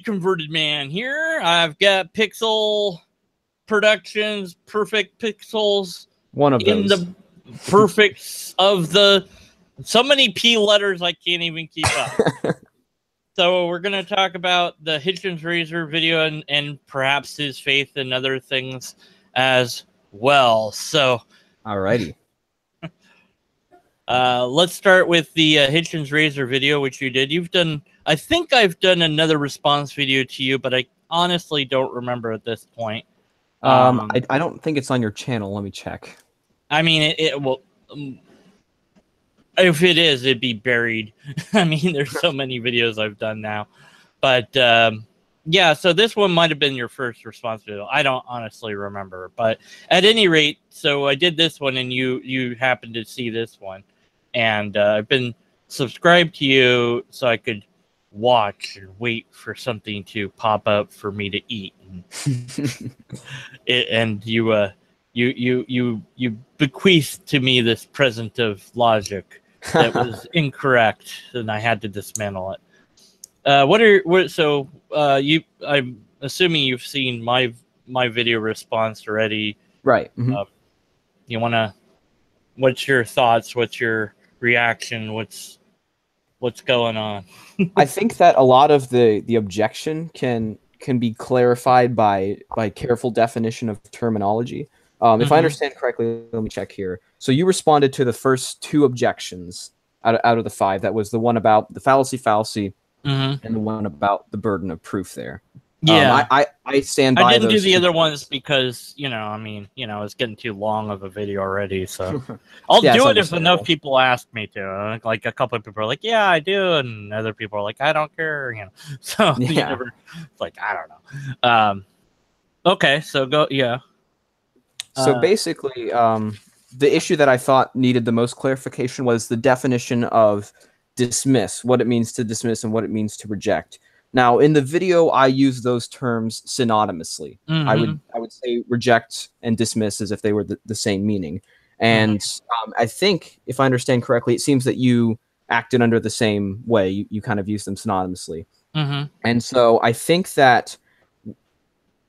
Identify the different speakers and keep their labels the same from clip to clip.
Speaker 1: Deconverted man here. I've got Pixel Productions, Perfect Pixels.
Speaker 2: One of
Speaker 1: in
Speaker 2: those.
Speaker 1: the perfects of the so many P letters I can't even keep up. So we're going to talk about the Hitchen's Razor video and perhaps his faith and other things as well. So,
Speaker 2: alrighty.
Speaker 1: Let's start with the Hitchen's Razor video, which you did. You've done, I think I've done another response video to you, but I honestly don't remember at this point.
Speaker 2: I don't think it's on your channel. Let me check.
Speaker 1: I mean, it will. If it is, it'd be buried. I mean, there's so many videos I've done now. But, yeah, so this one might have been your first response video. I don't honestly remember. But at any rate, so I did this one, and you happened to see this one. And I've been subscribed to you so I could watch and wait for something to pop up for me to eat. And you bequeathed to me this present of logic that was incorrect, and I had to dismantle it. I'm assuming you've seen my video response already,
Speaker 2: right? Mm-hmm.
Speaker 1: You wanna? What's your thoughts? What's your reaction? What's going on?
Speaker 2: I think that a lot of the objection can be clarified by careful definition of terminology. If I understand correctly, let me check here. So you responded to the first two objections out of the 5. That was the one about the fallacy, and the one about the burden of proof there.
Speaker 1: Yeah,
Speaker 2: I stand by.
Speaker 1: I didn't do the other
Speaker 2: points.
Speaker 1: ones because it's getting too long of a video already. So I'll do it if enough people ask me to. Like a couple of people are like, "Yeah, I do," and other people are like, "I don't care." So
Speaker 2: yeah.
Speaker 1: It's like I don't know. Okay, so go. Yeah.
Speaker 2: So basically, the issue that I thought needed the most clarification was the definition of dismiss, what it means to dismiss and what it means to reject. Now, in the video, I use those terms synonymously. I would say reject and dismiss as if they were the same meaning. And I think, if I understand correctly, it seems that you acted under the same way. You kind of use them synonymously. And so I think that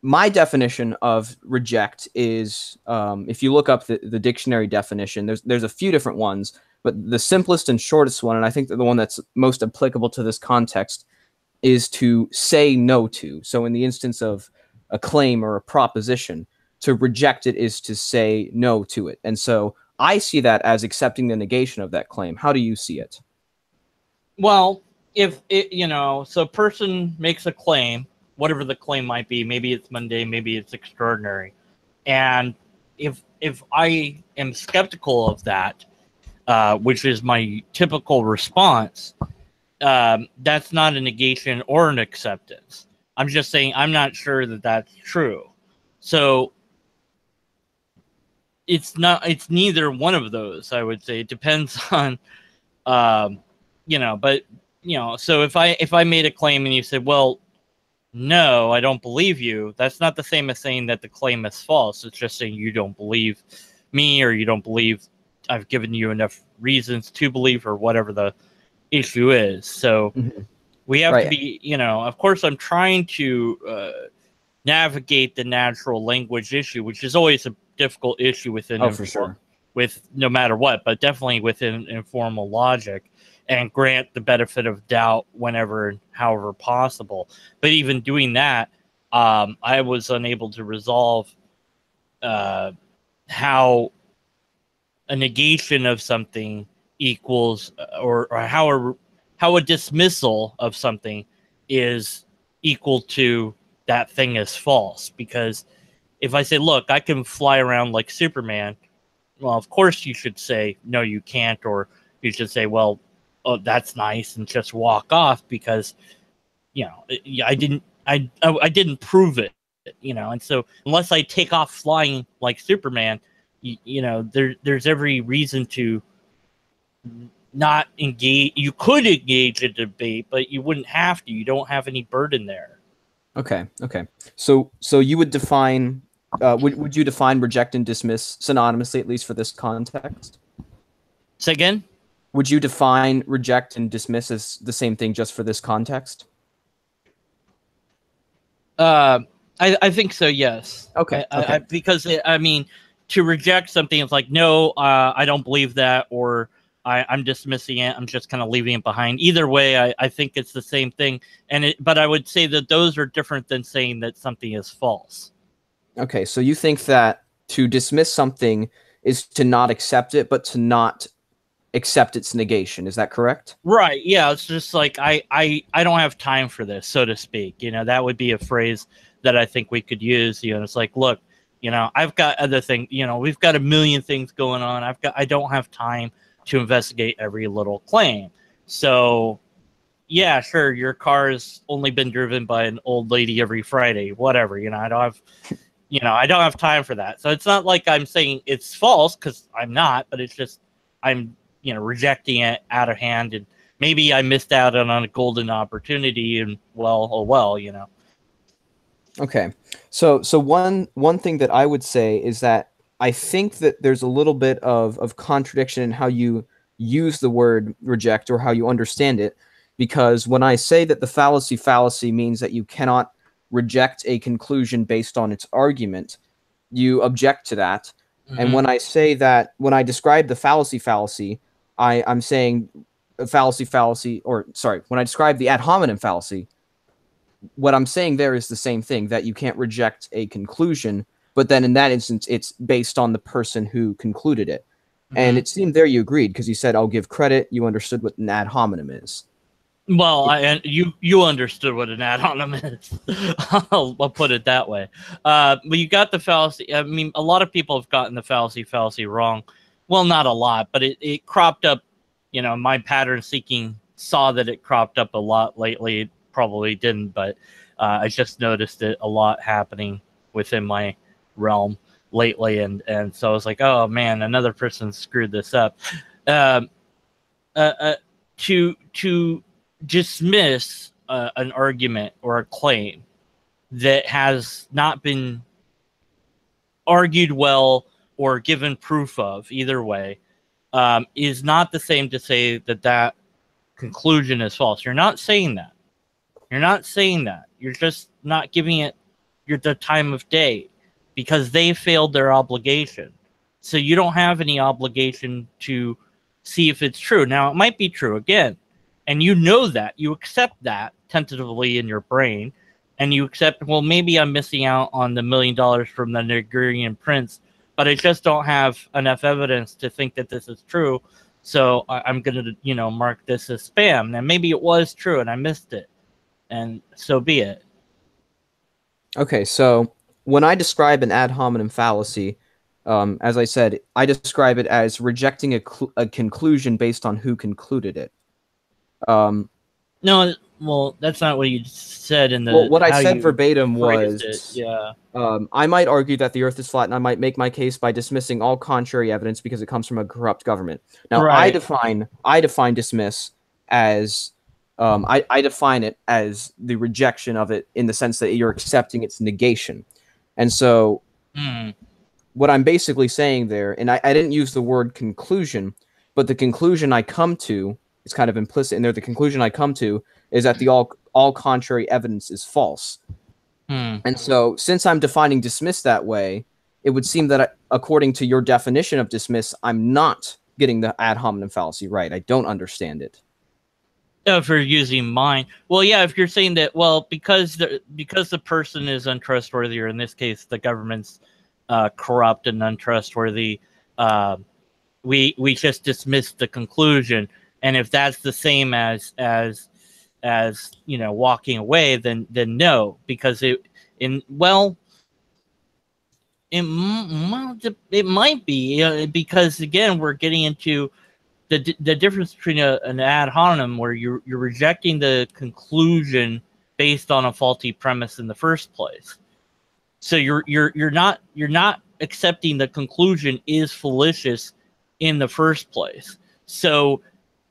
Speaker 2: my definition of reject is, if you look up the dictionary definition, there's a few different ones, but the simplest and shortest one, and I think the one that's most applicable to this context, is to say no to. So in the instance of a claim or a proposition, to reject it is to say no to it. And so I see that as accepting the negation of that claim. How do you see it?
Speaker 1: Well, if it, so a person makes a claim, whatever the claim might be, maybe it's mundane, maybe it's extraordinary. And if I am skeptical of that, which is my typical response, that's not a negation or an acceptance. I'm just saying I'm not sure that that's true. So it's neither one of those, I would say. It depends on, so if I made a claim and you said, well, no, I don't believe you, that's not the same as saying that the claim is false. It's just saying you don't believe me, or you don't believe I've given you enough reasons to believe, or whatever the issue is. So we have to be, of course, I'm trying to navigate the natural language issue, which is always a difficult issue within
Speaker 2: for sure,
Speaker 1: with no matter what, but definitely within informal logic, and grant the benefit of doubt whenever and however possible. But even doing that, I was unable to resolve how a negation of something equals, or how a dismissal of something is equal to that thing as false. Because if I say, look, I can fly around like Superman, well, of course you should say, no, you can't, or you should say, well, oh, that's nice, and just walk off, because I didn't prove it, and so unless I take off flying like Superman, there's every reason to not engage. You could engage a debate, but you wouldn't have to. You don't have any burden there.
Speaker 2: Okay. So you would define, would you define reject and dismiss synonymously, at least for this context?
Speaker 1: Say again?
Speaker 2: Would you define reject and dismiss as the same thing just for this context?
Speaker 1: I think so. Yes.
Speaker 2: Okay.
Speaker 1: Because I mean, to reject something, it's like, no, I don't believe that, or I'm dismissing it. I'm just kind of leaving it behind. Either way, I think it's the same thing. But I would say that those are different than saying that something is false.
Speaker 2: Okay. So you think that to dismiss something is to not accept it, but to not accept its negation. Is that correct?
Speaker 1: Right. Yeah. It's just like, I don't have time for this, so to speak. That would be a phrase that I think we could use. It's like, look, I've got other things, we've got a million things going on. I don't have time to investigate every little claim. So yeah, sure, your car's only been driven by an old lady every Friday, whatever. I don't have time for that. So it's not like I'm saying it's false, because I'm not, but it's just I'm rejecting it out of hand, and maybe I missed out on a golden opportunity, and well.
Speaker 2: Okay. So one thing that I would say is that I think that there's a little bit of contradiction in how you use the word reject or how you understand it, because when I say that the fallacy means that you cannot reject a conclusion based on its argument, you object to that. Mm-hmm. And when I say that, when I describe the fallacy, I'm saying a fallacy, or sorry, when I describe the ad hominem fallacy, what I'm saying there is the same thing, that you can't reject a conclusion, but then in that instance, it's based on the person who concluded it. Mm-hmm. And it seemed there you agreed, because you said, I'll give credit. You understood what an ad hominem is.
Speaker 1: Well, you understood what an ad hominem is. I'll put it that way. But you got the fallacy. I mean, a lot of people have gotten the fallacy wrong. Well, not a lot, but it cropped up. My pattern seeking saw that it cropped up a lot lately. It probably didn't, but I just noticed it a lot happening within my realm lately, and so I was like, oh man, another person screwed this up. To dismiss an argument or a claim that has not been argued well or given proof of, either way, is not the same to say that conclusion is false. You're not saying that. You're just not giving it the time of day, because they failed their obligation. So you don't have any obligation to see if it's true. Now, it might be true again, and that. You accept that tentatively in your brain, and you accept, well, maybe I'm missing out on the $1 million from the Nigerian prince, but I just don't have enough evidence to think that this is true. So I'm going to, mark this as spam. And maybe it was true and I missed it, and so be it.
Speaker 2: Okay, so when I describe an ad hominem fallacy, as I said, I describe it as rejecting a conclusion based on who concluded it.
Speaker 1: No, well, that's not what you said in the.
Speaker 2: Well, what I said verbatim was,
Speaker 1: yeah.
Speaker 2: I might argue that the Earth is flat, and I might make my case by dismissing all contrary evidence because it comes from a corrupt government. Now, right. I define dismiss as, I define it as the rejection of it, in the sense that you're accepting its negation, and so. What I'm basically saying there, and I didn't use the word conclusion, but the conclusion I come to is kind of implicit in there. The conclusion I come to is that the all contrary evidence is false. And so, since I'm defining dismiss that way, it would seem that according to your definition of dismiss, I'm not getting the ad hominem fallacy right. I don't understand it.
Speaker 1: If you're using mine, well, yeah. If you're saying that, well, because the person is untrustworthy, or in this case, the government's corrupt and untrustworthy, we just dismiss the conclusion. And if that's the same as walking away, then no, because it might be, because again, we're getting into the difference between an ad hominem, where you're rejecting the conclusion based on a faulty premise in the first place. So you're not accepting the conclusion is fallacious in the first place. So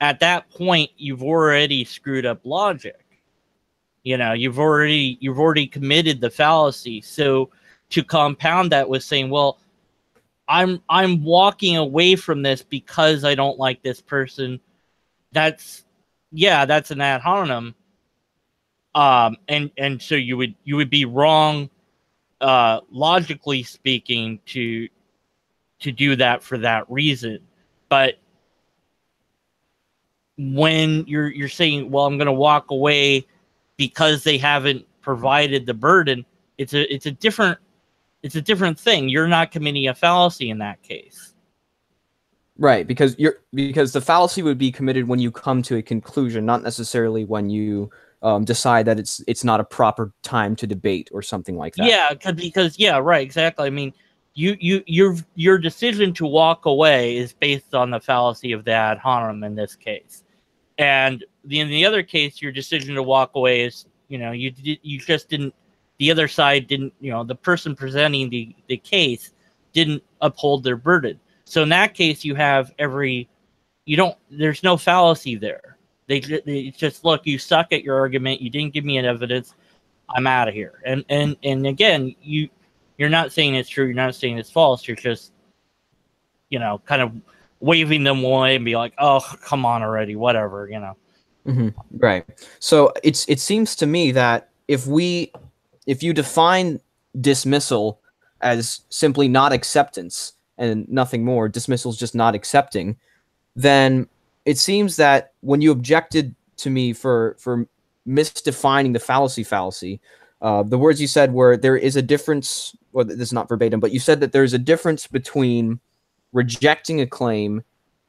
Speaker 1: at that point, you've already screwed up logic. You've already committed the fallacy. So to compound that with saying, well, I'm walking away from this because I don't like this person, that's that's an ad hominem. And so you would be wrong, logically speaking, to do that for that reason. But when you're saying, well, I'm going to walk away because they haven't provided the burden, it's a different thing. You're not committing a fallacy in that case.
Speaker 2: Right, because the fallacy would be committed when you come to a conclusion, not necessarily when you decide that it's not a proper time to debate or something like that.
Speaker 1: Yeah, because right, exactly. I mean, your decision to walk away is based on the fallacy of the ad hominem in this case, and in the other case, your decision to walk away is, you just didn't. The other side didn't. The person presenting the case didn't uphold their burden. So in that case, there's no fallacy there. They just, look, you suck at your argument. You didn't give me an evidence. I'm out of here. And again, you're not saying it's true. You're not saying it's false. You're just, kind of waving them away and be like, oh, come on already, whatever,
Speaker 2: Mm-hmm. Right. So it seems to me that if you define dismissal as simply not acceptance and nothing more, dismissal is just not accepting, then it seems that when you objected to me for misdefining the fallacy, the words you said were, there is a difference, well, this is not verbatim, but you said that there's a difference between rejecting a claim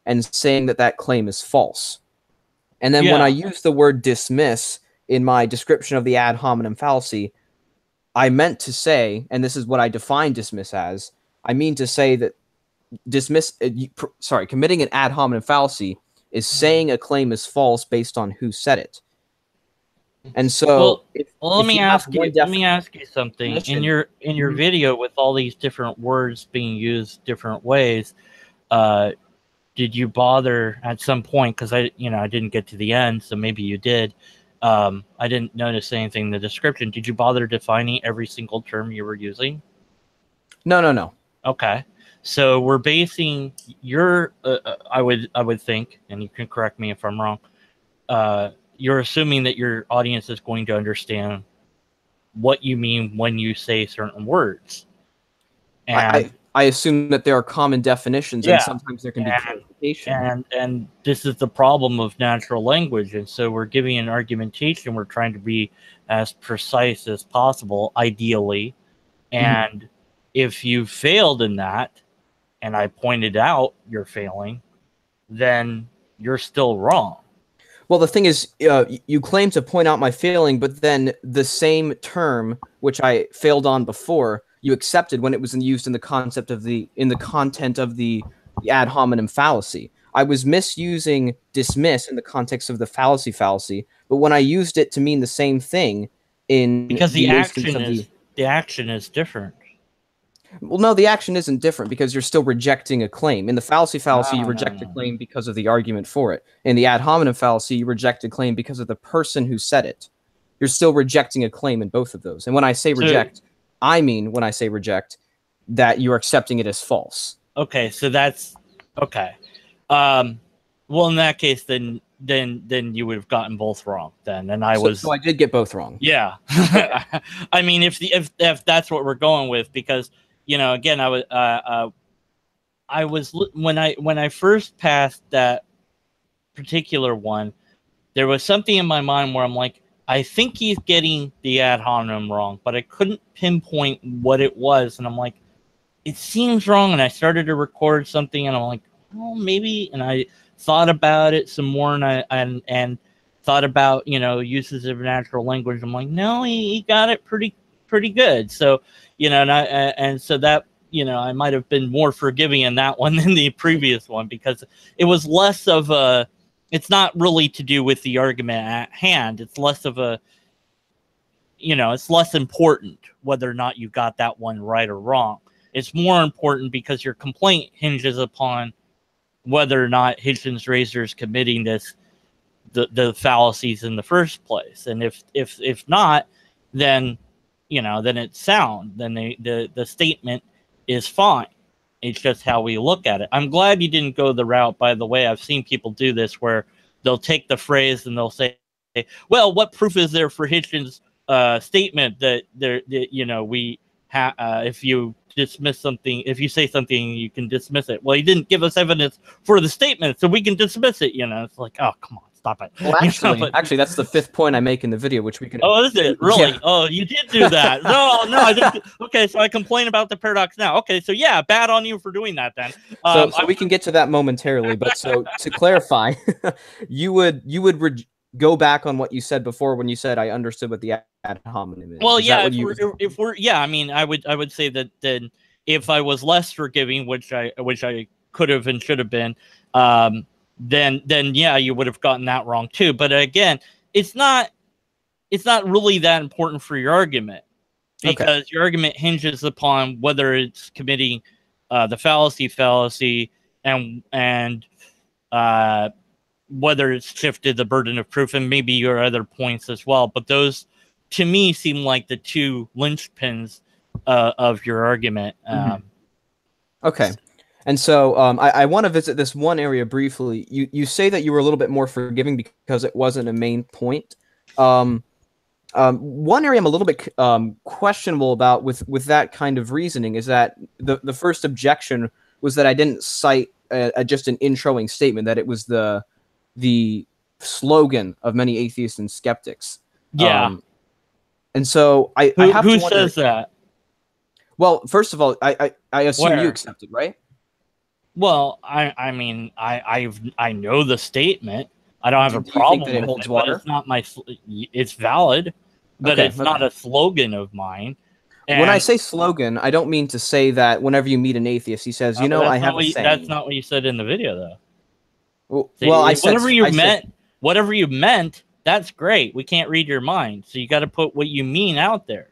Speaker 2: and saying that claim is false. And then when I use the word dismiss in my description of the ad hominem fallacy, I meant to say, and this is what I define dismiss as, I mean to say that committing an ad hominem fallacy is saying a claim is false based on who said it. And so,
Speaker 1: let me ask you something. In your video, with all these different words being used different ways, did you bother at some point? Because I didn't get to the end, so maybe you did. I didn't notice anything in the description. Did you bother defining every single term you were using?
Speaker 2: No.
Speaker 1: Okay. So we're basing your, I would think, and you can correct me if I'm wrong, you're assuming that your audience is going to understand what you mean when you say certain words. And
Speaker 2: I assume that there are common definitions, and sometimes there can be clarification.
Speaker 1: And this is the problem of natural language. And so we're giving an argumentation. We're trying to be as precise as possible, ideally. And if you failed in that, and I pointed out you're failing, then you're still wrong.
Speaker 2: Well, the thing is, you claim to point out my failing, but then the same term, which I failed on before, you accepted when it was used in the content of the ad hominem fallacy. I was misusing dismiss in the context of the fallacy, but when I used it to mean the same thing
Speaker 1: because the action is different.
Speaker 2: Well, no, the action isn't different because you're still rejecting a claim. In the fallacy, you reject a claim because of the argument for it. In the ad hominem fallacy, you reject a claim because of the person who said it. You're still rejecting a claim in both of those. And when I say reject, I mean, when I say reject, that you're accepting it as false.
Speaker 1: Okay, so that's okay. Well, in that case, then you would have gotten both wrong. Then, and
Speaker 2: so I did get both wrong.
Speaker 1: Yeah, I mean, if that's what we're going with, because again, I was when I first passed that particular one, there was something in my mind where I'm like, I think he's getting the ad hominem wrong, but I couldn't pinpoint what it was, and I'm like, it seems wrong. And I started to record something, and I'm like, oh, maybe. And I thought about it some more, and I thought about uses of natural language. I'm like, no, he got it pretty good. So and so that I might have been more forgiving in that one than the previous one, because it was less of a. It's not really to do with the argument at hand. It's less of a. It's less important whether or not you got that one right or wrong. It's more important because your complaint hinges upon whether or not Hitchen's Razor is committing the fallacies in the first place. And if not, then then it's sound. Then the statement is fine. It's just how we look at it. I'm glad you didn't go the route, by the way. I've seen people do this where they'll take the phrase and they'll say, well, what proof is there for Hitchen's statement that if you dismiss something, if you say something, you can dismiss it. Well, he didn't give us evidence for the statement, so we can dismiss it. It's like, oh, come on, stop it.
Speaker 2: Well, actually, that's the 5th point I make in the video, which we can.
Speaker 1: Oh, is it really? Yeah. Oh, you did do that. No, I didn't. Okay, so I complain about the paradox now. Okay, so yeah, bad on you for doing that then.
Speaker 2: So we can get to that momentarily, but so to clarify, you would go back on what you said before when you said I understood what the ad hominem is.
Speaker 1: Well, yeah, if we're I mean, I would say that then if I was less forgiving, which I could have and should have been, then yeah, you would have gotten that wrong too. But again, it's not really that important for your argument, because your argument hinges upon whether it's committing the fallacy and whether it's shifted the burden of proof, and maybe your other points as well. But those, to me, seem like the two linchpins of your argument.
Speaker 2: Okay. And so I want to visit this one area briefly. You say that you were a little bit more forgiving because it wasn't a main point. One area I'm a little bit questionable about with that kind of reasoning is that the first objection was that I didn't cite just an introing statement, that it was the slogan of many atheists and skeptics.
Speaker 1: Yeah.
Speaker 2: And so I have
Speaker 1: who
Speaker 2: to wonder,
Speaker 1: says that?
Speaker 2: Well, first of all, I assume you accepted, right?
Speaker 1: Well, I mean, I know the statement. I don't have a problem with it. Holds water? But it's not my. It's valid, but it's not a slogan of mine. And
Speaker 2: when I say slogan, I don't mean to say that whenever you meet an atheist, he says, I have a saying.
Speaker 1: That's not what you said in the video, though.
Speaker 2: Well, I said
Speaker 1: whatever you meant. That's great. We can't read your mind, so you got to put what you mean out there.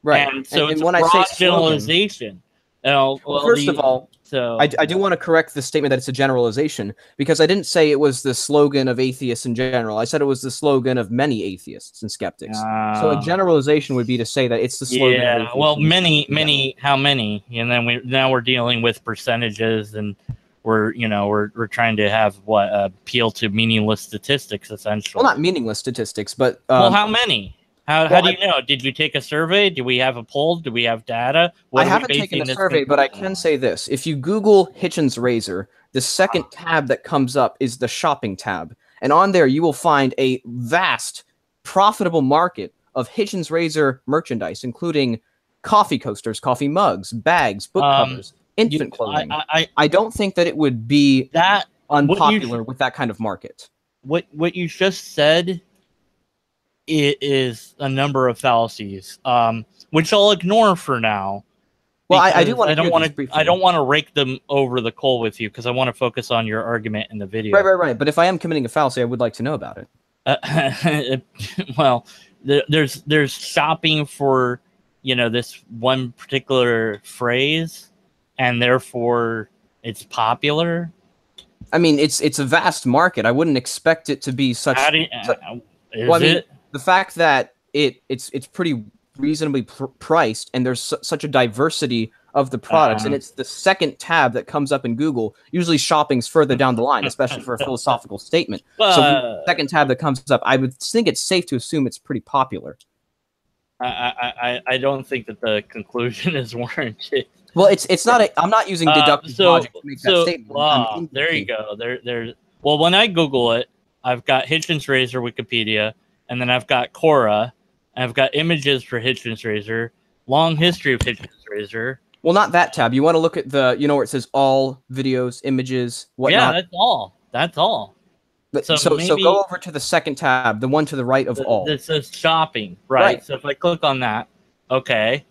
Speaker 2: Right.
Speaker 1: And so it's when a broad generalization.
Speaker 2: Well, first of all, I do want to correct the statement that it's a generalization, because I didn't say it was the slogan of atheists in general. I said it was the slogan of many atheists and skeptics. So a generalization would be to say that it's the slogan.
Speaker 1: Yeah. Well, many. How many? And then now we're dealing with percentages, and we're trying to have appeal to meaningless statistics, essentially.
Speaker 2: Well, not meaningless statistics, but
Speaker 1: well, how many? How do you know? Did you take a survey? Do we have a poll? Do we have data?
Speaker 2: I haven't taken a survey, but I can say this. If you Google Hitchen's razor, the second tab that comes up is the shopping tab. And on there, you will find a vast, profitable market of Hitchen's razor merchandise, including coffee coasters, coffee mugs, bags, book covers, infant clothing. I don't think that it would be that unpopular with that kind of market.
Speaker 1: What you just said, it is a number of fallacies, which I'll ignore for now.
Speaker 2: Well, I do want to.
Speaker 1: I don't want to rake them over the coal with you, because I want to focus on your argument in the video.
Speaker 2: Right. But if I am committing a fallacy, I would like to know about
Speaker 1: it. Well, there's shopping for this one particular phrase, and therefore it's popular.
Speaker 2: I mean, it's a vast market. I wouldn't expect it to be such. The fact that it's pretty reasonably priced, and there's such a diversity of the products, and it's the second tab that comes up in Google. Usually shopping's further down the line, especially for a philosophical statement. So the second tab that comes up, I would think it's safe to assume it's pretty popular.
Speaker 1: I don't think that the conclusion is warranted.
Speaker 2: Well, it's not. I'm not using deductive logic to make that statement.
Speaker 1: There you go. Well, when I Google it, I've got Hitchen's razor Wikipedia, and then I've got Quora, and I've got images for Hitchen's razor, long history of Hitchen's razor.
Speaker 2: Well, not that tab. You want to look at the, where it says all videos, images, whatnot.
Speaker 1: Yeah, that's all.
Speaker 2: So go over to the second tab, the one to the right of all.
Speaker 1: That says shopping, right? So if I click on that, okay.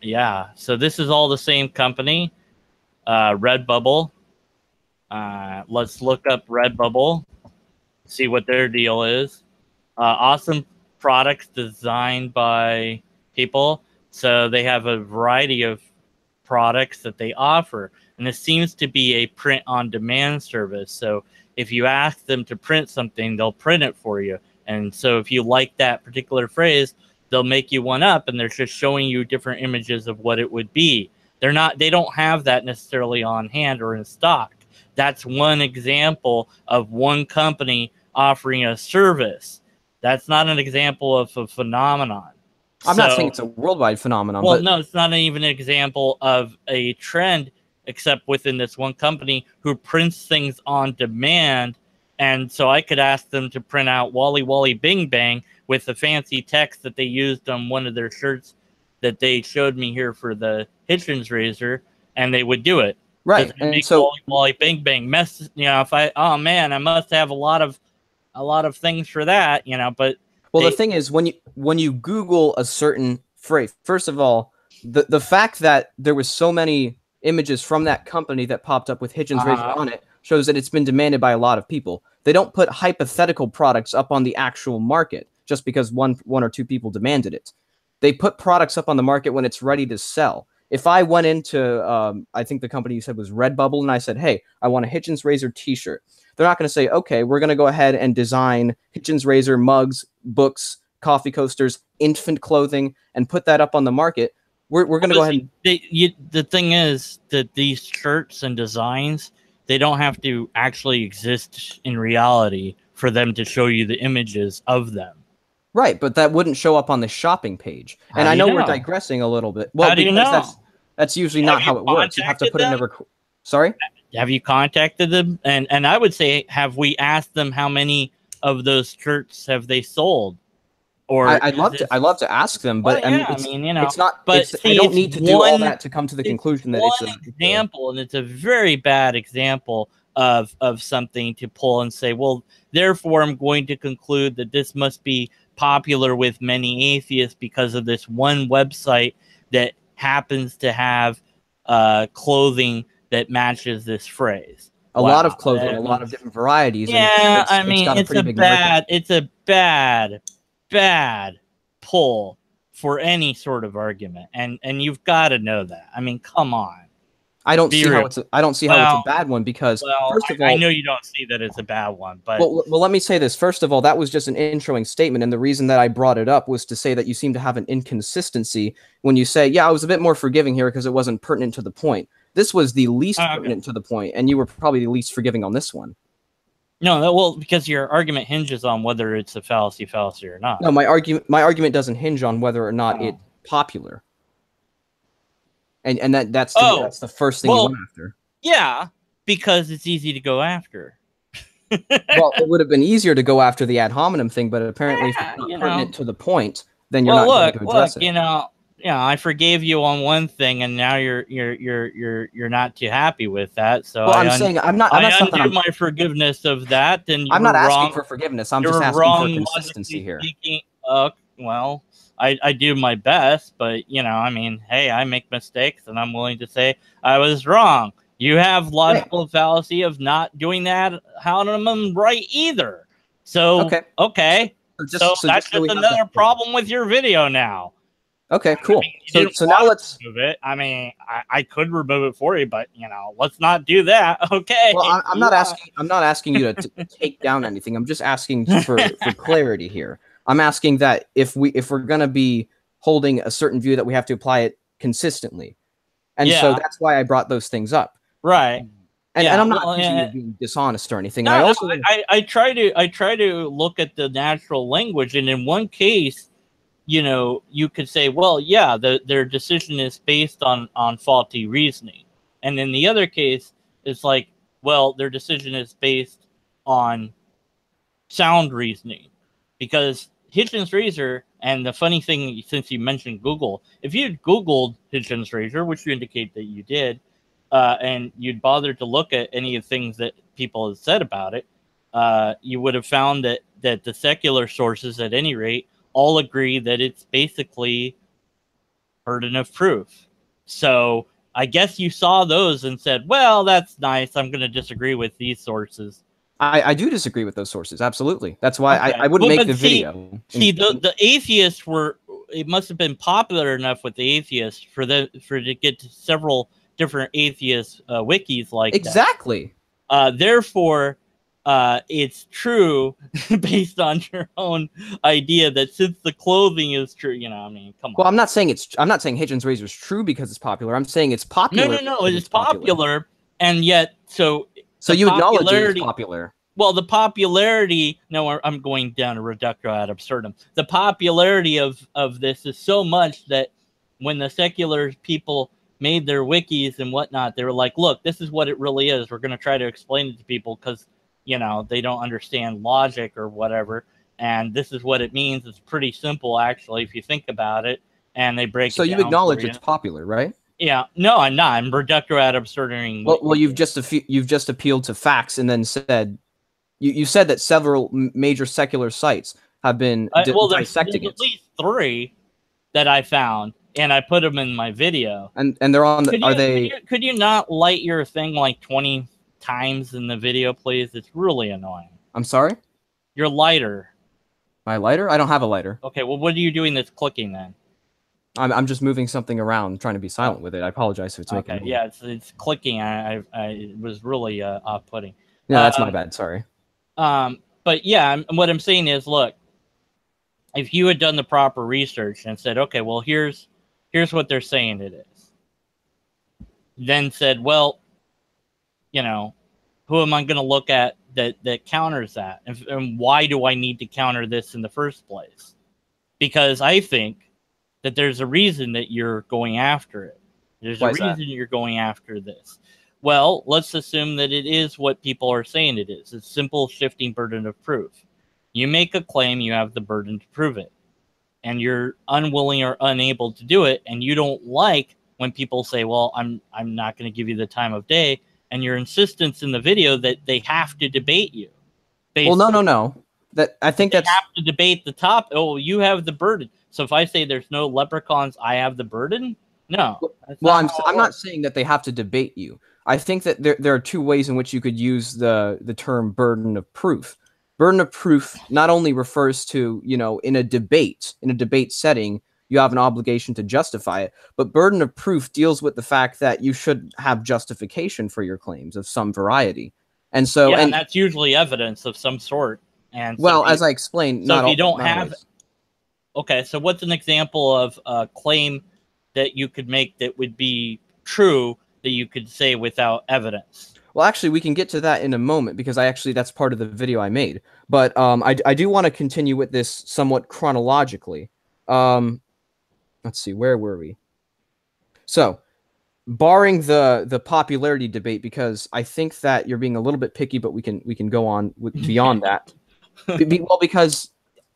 Speaker 1: Yeah. So this is all the same company, Redbubble. Let's look up Redbubble, see what their deal is. Awesome products designed by people. So they have a variety of products that they offer. And this seems to be a print-on-demand service. So if you ask them to print something, they'll print it for you. And so if you like that particular phrase, they'll make you one up, and they're just showing you different images of what it would be. They don't have that necessarily on hand or in stock. that's one example of one company offering a service. That's not an example of a phenomenon.
Speaker 2: I'm not saying it's a worldwide phenomenon.
Speaker 1: Well,
Speaker 2: but
Speaker 1: no, it's not even an example of a trend, except within this one company who prints things on demand. And so I could ask them to print out Wally Wally Bing Bang with the fancy text that they used on one of their shirts that they showed me here for the Hitchens razor, and they would do it.
Speaker 2: Right. And so
Speaker 1: Wally Wally Bing Bang mess, if oh man, I must have a lot of things for that, but
Speaker 2: well, the thing is, when you Google a certain phrase, first of all, the fact that there was so many images from that company that popped up with Hitchens razor on it shows that it's been demanded by a lot of people. They don't put hypothetical products up on the actual market just because one or two people demanded it. They put products up on the market when it's ready to sell. If I went into, I think the company you said was Redbubble, and I said, hey, I want a Hitchens razor t-shirt, they're not going to say, okay, we're going to go ahead and design Hitchens razor mugs, books, coffee coasters, infant clothing, and put that up on the market. We're going to go ahead and...
Speaker 1: the thing is that these shirts and designs, they don't have to actually exist in reality for them to show you the images of them.
Speaker 2: Right, but that wouldn't show up on the shopping page. And I know we're digressing a little bit. Well, because that's usually not how it works. You have to put in a Sorry?
Speaker 1: Have you contacted them? And I would say, have we asked them how many of those shirts have they sold? Or
Speaker 2: I'd love to ask them, but it's not.
Speaker 1: But
Speaker 2: I don't need to do all that to come to the conclusion that it's an
Speaker 1: example, and it's a very bad example of something to pull and say, well, therefore I'm going to conclude that this must be popular with many atheists because of this one website that happens to have clothing that matches this phrase.
Speaker 2: A lot of clothing, a lot of different varieties.
Speaker 1: Yeah, it's a bad pull for any sort of argument, and you've got to know that. I mean, come on.
Speaker 2: I don't see how it's a bad one because first of all,
Speaker 1: I know you don't see that it's a bad one, but
Speaker 2: well, let me say this. First of all, that was just an introing statement, and the reason that I brought it up was to say that you seem to have an inconsistency when you say, "Yeah, I was a bit more forgiving here because it wasn't pertinent to the point." This was the least pertinent to the point, and you were probably the least forgiving on this one.
Speaker 1: No, well, because your argument hinges on whether it's a fallacy or not.
Speaker 2: No, my argument doesn't hinge on whether or not it's popular. And that's the first thing you went after.
Speaker 1: Yeah, because it's easy to go after.
Speaker 2: Well, it would have been easier to go after the ad hominem thing, but apparently if it's not pertinent to the point, then you're not going to address it. I forgave you on one thing, and now you're not too happy with that. So I'm saying I'm not
Speaker 1: undo my forgiveness of that. Then
Speaker 2: I'm not asking for forgiveness. I'm just asking for consistency here.
Speaker 1: Well, I do my best, but hey, I make mistakes, and I'm willing to say I was wrong. You have logical fallacy of not doing that homonym right either. So okay. So that's just another problem with your video now.
Speaker 2: Okay, cool. So now let's
Speaker 1: remove it. I mean, I could remove it for you, but let's not do that. Okay.
Speaker 2: Well, I'm not asking you to take down anything. I'm just asking for clarity here. I'm asking that if we're gonna be holding a certain view, that we have to apply it consistently, and so that's why I brought those things up.
Speaker 1: Right.
Speaker 2: And I'm not accusing you of being dishonest or anything.
Speaker 1: No, I try to look at the natural language, and in one case, you could say, well, yeah, their decision is based on faulty reasoning, and in the other case, it's like, well, their decision is based on sound reasoning, because Hitchens razor, and the funny thing, since you mentioned Google, if you'd Googled Hitchens razor, which you indicate that you did, and you'd bothered to look at any of the things that people have said about it, you would have found that the secular sources, at any rate, all agree that it's basically burden of proof. So I guess you saw those and said, well, that's nice. I'm going to disagree with these sources.
Speaker 2: I do disagree with those sources. Absolutely. That's why I wouldn't make the video.
Speaker 1: See, the atheists it must have been popular enough with the atheists for to get to several different atheist wikis like
Speaker 2: exactly.
Speaker 1: That. Therefore, it's true based on your own idea that since the clothing is true, come on.
Speaker 2: Well, I'm not saying Hitchens razor is true because it's popular. I'm saying it's popular.
Speaker 1: No, it's popular, and yet so
Speaker 2: So you acknowledge it's popular.
Speaker 1: Well, the popularity, no, I'm going down a reductio ad absurdum. The popularity of this is so much that when the secular people made their wikis and whatnot, they were like, look, this is what it really is. We're going to try to explain it to people because, you know, they don't understand logic or whatever. And this is what it means. It's pretty simple, actually, if you think about it. And they break it down.
Speaker 2: So you acknowledge it's popular, right?
Speaker 1: Yeah. No, I'm not. I'm reductio ad absurdum.
Speaker 2: Well, you've just appealed to facts and then said you said that several major secular sites have been dissecting
Speaker 1: there's at least 3 that I found, and I put them in my video.
Speaker 2: And they're on the.
Speaker 1: Could you not light your thing like 20 times in the video, please? It's really annoying.
Speaker 2: I'm sorry?
Speaker 1: Your lighter.
Speaker 2: My lighter? I don't have a lighter.
Speaker 1: Okay, well, what are you doing that's clicking then?
Speaker 2: I'm just moving something around, trying to be silent with it. I apologize if it's making.
Speaker 1: Okay, yeah, it's clicking. It was really off-putting.
Speaker 2: Yeah, that's my bad. Sorry.
Speaker 1: But yeah, what I'm saying is, look, if you had done the proper research and said, okay, well, here's what they're saying it is, then said, well, you know, who am I going to look at that counters that, and why do I need to counter this in the first place? Because I think that there's a reason that you're going after it. There's a reason you're going after this. Well, let's assume that it is what people are saying it is. It's simple shifting burden of proof. You make a claim, you have the burden to prove it. And you're unwilling or unable to do it, and you don't like when people say, well, I'm not going to give you the time of day, and your insistence in the video that they have to debate you.
Speaker 2: Well, no. I think
Speaker 1: they have to debate the top. Oh, you have the burden. So if I say there's no leprechauns, I have the burden? No.
Speaker 2: Well, I'm not saying that they have to debate you. I think that there are 2 ways in which you could use the term burden of proof. Burden of proof not only refers to, you know, in a debate setting, you have an obligation to justify it, but burden of proof deals with the fact that you should have justification for your claims of some variety. And so,
Speaker 1: and that's usually evidence of some sort. And
Speaker 2: well, as I explained,
Speaker 1: so if you don't have, okay, so what's an example of a claim that you could make that would be true that you could say without evidence?
Speaker 2: Well, actually, we can get to that in a moment because that's part of the video I made. But I do want to continue with this somewhat chronologically. Let's see, where were we? So, barring the popularity debate, because I think that you're being a little bit picky, but we can go on beyond that. Well, because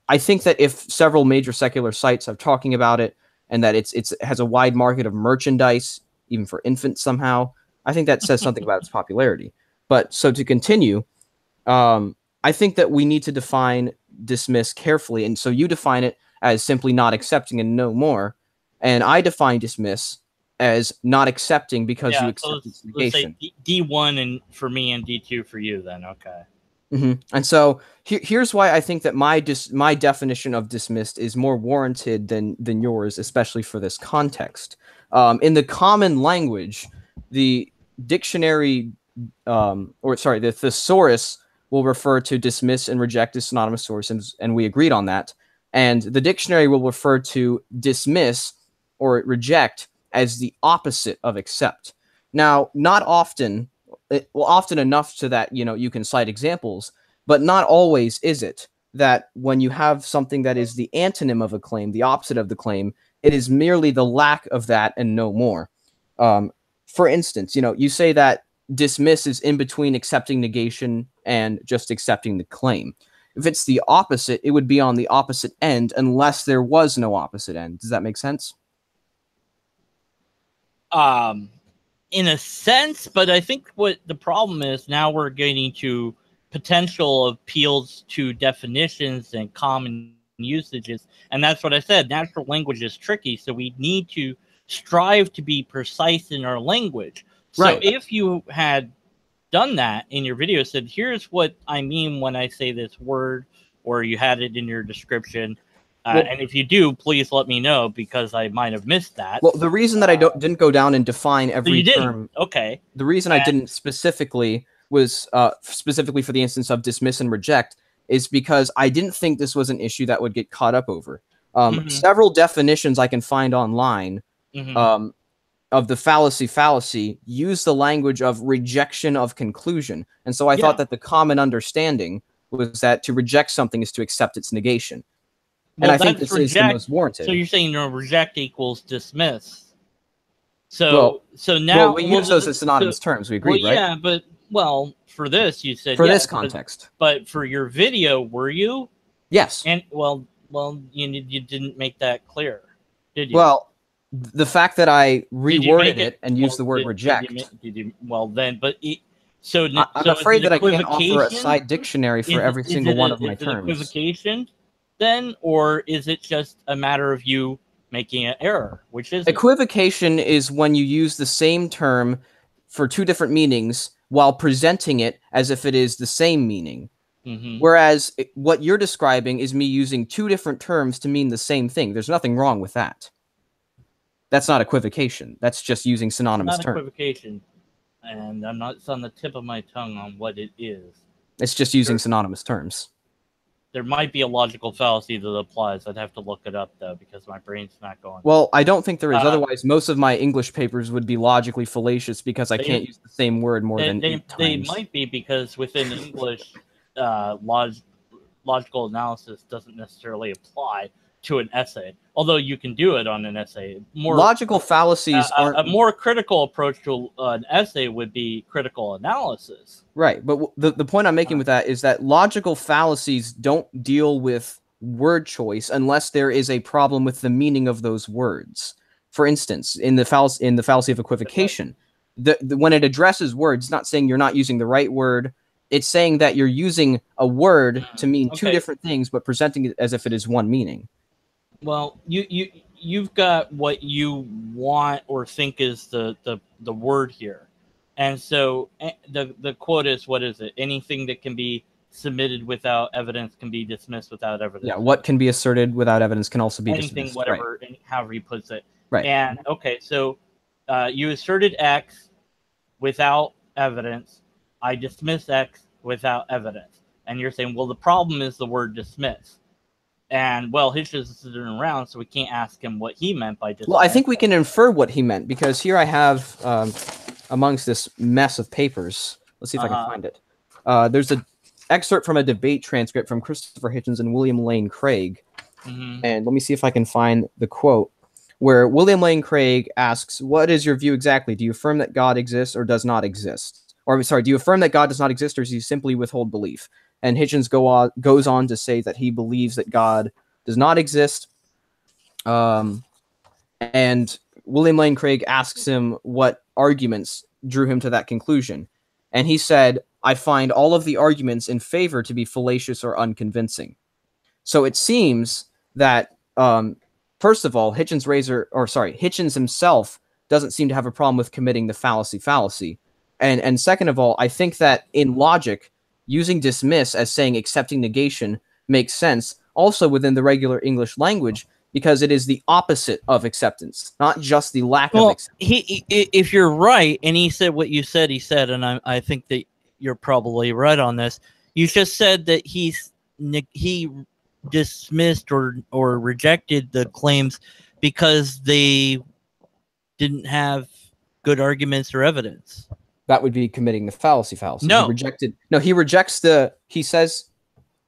Speaker 2: I think that if several major secular sites are talking about it, and that it has a wide market of merchandise, even for infants somehow, I think that says something about its popularity. But so to continue, I think that we need to define dismiss carefully. And so you define it as simply not accepting and no more. And I define dismiss as not accepting because you accept its negation.
Speaker 1: Let's say D1 and for me and D2 for you then, okay.
Speaker 2: Mm-hmm. And so here's why I think that my definition of dismissed is more warranted than yours, especially for this context. In the common language, the dictionary, the thesaurus will refer to dismiss and reject as synonymous sources, and we agreed on that. And the dictionary will refer to dismiss or reject as the opposite of accept. Now, not often, often enough so that, you know, you can cite examples, but not always is it that when you have something that is the antonym of a claim, the opposite of the claim, it is merely the lack of that and no more. For instance, you know, you say that dismiss is in between accepting negation and just accepting the claim. If it's the opposite, it would be on the opposite end unless there was no opposite end. Does that make sense?
Speaker 1: In a sense, but I think what the problem is now we're getting to potential appeals to definitions and common usages. And that's what I said. Natural language is tricky, so we need to strive to be precise in our language. So if you had done that in your video, said, here's what I mean when I say this word, or you had it in your description, and if you do, please let me know because I might have missed that.
Speaker 2: Well, the reason that I didn't go down and define every term,
Speaker 1: okay.
Speaker 2: The reason I didn't specifically was specifically for the instance of dismiss and reject is because I didn't think this was an issue that would get caught up over. Several definitions I can find online of the fallacy use the language of rejection of conclusion. And so I thought that the common understanding was that to reject something is to accept its negation.
Speaker 1: Well,
Speaker 2: and I think this is the most warranted.
Speaker 1: So you're saying reject equals dismiss. So now
Speaker 2: we use those as synonymous terms. We agreed, right?
Speaker 1: Yeah, but for this you said
Speaker 2: for this context.
Speaker 1: But for your video, were you?
Speaker 2: Yes.
Speaker 1: And well, you didn't make that clear, did you?
Speaker 2: Well, the fact that I reworded it and used the word reject.
Speaker 1: So
Speaker 2: I'm afraid that I can't offer a side dictionary for every single one of my terms.
Speaker 1: Is it equivocation then, or is it just a matter of you making an error? Which is
Speaker 2: equivocation is when you use the same term for two different meanings while presenting it as if it is the same meaning.
Speaker 1: Mm-hmm.
Speaker 2: Whereas what you're describing is me using two different terms to mean the same thing. There's nothing wrong with that. That's not equivocation. That's just using synonymous terms.
Speaker 1: Equivocation, and it's on the tip of my tongue on what it is.
Speaker 2: It's just using synonymous terms.
Speaker 1: There might be a logical fallacy that applies. I'd have to look it up, though, because my brain's not going.
Speaker 2: Well, I don't think there is. Otherwise, most of my English papers would be logically fallacious because I can't use the same word more than 8 times.
Speaker 1: They might be because within English, logical analysis doesn't necessarily apply to an essay, although you can do it on an essay.
Speaker 2: Logical fallacies aren't...
Speaker 1: A more critical approach to an essay would be critical analysis.
Speaker 2: Right, but the point I'm making with that is that logical fallacies don't deal with word choice unless there is a problem with the meaning of those words. For instance, in the fallacy of equivocation, when it addresses words, it's not saying you're not using the right word. It's saying that you're using a word to mean two different things, but presenting it as if it is one meaning.
Speaker 1: Well, you've got what you want or think is the word here, and so the quote is, what is it? Anything that can be submitted without evidence can be dismissed without evidence.
Speaker 2: Yeah, what can be asserted without evidence can also be dismissed.
Speaker 1: Anything, whatever, right. However you put it.
Speaker 2: Right.
Speaker 1: And so you asserted X without evidence. I dismiss X without evidence, and you're saying, well, the problem is the word dismiss. And, well, Hitchen isn't around, so we can't ask him what he meant by dismiss.
Speaker 2: Well, I think we can infer what he meant, because here I have, amongst this mess of papers, let's see if I can find it. There's an excerpt from a debate transcript from Christopher Hitchens and William Lane Craig.
Speaker 1: Mm-hmm.
Speaker 2: And let me see if I can find the quote, where William Lane Craig asks, what is your view exactly? Do you affirm that God exists or does not exist? Or, sorry, do you affirm that God does not exist, or do you simply withhold belief? And Hitchens goes on to say that he believes that God does not exist. And William Lane Craig asks him what arguments drew him to that conclusion. And he said, I find all of the arguments in favor to be fallacious or unconvincing. So it seems that, first of all, Hitchens himself doesn't seem to have a problem with committing the fallacy. And second of all, I think that in logic, using dismiss as saying accepting negation makes sense also within the regular English language, because it is the opposite of acceptance, not just the lack of acceptance.
Speaker 1: If you're right, and he said what you said, and I think that you're probably right on this. You just said that he dismissed or rejected the claims because they didn't have good arguments or evidence.
Speaker 2: That would be committing the fallacy.
Speaker 1: No.
Speaker 2: He rejects he says,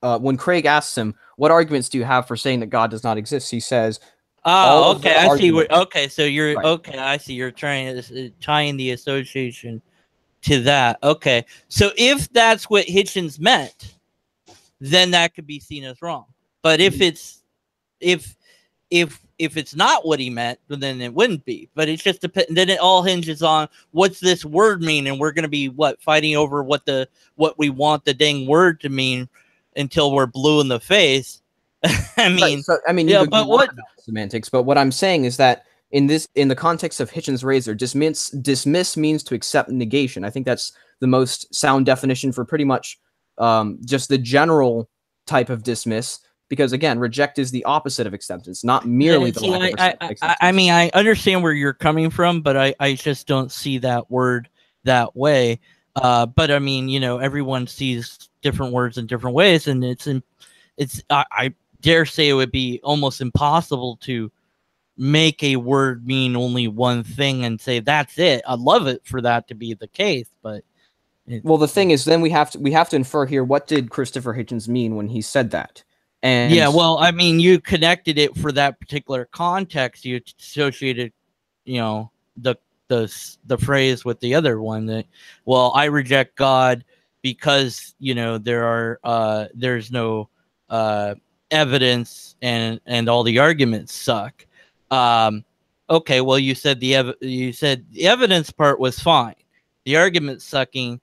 Speaker 2: when Craig asks him, what arguments do you have for saying that God does not exist? He says,
Speaker 1: I see. So you're,
Speaker 2: right.
Speaker 1: Okay, I see. You're tying the association to that. Okay. So if that's what Hitchens meant, then that could be seen as wrong. But if it's not what he meant, then it wouldn't be. But it's just then it all hinges on what's this word mean, and we're going to be fighting over what we want the dang word to mean until we're blue in the face.
Speaker 2: But semantics. But what I'm saying is that in the context of Hitchens' razor, dismiss means to accept negation. I think that's the most sound definition for pretty much just the general type of dismiss. Because again, reject is the opposite of acceptance, not merely the lack of acceptance.
Speaker 1: I understand where you're coming from, but I just don't see that word that way. But everyone sees different words in different ways, and I dare say it would be almost impossible to make a word mean only one thing and say that's it. I'd love it for that to be the case, but
Speaker 2: well, the thing is, then we have to infer here, what did Christopher Hitchens mean when he said that? And
Speaker 1: yeah, well, I mean, you connected it for that particular context. You associated, you know, the phrase with the other one that, well, I reject God because, you know, there's no evidence and all the arguments suck. Okay, well, you said the evidence part was fine. The argument sucking,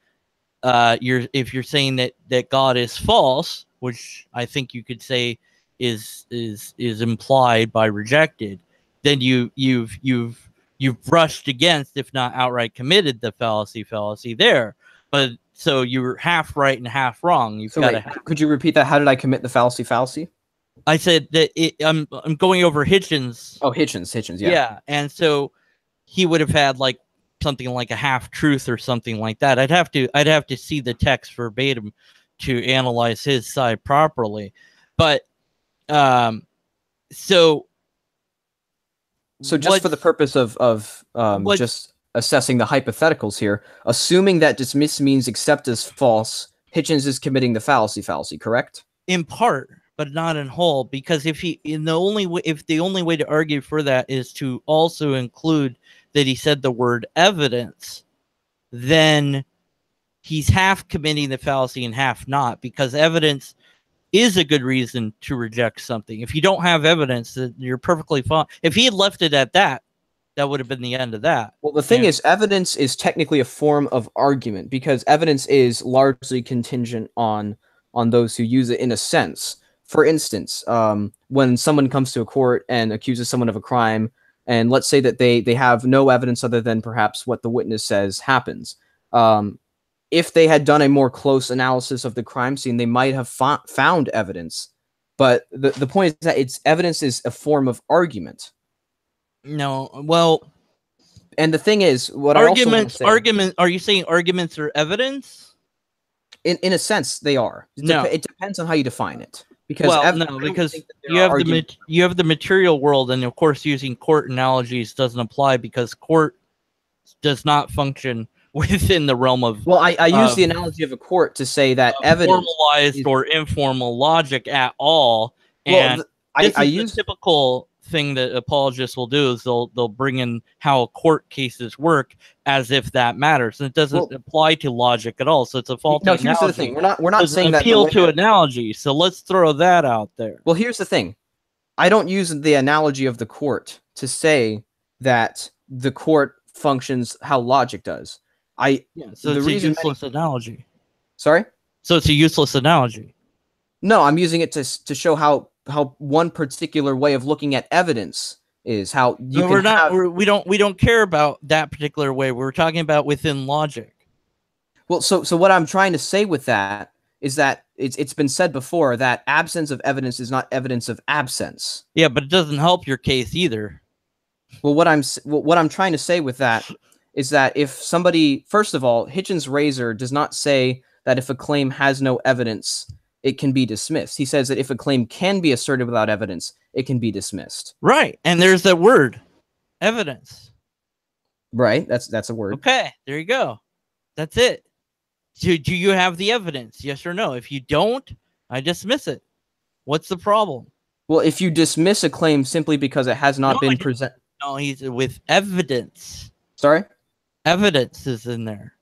Speaker 1: if you're saying that God is false, which I think you could say is implied by rejected, then you've brushed against, if not outright committed, the fallacy there. But so you're half right and half wrong.
Speaker 2: Could you repeat that? How did I commit the fallacy?
Speaker 1: I said that I'm going over Hitchens.
Speaker 2: Oh, Hitchens, yeah.
Speaker 1: Yeah, and so he would have had like something like a half truth or something like that. I'd have to see the text verbatim to analyze his side properly. But so
Speaker 2: just for the purpose of just assessing the hypotheticals here, assuming that dismiss means accept as false, Hitchens is committing the fallacy, correct?
Speaker 1: In part, but not in whole, because if the only way to argue for that is to also include that he said the word evidence, then he's half committing the fallacy and half not, because evidence is a good reason to reject something. If you don't have evidence, that you're perfectly fine. If he had left it at that, that would have been the end of that.
Speaker 2: Well, the thing is, evidence is technically a form of argument, because evidence is largely contingent on those who use it in a sense. For instance, when someone comes to a court and accuses someone of a crime, and let's say that they have no evidence other than perhaps what the witness says happens. If they had done a more close analysis of the crime scene, they might have found evidence. But the point is that evidence is a form of argument.
Speaker 1: No, well,
Speaker 2: and the thing is, what are
Speaker 1: you saying arguments are evidence?
Speaker 2: In a sense, they are. It depends on how you define it.
Speaker 1: Because you have the material world, and of course, using court analogies doesn't apply because court does not function within the realm of.
Speaker 2: Well, I use the analogy of a court to say that evidence
Speaker 1: formalized or informal logic at all. And I use the typical thing that apologists will do is they'll bring in how court cases work as if that matters, and it doesn't apply to logic at all. So it's a faulty analogy.
Speaker 2: Here's the thing: we're not saying that
Speaker 1: appeal to analogy. So let's throw that out there.
Speaker 2: Well, here's the thing: I don't use the analogy of the court to say that the court functions how logic does.
Speaker 1: So it's a useless analogy.
Speaker 2: Sorry?
Speaker 1: So it's a useless analogy.
Speaker 2: No, I'm using it to show how one particular way of looking at evidence is how you
Speaker 1: we don't care about that particular way. We're talking about within logic.
Speaker 2: Well, so what I'm trying to say with that is that it's been said before that absence of evidence is not evidence of absence.
Speaker 1: Yeah, but it doesn't help your case either.
Speaker 2: Well, what I'm trying to say with that is that if somebody, first of all, Hitchens' razor does not say that if a claim has no evidence, it can be dismissed. He says that if a claim can be asserted without evidence, it can be dismissed.
Speaker 1: Right, and there's that word, evidence.
Speaker 2: Right, that's a word.
Speaker 1: Okay, there you go. That's it. Do you have the evidence? Yes or no? If you don't, I dismiss it. What's the problem?
Speaker 2: Well, if you dismiss a claim simply because it has not been presented.
Speaker 1: No, he's with evidence.
Speaker 2: Sorry?
Speaker 1: Evidence is in there.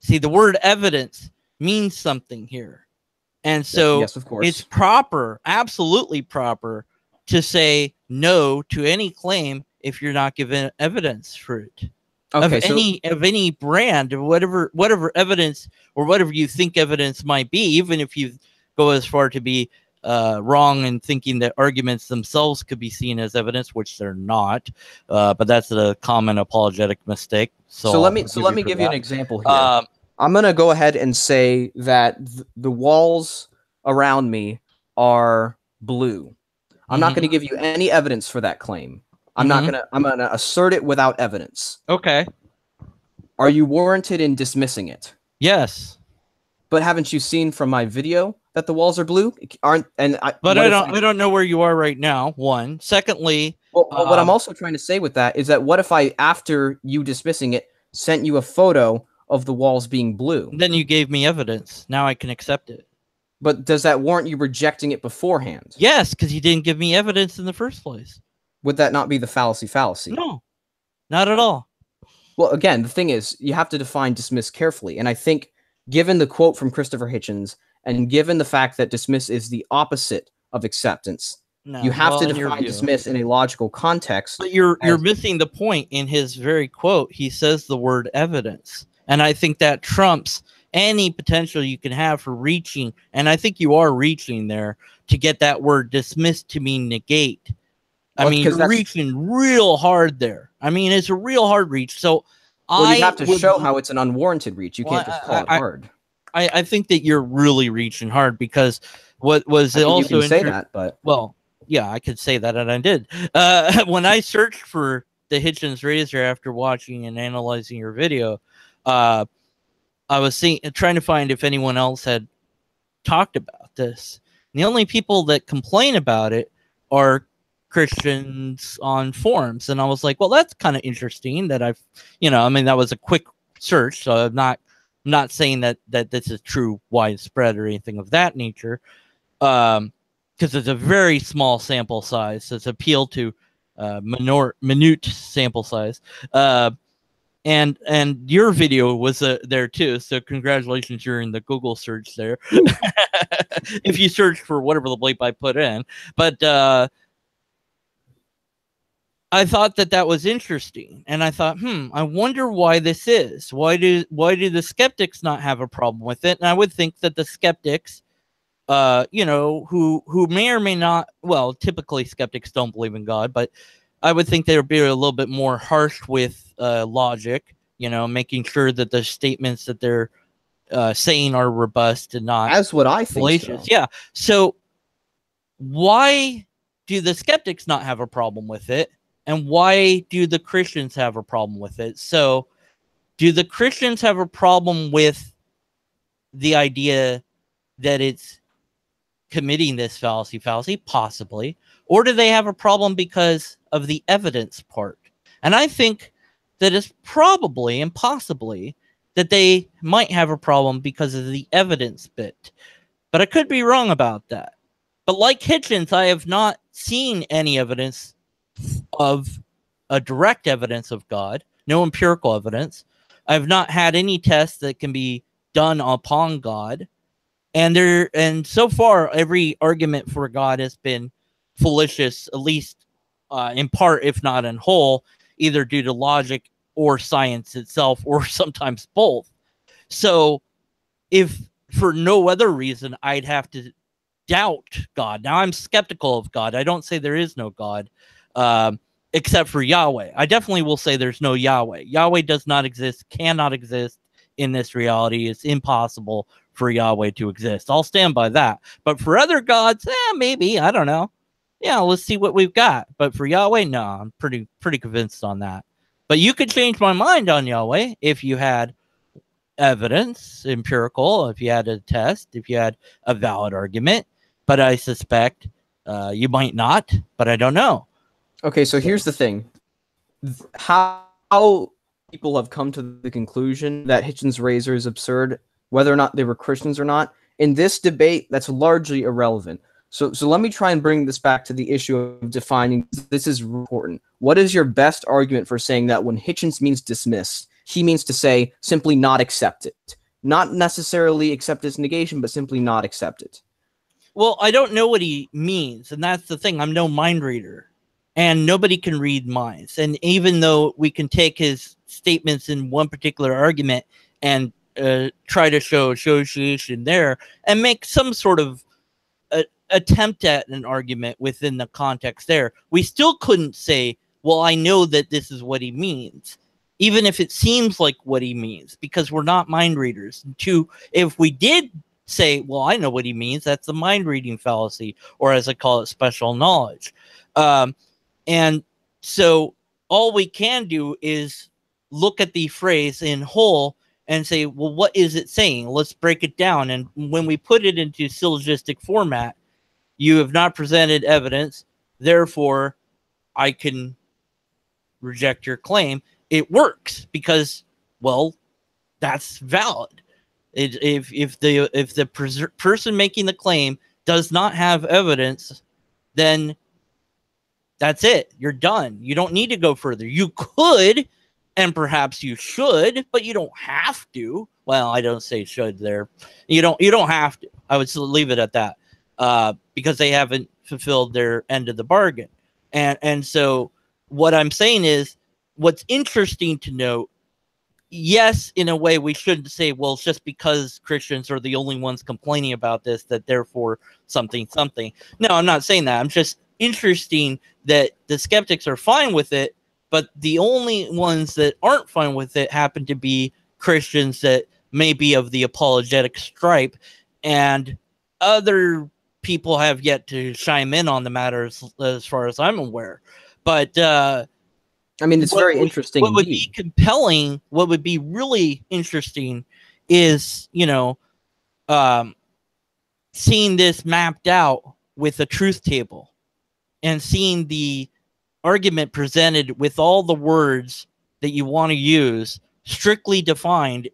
Speaker 1: See, the word evidence means something here. And so
Speaker 2: yes, of course.
Speaker 1: It's proper, absolutely proper, to say no to any claim if you're not given evidence for it.
Speaker 2: Okay,
Speaker 1: of any brand, or whatever evidence or whatever you think evidence might be, even if you go as far to be wrong in thinking that arguments themselves could be seen as evidence, which they're not. But that's a common apologetic mistake. So
Speaker 2: let me give you an example here. I'm going to go ahead and say that the walls around me are blue. I'm not going to give you any evidence for that claim. I'm going to assert it without evidence.
Speaker 1: Okay.
Speaker 2: Are you warranted in dismissing it?
Speaker 1: Yes.
Speaker 2: But haven't you seen from my video that the walls are blue?
Speaker 1: I don't know where you are right now. One. Secondly,
Speaker 2: Well, what I'm also trying to say with that is that what if I, after you dismissing it, sent you a photo of the walls being blue?
Speaker 1: Then you gave me evidence. Now I can accept it.
Speaker 2: But does that warrant you rejecting it beforehand?
Speaker 1: Yes, because you didn't give me evidence in the first place.
Speaker 2: Would that not be the fallacy?
Speaker 1: No, not at all.
Speaker 2: Well, again, the thing is, you have to define dismiss carefully. And I think, given the quote from Christopher Hitchens, and given the fact that dismiss is the opposite of acceptance, you have to define dismiss in a logical context.
Speaker 1: But you're missing the point. In his very quote, he says the word evidence. And I think that trumps any potential you can have for reaching, and I think you are reaching there, to get that word dismiss to mean negate. I mean, you're reaching real hard there. I mean, it's a real hard reach. So
Speaker 2: you have to show how it's an unwarranted reach. You can't just call it hard.
Speaker 1: I think that you're really reaching hard, because what was also
Speaker 2: you can say that, but
Speaker 1: yeah, I could say that, and I did. When I searched for the Hitchens razor after watching and analyzing your video, I was trying to find if anyone else had talked about this. And the only people that complain about it are Christians on forums. And I was like, well, that's kind of interesting that I've, I mean, that was a quick search. So I'm not saying that this is true widespread or anything of that nature. Because it's a very small sample size. So it's appeal to minute sample size. And your video was there too, so congratulations, you're in the Google search there. If you search for whatever the bleep I put in. But I thought that was interesting, and I thought, I wonder why this is. Why do the skeptics not have a problem with it? And I would think that the skeptics, who may or may not, well, typically skeptics don't believe in God, but I would think they would be a little bit more harsh with logic, making sure that the statements that they're saying are robust and not.
Speaker 2: That's what I think.
Speaker 1: Fallacious. So. Yeah. So why do the skeptics not have a problem with it? And why do the Christians have a problem with it? So do the Christians have a problem with the idea that it's committing this fallacy? Possibly. Or do they have a problem because of the evidence part? And I think that it's probably and possibly that they might have a problem because of the evidence bit. But I could be wrong about that. But like Hitchens, I have not seen any evidence of a direct evidence of God, no empirical evidence. I have not had any tests that can be done upon God. And so far, every argument for God has been fallacious, at least in part, if not in whole, either due to logic or science itself, or sometimes both. So if for no other reason I'd have to doubt God. Now, I'm skeptical of God. I don't say there is no God, except for Yahweh. I definitely will say there's no Yahweh. Yahweh does not exist, cannot exist in this reality. It's impossible for Yahweh to exist. I'll stand by that. But for other gods, maybe, I don't know. Yeah, let's see what we've got. But for Yahweh, no, I'm pretty convinced on that. But you could change my mind on Yahweh if you had evidence, empirical, if you had a test, if you had a valid argument. But I suspect you might not, but I don't know.
Speaker 2: Okay, so here's the thing. How people have come to the conclusion that Hitchens' razor is absurd, whether or not they were Christians or not, in this debate, that's largely irrelevant. So let me try and bring this back to the issue of defining. This is important. What is your best argument for saying that when Hitchens means dismiss, he means to say simply not accept it? Not necessarily accept its negation, but simply not accept it.
Speaker 1: Well, I don't know what he means, and that's the thing. I'm no mind reader, and nobody can read minds. And even though we can take his statements in one particular argument and try to show association there and make some sort of attempt at an argument within the context there, we still couldn't say, well, I know that this is what he means, even if it seems like what he means, because we're not mind readers. If we did say, well, I know what he means, that's the mind reading fallacy, or as I call it, special knowledge. And so all we can do is look at the phrase in whole and say, well, what is it saying? Let's break it down. And when we put it into syllogistic format, you have not presented evidence, therefore I can reject your claim. It works because, well, that's valid. If the person making the claim does not have evidence, then that's it. You're done. You don't need to go further. You could, and perhaps you should, but you don't have to. Well, I don't say should there. You don't have to. I would still leave it at that, because they haven't fulfilled their end of the bargain. And so what I'm saying is, what's interesting to note, yes, in a way, we shouldn't say, well, it's just because Christians are the only ones complaining about this, that therefore something. No, I'm not saying that. I'm just interesting that the skeptics are fine with it, but the only ones that aren't fine with it happen to be Christians that may be of the apologetic stripe, and other people have yet to chime in on the matter as far as I'm aware. But
Speaker 2: I mean, it's very interesting.
Speaker 1: What would be compelling, what would be really interesting is, seeing this mapped out with a truth table and seeing the argument presented with all the words that you want to use strictly defined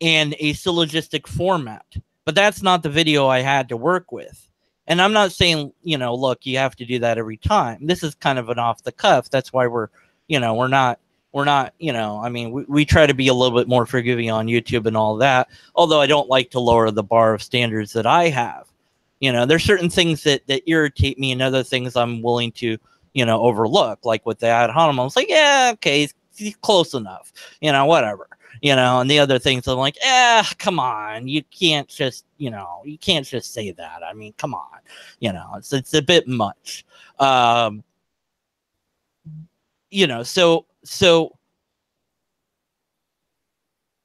Speaker 1: in a syllogistic format. But that's not the video I had to work with. And I'm not saying, look, you have to do that every time. This is kind of an off the cuff. That's why we're not, I mean, we try to be a little bit more forgiving on YouTube and all that. Although I don't like to lower the bar of standards that I have. There's certain things that irritate me, and other things I'm willing to, overlook, like with the ad hominem. It's like, yeah, okay, he's close enough, whatever. And the other things I'm like, come on, you can't just say that. I mean, come on, it's a bit much. So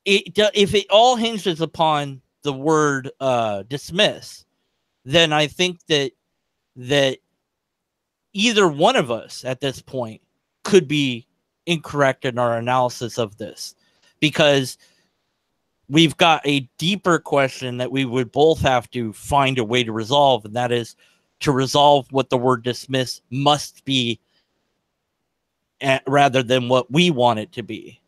Speaker 1: if it all hinges upon the word dismiss, then I think that either one of us at this point could be incorrect in our analysis of this, because we've got a deeper question that we would both have to find a way to resolve, and that is to resolve what the word dismiss must be, rather than what we want it to be.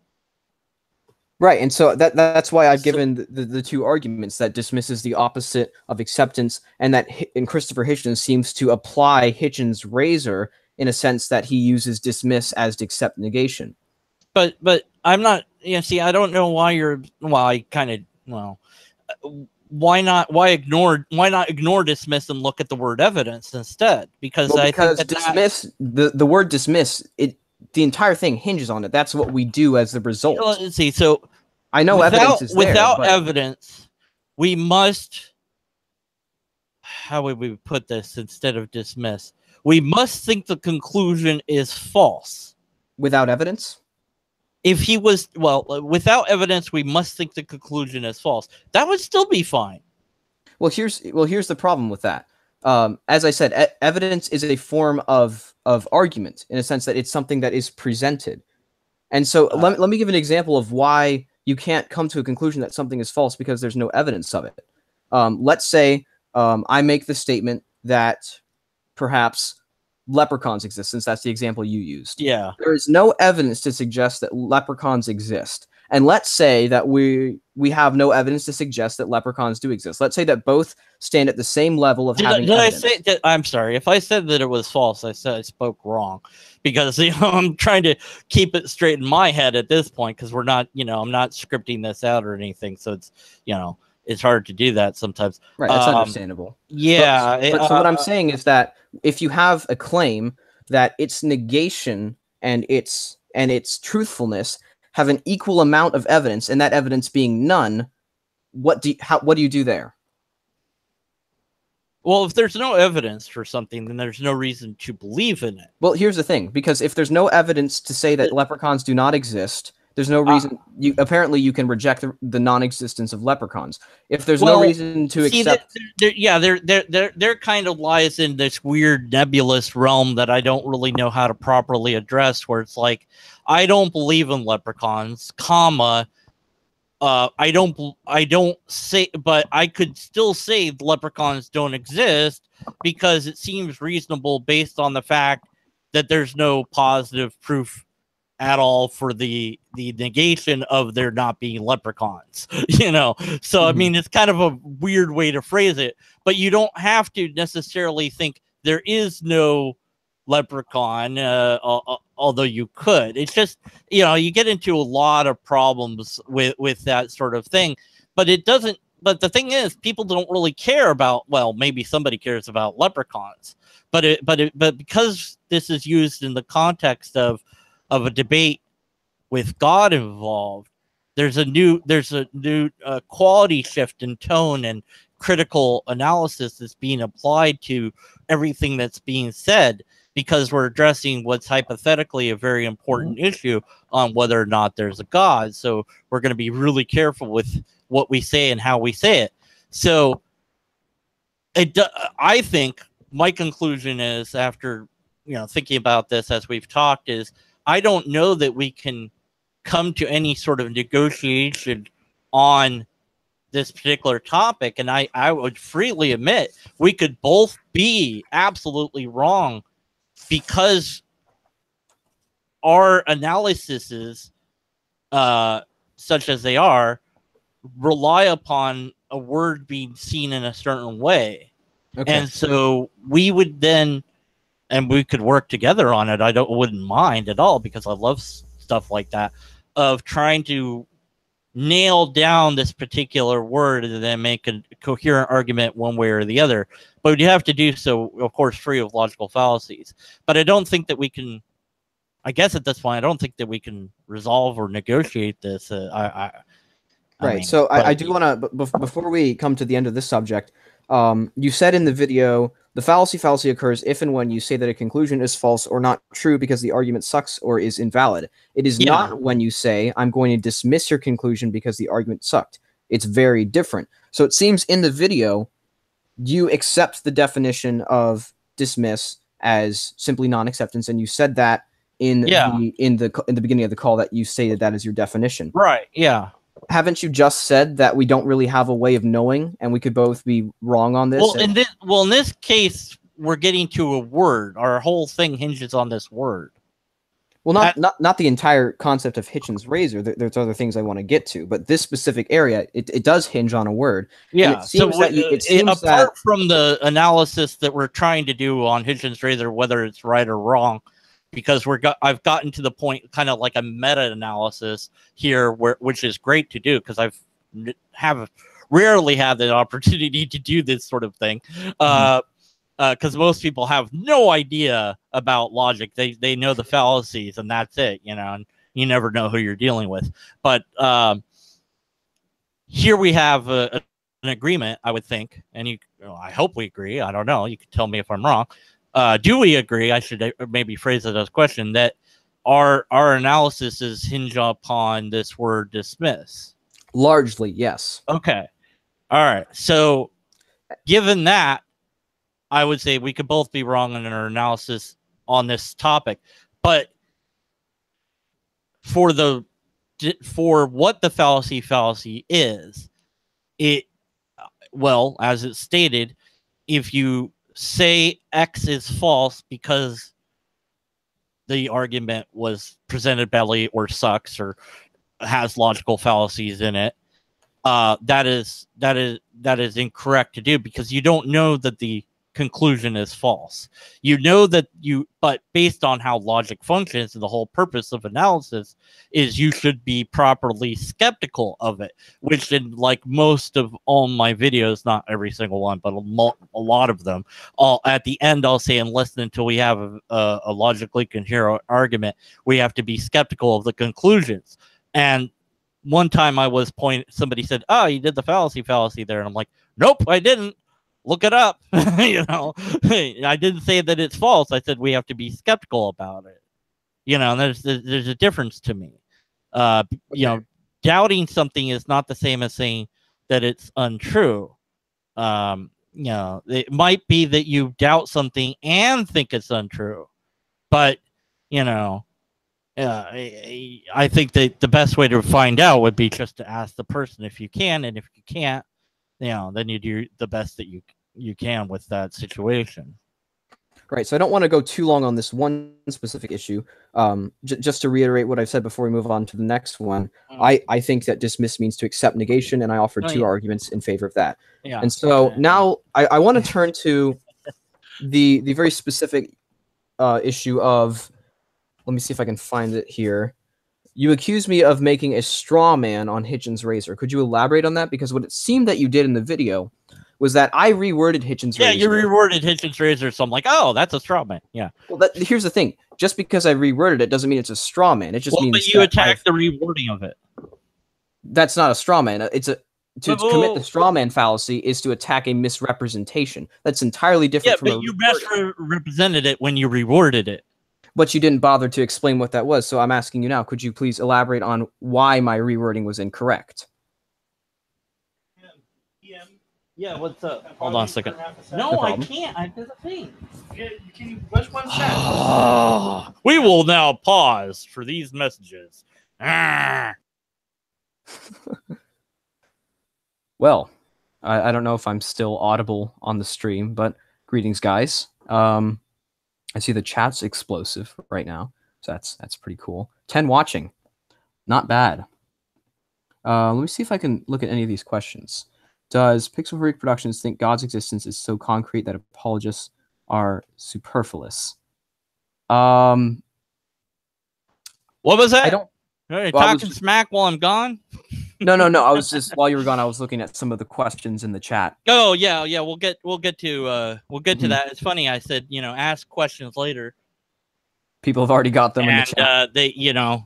Speaker 2: Right, and so that's why I've given the two arguments, that dismiss is the opposite of acceptance, and that Christopher Hitchens seems to apply Hitchens' razor in a sense that he uses dismiss as to accept negation.
Speaker 1: But I'm not, I don't know why why not ignore dismiss and look at the word evidence instead? Because I think that
Speaker 2: dismiss, the word dismiss, the entire thing hinges on it. That's what we do as the result.
Speaker 1: Let's see. So
Speaker 2: I know evidence is there.
Speaker 1: Without evidence, we must, how would we put this instead of dismiss? We must think the conclusion is false. Without evidence? If he was, without evidence, we must think the conclusion is false. That would still be fine.
Speaker 2: Well, here's the problem with that. As I said, evidence is a form of argument, in a sense that it's something that is presented. And so let me give an example of why you can't come to a conclusion that something is false because there's no evidence of it. Let's say I make the statement that perhaps leprechauns exist, since that's the example you used.
Speaker 1: Yeah.
Speaker 2: There is no evidence to suggest that leprechauns exist. And let's say that we have no evidence to suggest that leprechauns do exist. Let's say that both stand at the same level of having evidence.
Speaker 1: I say that? I'm sorry. If I said that it was false, I said I spoke wrong, because I'm trying to keep it straight in my head at this point, because we're not, I'm not scripting this out or anything. So it's, it's hard to do that sometimes.
Speaker 2: Right. That's understandable.
Speaker 1: Yeah.
Speaker 2: But so what I'm saying is that if you have a claim that its negation and its truthfulness have an equal amount of evidence, and that evidence being none, what do you do there?
Speaker 1: Well, if there's no evidence for something, then there's no reason to believe in it.
Speaker 2: Well, here's the thing, because if there's no evidence to say that leprechauns do not exist, there's no reason. Apparently you can reject the non-existence of leprechauns. If there's no reason to accept,
Speaker 1: there kind of lies in this weird nebulous realm that I don't really know how to properly address, where it's like, I don't believe in leprechauns, comma, I don't say, but I could still say leprechauns don't exist, because it seems reasonable based on the fact that there's no positive proof at all for the negation of there not being leprechauns. So I mean, it's kind of a weird way to phrase it, but you don't have to necessarily think there is no leprechaun, although you could. It's just, you get into a lot of problems with that sort of thing, but it doesn't. But the thing is, people don't really care about, well, maybe somebody cares about leprechauns, but because this is used in the context of a debate with God involved, there's a new quality shift in tone and critical analysis that's being applied to everything that's being said, because we're addressing what's hypothetically a very important issue on whether or not there's a God. So we're going to be really careful with what we say and how we say it. So I think my conclusion is, after thinking about this as we've talked, is I don't know that we can come to any sort of negotiation on this particular topic. And I would freely admit we could both be absolutely wrong, because our analyses, such as they are, rely upon a word being seen in a certain way. Okay. And so we would then, and we could work together on it. I wouldn't mind at all, because I love stuff like that, of trying to nail down this particular word and then make a coherent argument one way or the other. But you have to do so, of course, free of logical fallacies. But I don't think that we can, I guess at this point, I don't think that we can resolve or negotiate this.
Speaker 2: Right. So I do want to, before we come to the end of this subject, you said in the video, the fallacy occurs if and when you say that a conclusion is false or not true because the argument sucks or is invalid. It is not when you say, I'm going to dismiss your conclusion because the argument sucked. It's very different. So it seems in the video, you accept the definition of dismiss as simply non-acceptance, and you said that in the beginning of the call, that you stated that as your definition.
Speaker 1: Right. Yeah.
Speaker 2: Haven't you just said that we don't really have a way of knowing, and we could both be wrong on this?
Speaker 1: Well, in this case, we're getting to a word. Our whole thing hinges on this word.
Speaker 2: Well, not the entire concept of Hitchen's razor. There's other things I want to get to, but this specific area, it does hinge on a word.
Speaker 1: Yeah. Apart from the analysis that we're trying to do on Hitchen's razor, whether it's right or wrong, because I've gotten to the point, kind of like a meta-analysis here, which is great to do, because I've rarely had the opportunity to do this sort of thing, because most people have no idea about logic. They know the fallacies, and that's it, and you never know who you're dealing with. But here we have an agreement, I would think, and I hope we agree. I don't know. You can tell me if I'm wrong. Do we agree? I should maybe phrase it as a question, that our analysis is hinged upon this word dismiss.
Speaker 2: Largely, yes.
Speaker 1: Okay. All right. So given that, I would say we could both be wrong in our analysis on this topic. But for what the fallacy is, as it's stated, if you say X is false because the argument was presented badly or sucks or has logical fallacies in it, that is incorrect to do, because you don't know that the conclusion is false. You know that but based on how logic functions, and the whole purpose of analysis is you should be properly skeptical of it, which in like most of all my videos, not every single one, but a lot of them, at the end I'll say, unless until we have a logically coherent argument, we have to be skeptical of the conclusions. And one time somebody said, "Oh, you did the fallacy there," and I'm like, "Nope, I didn't. Look it up." I didn't say that it's false. I said we have to be skeptical about it. And there's a difference to me. Doubting something is not the same as saying that it's untrue. It might be that you doubt something and think it's untrue, but I think that the best way to find out would be just to ask the person if you can, and if you can't, then you do the best that you can with that situation.
Speaker 2: Right. So I don't want to go too long on this one specific issue. Just to reiterate what I've said before we move on to the next one, I think that dismiss means to accept negation, and I offered two arguments in favor of that.
Speaker 1: Yeah.
Speaker 2: And so now I want to turn to the very specific issue of, let me see if I can find it here. You accused me of making a straw man on Hitchen's razor. Could you elaborate on that? Because what it seemed that you did in the video was that I reworded Hitchen's razor.
Speaker 1: Yeah, you reworded Hitchen's razor, so I'm like, oh, that's a straw man. Yeah.
Speaker 2: Well, here's the thing. Just because I reworded it doesn't mean it's a straw man. It just means
Speaker 1: but you attacked the rewording of it.
Speaker 2: That's not a straw man. It's to commit the straw man fallacy is to attack a misrepresentation. That's entirely different from
Speaker 1: but you misrepresented it when you reworded it.
Speaker 2: But you didn't bother to explain what that was, so I'm asking you now, could you please elaborate on why my rewording was incorrect?
Speaker 1: Yeah, what's up? Hold on a second. No, I can't. I did a thing.
Speaker 3: Which one said?
Speaker 1: We will now pause for these messages.
Speaker 2: Well, I don't know if I'm still audible on the stream, but greetings, guys. I see the chat's explosive right now, so that's pretty cool. 10 watching, not bad. Let me see if I can look at any of these questions. Does Pixel Freak Productions think God's existence is so concrete that apologists are superfluous?
Speaker 1: What was that?
Speaker 2: I don't.
Speaker 1: Are you talking smack while I'm gone?
Speaker 2: No. I was just, while you were gone, I was looking at some of the questions in the chat.
Speaker 1: Oh yeah. We'll get to that. It's funny. I said, ask questions later.
Speaker 2: People have already got them in the chat.
Speaker 1: They,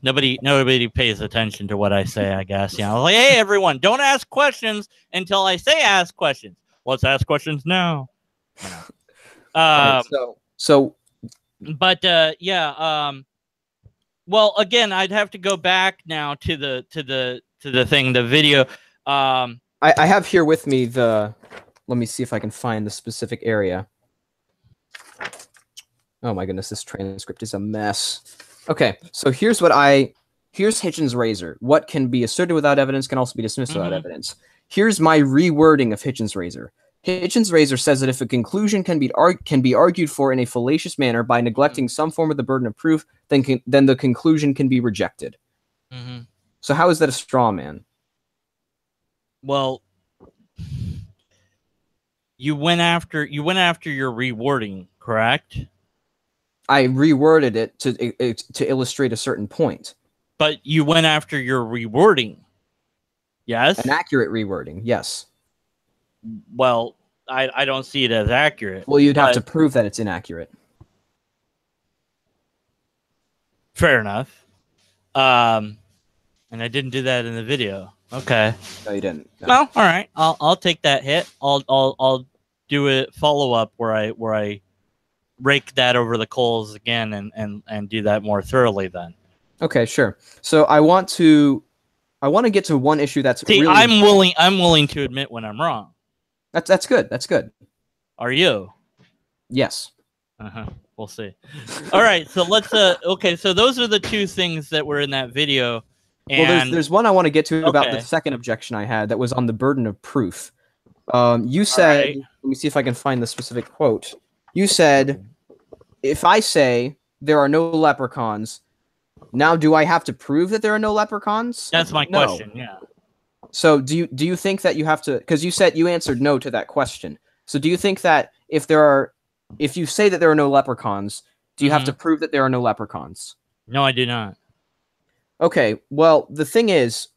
Speaker 1: nobody pays attention to what I say, I guess. I was like, hey, everyone, don't ask questions until I say ask questions. Let's ask questions now.
Speaker 2: Right,
Speaker 1: well, again, I'd have to go back now to the thing, the video.
Speaker 2: I have here with me let me see if I can find the specific area. Oh my goodness, this transcript is a mess. Okay, so here's Hitchen's razor. What can be asserted without evidence can also be dismissed without evidence. Here's my rewording of Hitchen's razor. Hitchen's razor says that if a conclusion can be argued for in a fallacious manner by neglecting some form of the burden of proof, then the conclusion can be rejected. So how is that a straw man?
Speaker 1: Well, you went after your rewording, correct?
Speaker 2: I reworded it to illustrate a certain point.
Speaker 1: But you went after your rewording. Yes?
Speaker 2: An accurate rewording, yes.
Speaker 1: Well, I don't see it as accurate.
Speaker 2: Well, you'd have to prove that it's inaccurate.
Speaker 1: Fair enough. And I didn't do that in the video. Okay.
Speaker 2: No, you didn't. No.
Speaker 1: Well, all right. I'll take that hit. I'll do a follow-up where I rake that over the coals again and do that more thoroughly then.
Speaker 2: Okay, sure. So I want to get to one issue that's
Speaker 1: really... I'm willing to admit when I'm wrong.
Speaker 2: That's good. That's good.
Speaker 1: Are you?
Speaker 2: Yes.
Speaker 1: We'll see. All right, so let's okay, so those are the two things that were in that video. And
Speaker 2: well, there's one I want to get to about the second objection I had that was on the burden of proof. You said, let me see if I can find the specific quote. You said, if I say there are no leprechauns, now do I have to prove that there are no leprechauns?
Speaker 1: That's my question, yeah.
Speaker 2: So do you think that you have to, because you said you answered no to that question. So do you think that if you say that there are no leprechauns, do you have to prove that there are no leprechauns?
Speaker 1: No, I do not.
Speaker 2: Okay, well, the thing is,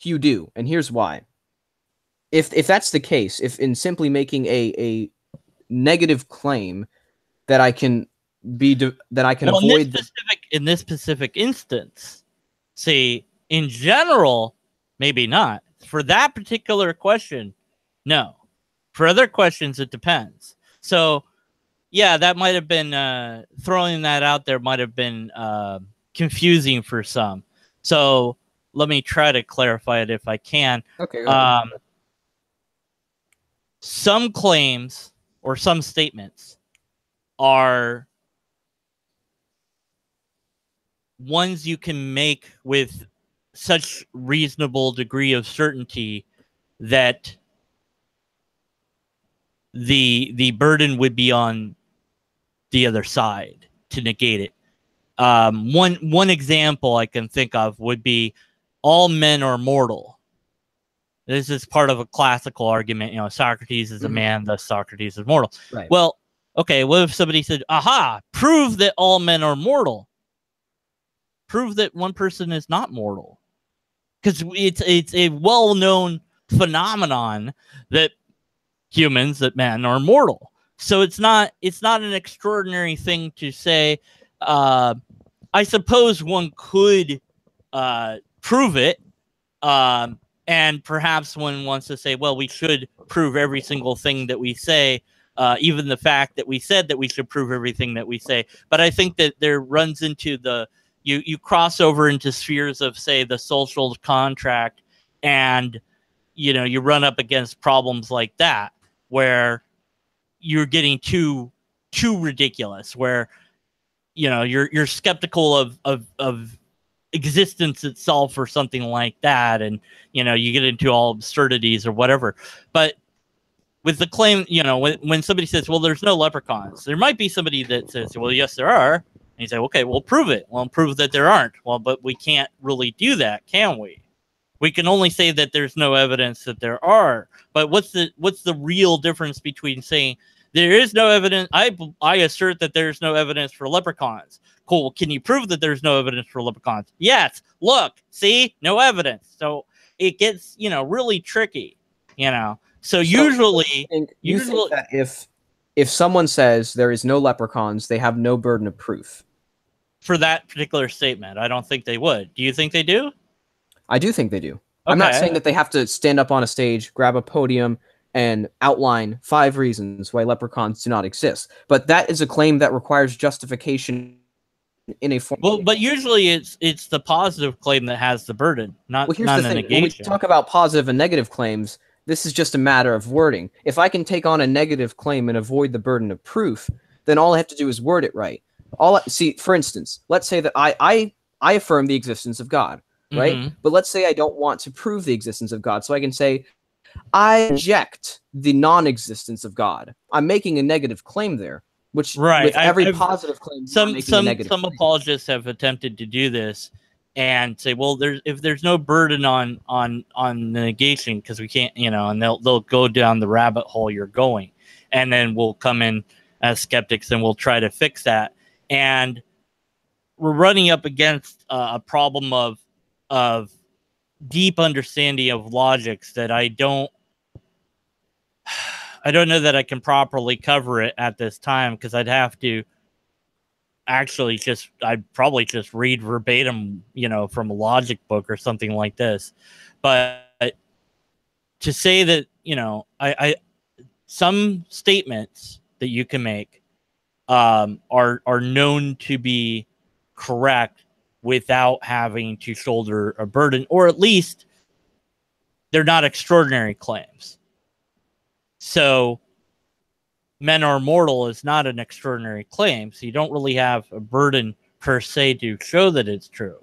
Speaker 2: you do, and here's why. If that's the case, if in simply making a negative claim that I can avoid
Speaker 1: in this specific instance, see, in general, maybe not. For that particular question, no. For other questions, it depends. So, yeah, that might have been throwing that out there might have been confusing for some. So let me try to clarify it if I can.
Speaker 2: Okay.
Speaker 1: Some claims or some statements are ones you can make with such reasonable degree of certainty that the burden would be on the other side to negate it. One example I can think of would be all men are mortal. This is part of a classical argument. Socrates is a man, thus Socrates is mortal.
Speaker 2: Right.
Speaker 1: Well, okay, what if somebody said, aha, prove that all men are mortal? Prove that one person is not mortal. Because it's a well-known phenomenon that humans, that men are mortal. So it's not an extraordinary thing to say. I suppose one could prove it. And perhaps one wants to say, well, we should prove every single thing that we say, even the fact that we said that we should prove everything that we say. But I think that there runs into you cross over into spheres of, say, the social contract, and you run up against problems like that where you're getting too ridiculous, where you're skeptical of existence itself or something like that, and you get into all absurdities or whatever. But with the claim, when somebody says, well, there's no leprechauns, there might be somebody that says, well, yes, there are. And you say, okay, well, prove it. Well, prove that there aren't. Well, but we can't really do that, can we? We can only say that there's no evidence that there are. But what's the real difference between saying there is no evidence? I assert that there's no evidence for leprechauns. Cool. Can you prove that there's no evidence for leprechauns? Yes. Look, see, no evidence. So it gets, really tricky, So usually
Speaker 2: you think that if someone says there is no leprechauns, they have no burden of proof
Speaker 1: for that particular statement. I don't think they would. Do you think they do?
Speaker 2: I do think they do. Okay. I'm not saying that they have to stand up on a stage, grab a podium, and outline 5 reasons why leprechauns do not exist. But that is a claim that requires justification in a form.
Speaker 1: Well, but usually it's the positive claim that has the burden, not the negation.
Speaker 2: When we talk about positive and negative claims, this is just a matter of wording. If I can take on a negative claim and avoid the burden of proof, then all I have to do is word it right. For instance, let's say that I affirm the existence of God. Right? But let's say I don't want to prove the existence of God. So I can say, I reject the non-existence of God. I'm making a negative claim there, which with every positive claim,
Speaker 1: some apologists have attempted to do this and say, well, if there's no burden on the negation, because we can't, and they'll go down the rabbit hole you're going, and then we'll come in as skeptics and we'll try to fix that. And we're running up against a problem of deep understanding of logics that I don't know that I can properly cover it at this time, because I'd have to actually I'd probably just read verbatim, from a logic book or something like this. But to say that, some statements that you can make are known to be correct without having to shoulder a burden, or at least they're not extraordinary claims. So men are mortal is not an extraordinary claim, so you don't really have a burden per se to show that it's true.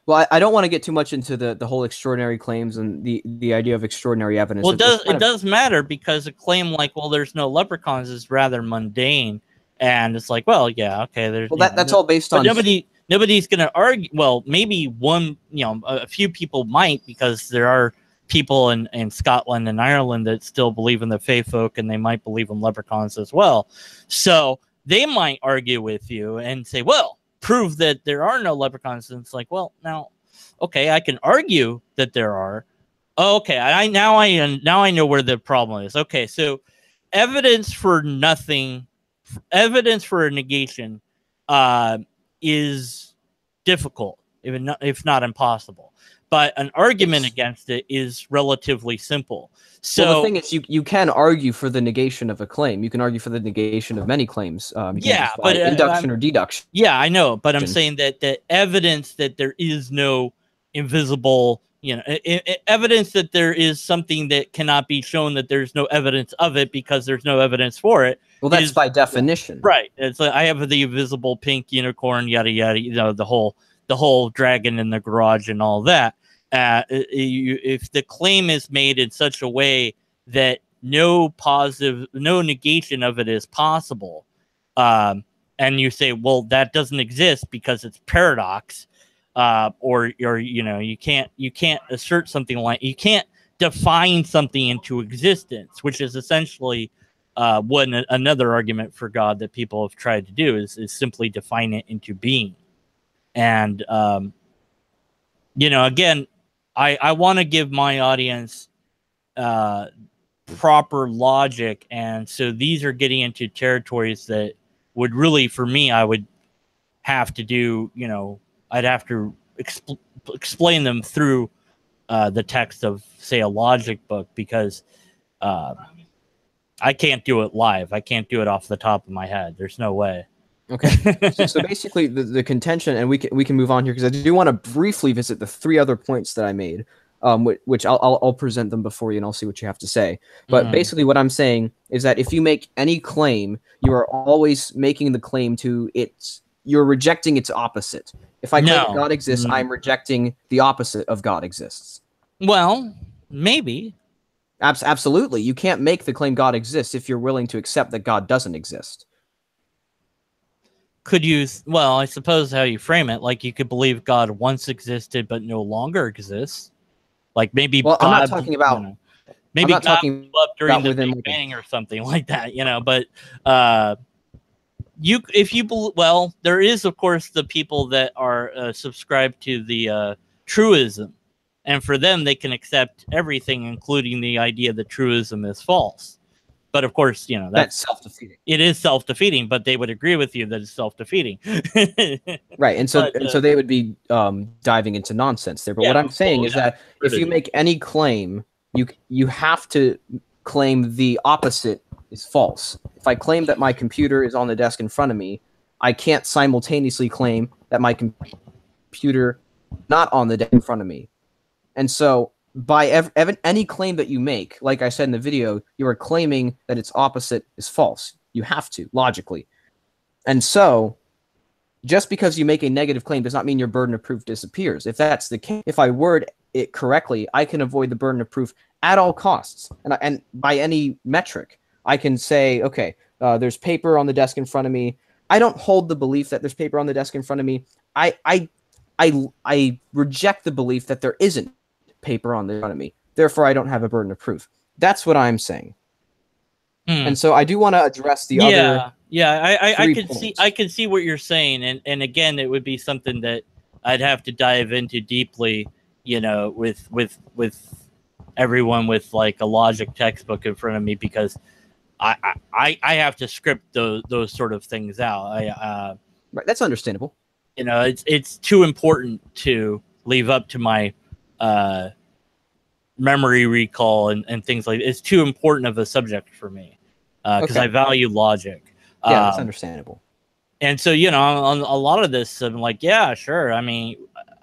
Speaker 2: Well, I don't want to get too much into the whole extraordinary claims and the idea of extraordinary evidence.
Speaker 1: Well, it does matter, because a claim like, well, there's no leprechauns is rather mundane, and it's like, well, yeah, okay, there's.
Speaker 2: Well, that's all based on.
Speaker 1: Nobody's going to argue. Well, maybe a few people might, because there are people in Scotland and Ireland that still believe in the fae folk, and they might believe in leprechauns as well. So they might argue with you and say, well, prove that there are no leprechauns. And it's like, well, now, okay, I can argue that there are. Oh, okay, now I know where the problem is. Okay, so evidence for nothing, evidence for a negation is difficult, if not impossible. But an argument against it is relatively simple. So
Speaker 2: the thing is, you can argue for the negation of a claim. You can argue for the negation of many claims.
Speaker 1: But
Speaker 2: induction or deduction.
Speaker 1: Yeah, I know, but I'm saying that the evidence that there is no invisible, evidence that there is something that cannot be shown, that there's no evidence of it because there's no evidence for it.
Speaker 2: Well, that's by definition,
Speaker 1: right? It's like, I have the invisible pink unicorn, yada yada. The whole dragon in the garage and all that. If the claim is made in such a way that no negation of it is possible. And you say, well, that doesn't exist because it's paradox, or you can't assert something like, you can't define something into existence, which is essentially another argument for God that people have tried to do is simply define it into being. And again, I want to give my audience proper logic, and so these are getting into territories that would really, for me, I would have to do, I'd have to explain them through the text of, say, a logic book, because I can't do it live. I can't do it off the top of my head. There's no way.
Speaker 2: Okay. So basically, the contention, and we can move on here, because I do want to briefly visit the 3 other points that I made, which I'll present them before you, and I'll see what you have to say. But basically, what I'm saying is that if you make any claim, you are always making the claim to you're rejecting its opposite. If I claim that God exists, I'm rejecting the opposite of God exists.
Speaker 1: Well, maybe.
Speaker 2: Absolutely. You can't make the claim God exists if you're willing to accept that God doesn't exist.
Speaker 1: Could you, well, I suppose how you frame it, like you could believe God once existed but no longer exists. Like maybe
Speaker 2: God,
Speaker 1: I'm
Speaker 2: not talking about,
Speaker 1: maybe
Speaker 2: I'm not
Speaker 1: God
Speaker 2: talking
Speaker 1: blew up during the
Speaker 2: within
Speaker 1: Big Bang or something like that, but well, there is, of course, the people that are subscribed to the truism, and for them, they can accept everything, including the idea that truism is false. But of course, that's
Speaker 2: self-defeating.
Speaker 1: It is self-defeating, but they would agree with you that it's self-defeating.
Speaker 2: Right, and so they would be diving into nonsense there. But what I'm saying is that if you make any claim, you have to claim the opposite is false. If I claim that my computer is on the desk in front of me, I can't simultaneously claim that my computer not on the desk in front of me. And so by any claim that you make, like I said in the video, you are claiming that its opposite is false. You have to, logically. And so just because you make a negative claim does not mean your burden of proof disappears. If that's the case, if I word it correctly, I can avoid the burden of proof at all costs. And by any metric, I can say, okay, there's paper on the desk in front of me. I don't hold the belief that there's paper on the desk in front of me. I reject the belief that there isn't paper on the front of me. Therefore, I don't have a burden of proof. That's what I'm saying. And so I do want to address the other.
Speaker 1: Yeah, I can see what you're saying, and again, it would be something that I'd have to dive into deeply, with everyone with like a logic textbook in front of me, because I have to script those sort of things out.
Speaker 2: Right, that's understandable.
Speaker 1: It's too important to leave up to my memory recall and things like that. It's too important of a subject for me because I value logic.
Speaker 2: Yeah, that's understandable.
Speaker 1: And so, on a lot of this, I'm like, yeah, sure. I mean,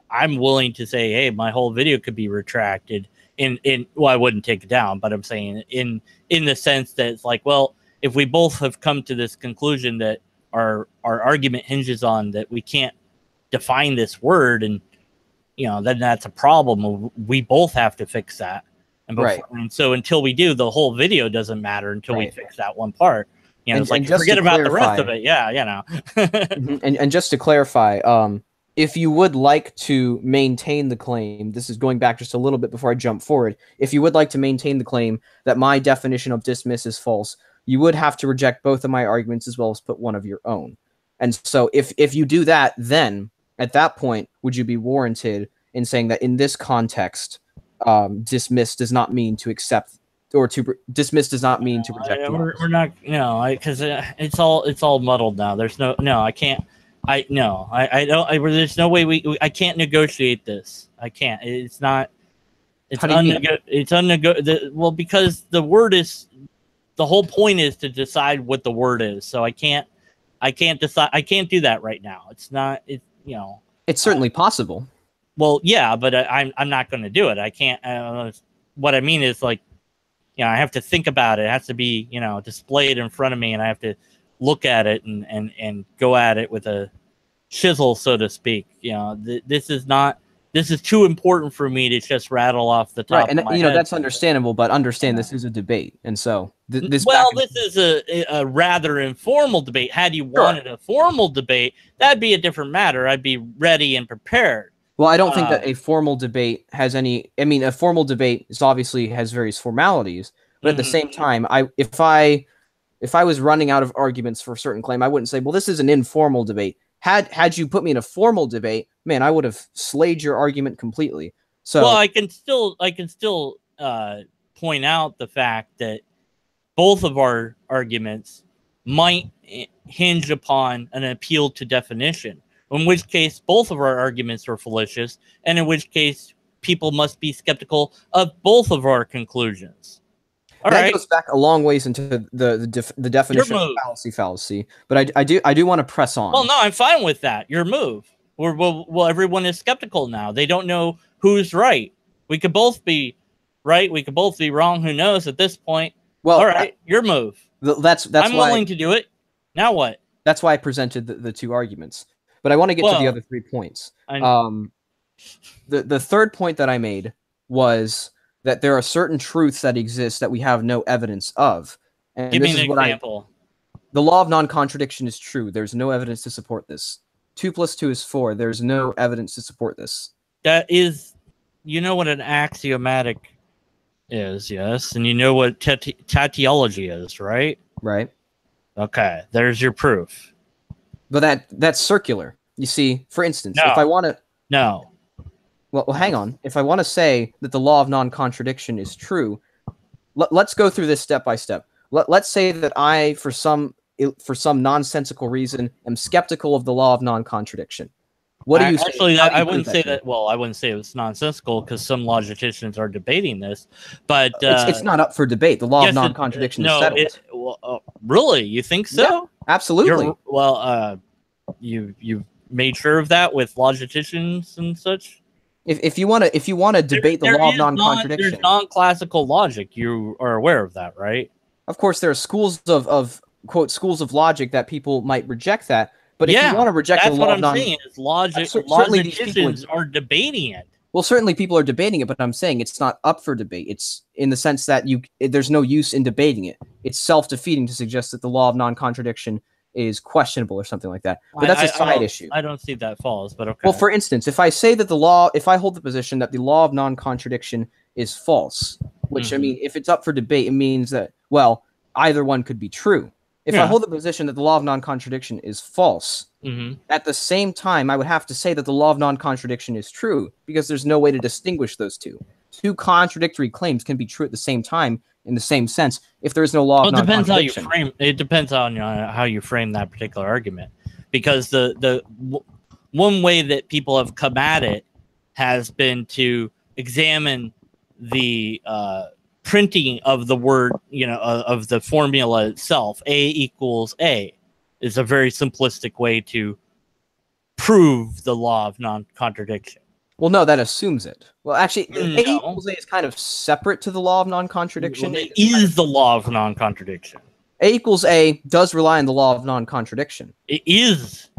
Speaker 1: I'm willing to say, hey, my whole video could be retracted well, I wouldn't take it down, but I'm saying in the sense that it's like, well, if we both have come to this conclusion that our argument hinges on that we can't define this word, and then that's a problem. We both have to fix that. And so until we do, the whole video doesn't matter until we fix that one part. It's like, forget about the rest of it. Yeah,
Speaker 2: and just to clarify, if you would like to maintain the claim, this is going back just a little bit before I jump forward. If you would like to maintain the claim that my definition of dismiss is false, you would have to reject both of my arguments as well as put one of your own. And so if you do that, then at that point, would you be warranted in saying that in this context, dismiss does not mean to accept, or dismiss does not mean to reject?
Speaker 1: We're not, because it's all muddled now. There's I can't. I don't. There's no way I can't negotiate this. I can't. It's not. It's unnegotiable. Well, because the word is. The whole point is to decide what the word is. So I can't decide. I can't do that right now. It's not.
Speaker 2: It's certainly possible.
Speaker 1: Well, yeah, but I'm not going to do it. I can't. What I mean is, like, I have to think about it. It has to be, displayed in front of me, and I have to look at it and go at it with a chisel, so to speak. This this is too important for me to just rattle off the top.
Speaker 2: Right, and
Speaker 1: of my
Speaker 2: you know
Speaker 1: head.
Speaker 2: that's understandable, but understand this is a debate, and so this.
Speaker 1: Well, this is a rather informal debate. Had you wanted a formal debate, that'd be a different matter. I'd be ready and prepared.
Speaker 2: Well, I don't think that a formal debate has any. I mean, a formal debate is obviously has various formalities, but at the same time, if I was running out of arguments for a certain claim, I wouldn't say, "Well, this is an informal debate." Had you put me in a formal debate, man, I would have slayed your argument completely. So,
Speaker 1: well, I can still point out the fact that both of our arguments might hinge upon an appeal to definition, in which case both of our arguments are fallacious, and in which case people must be skeptical of both of our conclusions.
Speaker 2: That goes back a long ways into the definition of fallacy. But I do want to press on.
Speaker 1: Well, no, I'm fine with that. Your move. Well, everyone is skeptical now. They don't know who's right. We could both be right. We could both be wrong. Who knows at this point? Well, all right, your move.
Speaker 2: That's
Speaker 1: I'm willing to do it. Now what?
Speaker 2: That's why I presented the two arguments. But I want to get to the other 3 points. The third point that I made was that there are certain truths that exist that we have no evidence of. And
Speaker 1: give me an example.
Speaker 2: The law of non-contradiction is true. There's no evidence to support this. 2 + 2 is 4. There's no evidence to support this.
Speaker 1: That is, you know what an axiomatic is, yes? And you know what tautology is, right?
Speaker 2: Right.
Speaker 1: Okay, there's your proof.
Speaker 2: But that's circular. You see, for instance, if I want to...
Speaker 1: No.
Speaker 2: Well, hang on. If I want to say that the law of non-contradiction is true, let's go through this step by step. Let's say that I, for some nonsensical reason, am skeptical of the law of non-contradiction. What do you say?
Speaker 1: Actually, I wouldn't say that. Well, I wouldn't say it was nonsensical because some logicians are debating this, but
Speaker 2: it's not up for debate. The law of non-contradiction is settled.
Speaker 1: Really, you think so?
Speaker 2: Yeah, absolutely.
Speaker 1: You made sure of that with logicians and such.
Speaker 2: If you want to debate the law of non-contradiction,
Speaker 1: there's non-classical logic. You are aware of that, right?
Speaker 2: Of course, there are schools of quote schools of logic that people might reject that. But if you want to reject the law of non-contradiction,
Speaker 1: that's what I'm saying. Is logicians are debating it.
Speaker 2: Well, certainly people are debating it, but I'm saying it's not up for debate. It's in the sense that there's no use in debating it. It's self-defeating to suggest that the law of non-contradiction is questionable or something like that. But that's a side issue.
Speaker 1: I don't see that falls, but okay.
Speaker 2: Well, for instance, if I say that if I hold the position that the law of non-contradiction is false, which I mean, if it's up for debate, it means that, well, either one could be true. If I hold the position that the law of non-contradiction is false, at the same time, I would have to say that the law of non-contradiction is true, because there's no way to distinguish those two. Two contradictory claims can be true at the same time in the same sense if there is no law of non-contradiction.
Speaker 1: It depends on how you frame that particular argument, because the one way that people have come at it has been to examine the printing of the word, of the formula itself. A = A is a very simplistic way to prove the law of non-contradiction.
Speaker 2: Well, no, that assumes it. Well, actually, A = A is kind of separate to the law of non-contradiction.
Speaker 1: Well, it is the law of non-contradiction.
Speaker 2: A = A does rely on the law of non-contradiction.
Speaker 1: It is.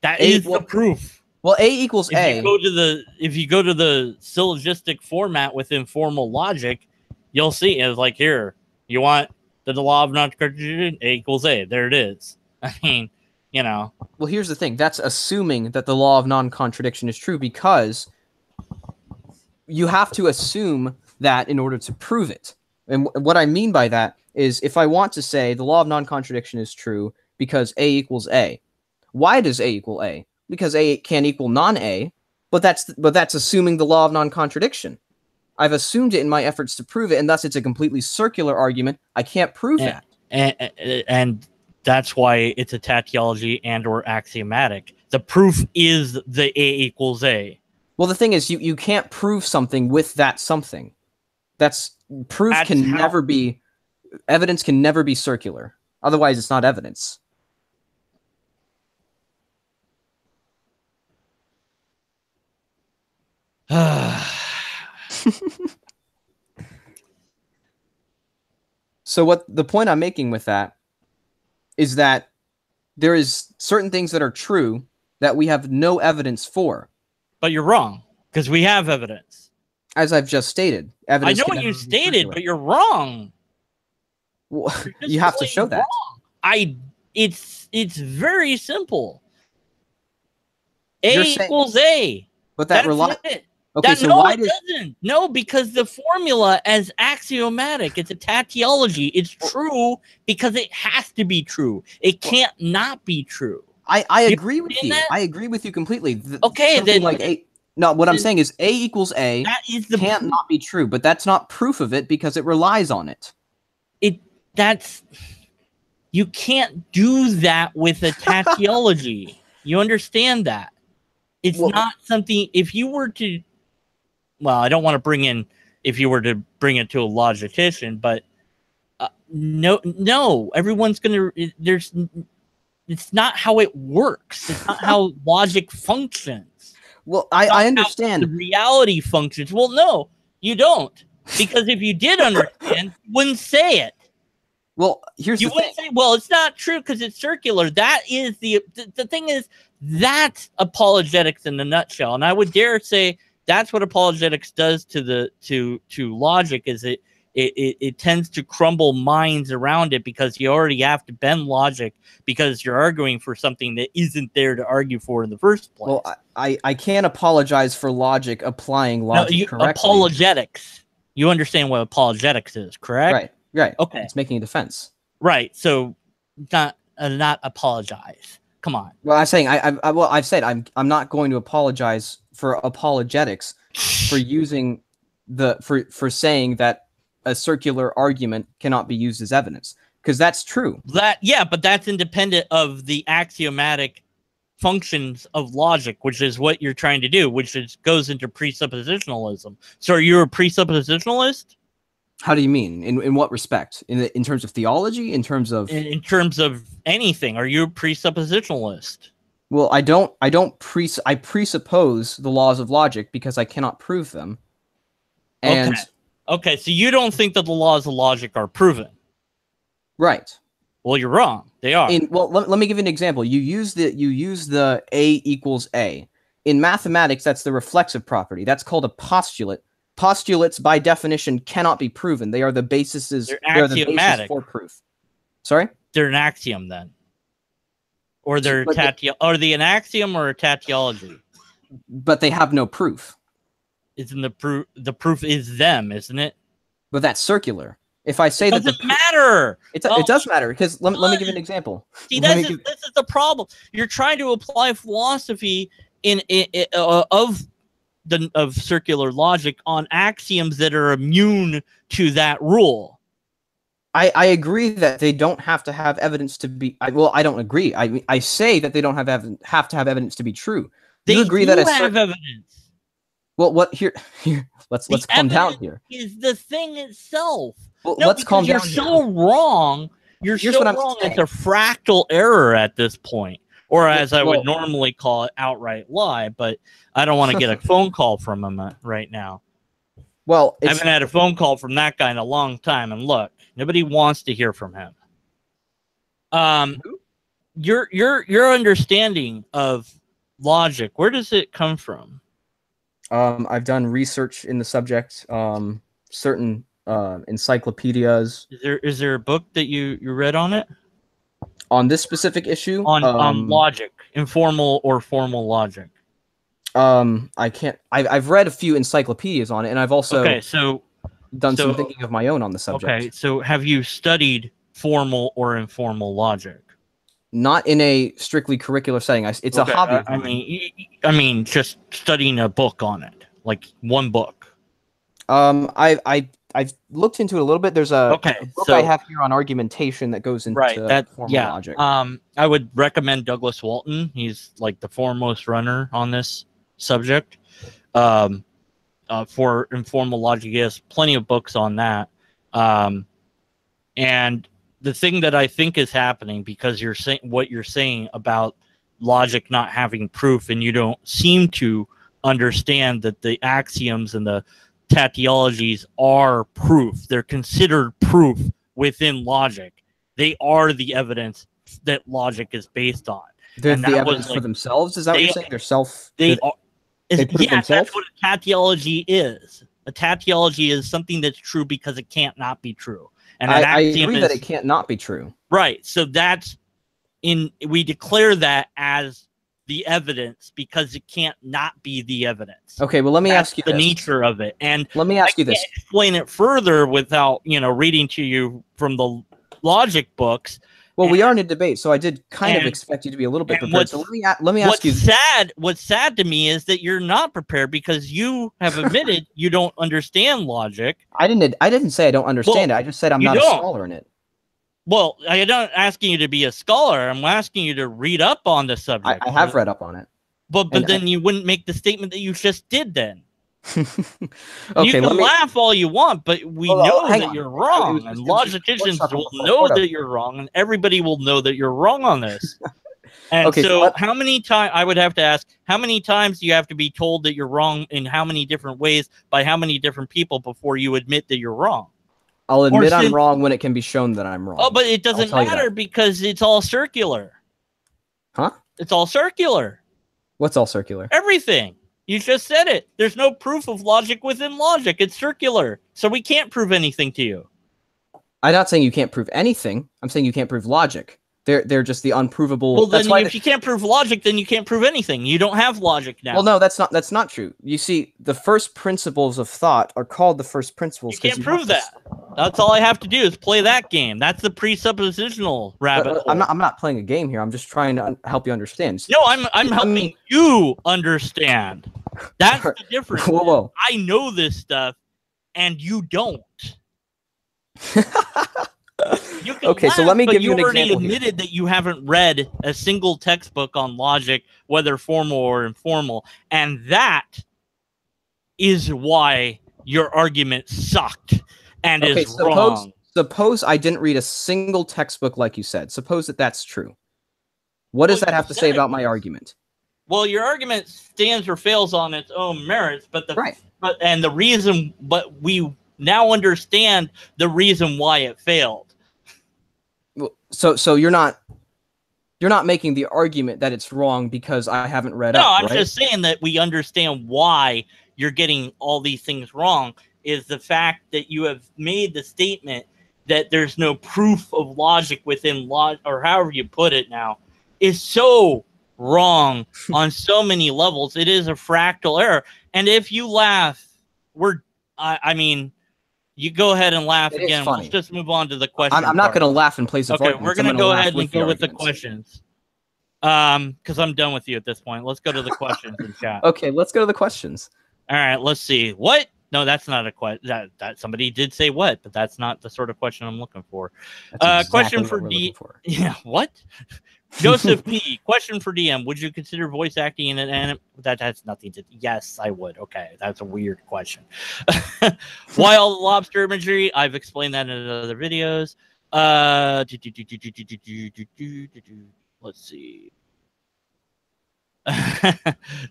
Speaker 1: That is the proof.
Speaker 2: Well, A = A.
Speaker 1: If you go to the syllogistic format with informal logic, you'll see it's like, here, you want the law of non-contradiction? A = A. There it is. I mean, Well,
Speaker 2: here's the thing. That's assuming that the law of non-contradiction is true, because you have to assume that in order to prove it. And what I mean by that is, if I want to say the law of non-contradiction is true because A = A, why does A = A? Because A can equal non-A, but that's assuming the law of non-contradiction. I've assumed it in my efforts to prove it, and thus it's a completely circular argument. I can't prove that.
Speaker 1: And that's why it's a tautology and or axiomatic. The proof is the A = A.
Speaker 2: Well, the thing is, you can't prove something with that something. Evidence can never be circular. Otherwise, it's not evidence. So what the point I'm making with that is that there is certain things that are true that we have no evidence for.
Speaker 1: But you're wrong. because we have evidence.
Speaker 2: As I've just stated, evidence.
Speaker 1: I know what you stated, but you're wrong.
Speaker 2: Well, you have to show that.
Speaker 1: It's very simple. A equals A.
Speaker 2: But that relies.
Speaker 1: Okay, so why doesn't? No, because the formula is axiomatic. It's a tautology. It's true because it has to be true. It can't not be true.
Speaker 2: I agree with you. I agree with you completely.
Speaker 1: Okay, then
Speaker 2: like A. No, what I'm saying is A equals A.
Speaker 1: That is
Speaker 2: can't not be true, but that's not proof of it because it relies on it.
Speaker 1: You can't do that with a tautology. You understand that? It's not something. If you were to. Well, I don't want to bring in if you were to bring it to a logician, but no, everyone's going to, it's not how it works. It's not how logic functions.
Speaker 2: Well, I understand.
Speaker 1: The reality functions. Well, no, you don't. Because if you did understand, you wouldn't say it.
Speaker 2: Well, here's the thing.
Speaker 1: Say, well, it's not true because it's circular. That is the thing is, that's apologetics in a nutshell. And I would dare say, that's what apologetics does to logic. Is it tends to crumble minds around it because you already have to bend logic because you're arguing for something that isn't there to argue for in the first place.
Speaker 2: Well, I can't apologize for logic applying logic correctly.
Speaker 1: Apologetics. You understand what apologetics is, correct?
Speaker 2: Right.
Speaker 1: Okay.
Speaker 2: It's making a defense.
Speaker 1: Right. So not apologize. Come on.
Speaker 2: Well, I'm saying I've said I'm not going to apologize for apologetics for using for saying that a circular argument cannot be used as evidence, because that's true.
Speaker 1: But that's independent of the axiomatic functions of logic, which is what you're trying to do, which goes into presuppositionalism. So are you a presuppositionalist?
Speaker 2: How do you mean? In what respect? In terms of theology? In terms of
Speaker 1: anything? Are you a presuppositionalist?
Speaker 2: Well, I presuppose the laws of logic because I cannot prove them. And
Speaker 1: okay, so you don't think that the laws of logic are proven.
Speaker 2: Right.
Speaker 1: Well, you're wrong. They are.
Speaker 2: Let me give you an example. You use the A equals A. In mathematics, that's the reflexive property. That's called a postulate. Postulates, by definition, cannot be proven. They are the basis for proof. Sorry?
Speaker 1: They're an axiom, then. Or are they an axiom or a tautology?
Speaker 2: But they have no proof.
Speaker 1: Isn't the proof is them, isn't it?
Speaker 2: But that's circular. If I say that
Speaker 1: doesn't matter.
Speaker 2: It does matter, because let me give you an example.
Speaker 1: See, this is the problem. You're trying to apply philosophy of circular logic on axioms that are immune to that rule.
Speaker 2: I agree that they don't have to have evidence to be. I don't agree. I say that they don't have to have evidence to be true.
Speaker 1: They agree that have evidence.
Speaker 2: Well, let's calm down here.
Speaker 1: Is the thing itself?
Speaker 2: Well, let's calm down.
Speaker 1: You're so wrong. You're so wrong. It's a fractal error at this point, or as I would normally call it, outright lie. But I don't want to get a phone call from him right now.
Speaker 2: Well,
Speaker 1: I haven't had a phone call from that guy in a long time, and look, nobody wants to hear from him. Your understanding of logic, where does it come from?
Speaker 2: I've done research in the subject, certain encyclopedias.
Speaker 1: Is there a book that you read on it?
Speaker 2: On this specific issue?
Speaker 1: On logic, informal or formal logic.
Speaker 2: I can't. I've read a few encyclopedias on it, and I've also done some thinking of my own on the subject.
Speaker 1: Okay, so have you studied formal or informal logic?
Speaker 2: Not in a strictly curricular setting. It's a hobby.
Speaker 1: I mean, just studying a book on it, like one book.
Speaker 2: I've looked into it a little bit. There's a book I have here on argumentation that goes into formal logic.
Speaker 1: I would recommend Douglas Walton. He's like the foremost runner on this subject. For informal logic, he has plenty of books on that. And the thing that I think is happening, because you're saying what you're saying about logic not having proof, and you don't seem to understand that the axioms and the tautologies are proof. They're considered proof within logic. They are the evidence that logic is based on.
Speaker 2: They're the evidence for themselves? Is that what you're saying? They're self...
Speaker 1: Yes, that's what a tautology is. A tautology is something that's true because it can't not be true. And
Speaker 2: I agree that it can't not be true.
Speaker 1: Right. So we declare that as the evidence because it can't not be the evidence.
Speaker 2: Okay, well, let me ask you
Speaker 1: the nature of it. And
Speaker 2: let me ask you this.
Speaker 1: Explain it further without, reading to you from the logic books.
Speaker 2: Well, we are in a debate, so I did kind of expect you to be a little bit prepared. So let me ask you.
Speaker 1: What's sad to me is that you're not prepared because you have admitted you don't understand logic.
Speaker 2: I didn't say I don't understand it. I just said I'm not a scholar in it.
Speaker 1: Well, I'm not asking you to be a scholar. I'm asking you to read up on the subject.
Speaker 2: I have read up on it.
Speaker 1: But then you wouldn't make the statement that you just did then.
Speaker 2: Okay,
Speaker 1: you can laugh all you want, but we know that you're wrong. And logicians will know that you're wrong, and everybody will know that you're wrong on this. And so how many times, I would have to ask, how many times do you have to be told that you're wrong in how many different ways by how many different people before you admit that you're wrong?
Speaker 2: I'll admit I'm wrong when it can be shown that I'm wrong.
Speaker 1: Oh, but it doesn't matter because it's all circular.
Speaker 2: Huh?
Speaker 1: It's all circular.
Speaker 2: What's all circular?
Speaker 1: Everything. You just said it. There's no proof of logic within logic. It's circular. So we can't prove anything to you.
Speaker 2: I'm not saying you can't prove anything. I'm saying you can't prove logic. They're just the unprovable.
Speaker 1: Well, then if you can't prove logic, then you can't prove anything. You don't have logic now.
Speaker 2: Well, no, that's not true. You see, the first principles of thought are called the first principles.
Speaker 1: You can't prove that. That's all I have to do is play that game. That's the presuppositional rabbit hole.
Speaker 2: I'm not playing a game here. I'm just trying to help you understand.
Speaker 1: No, I'm helping you understand. That's the difference.
Speaker 2: Whoa.
Speaker 1: I know this stuff, and you don't.
Speaker 2: Okay, so let me give you an example.
Speaker 1: You already admitted that you haven't read a single textbook on logic, whether formal or informal, and that is why your argument sucked and is wrong.
Speaker 2: Suppose I didn't read a single textbook like you said. Suppose that's true. What does that have to say about my argument?
Speaker 1: Well, your argument stands or fails on its own merits, but we now understand the reason why it failed.
Speaker 2: So you're not making the argument that it's wrong because I haven't read up.
Speaker 1: No, I'm just saying that we understand why you're getting all these things wrong is the fact that you have made the statement that there's no proof of logic within logic, or however you put it now, is so wrong on so many levels. It is a fractal error. And if you laugh, you go ahead and laugh again. Let's just move on to the question.
Speaker 2: I'm not going to laugh in place of
Speaker 1: arguments. We're going to go ahead and go with the questions. Because I'm done with you at this point. Let's go to the questions in chat.
Speaker 2: Okay, let's go to the questions.
Speaker 1: All right, let's see. What? No, that's not a question. That somebody did say what, but that's not the sort of question I'm looking for.
Speaker 2: That's
Speaker 1: question for D. Yeah, what? Joseph P. Question for DM. Would you consider voice acting in an anime? That has nothing to. Yes, I would. Okay, that's a weird question. Why all the lobster imagery? I've explained that in other videos. Let's see.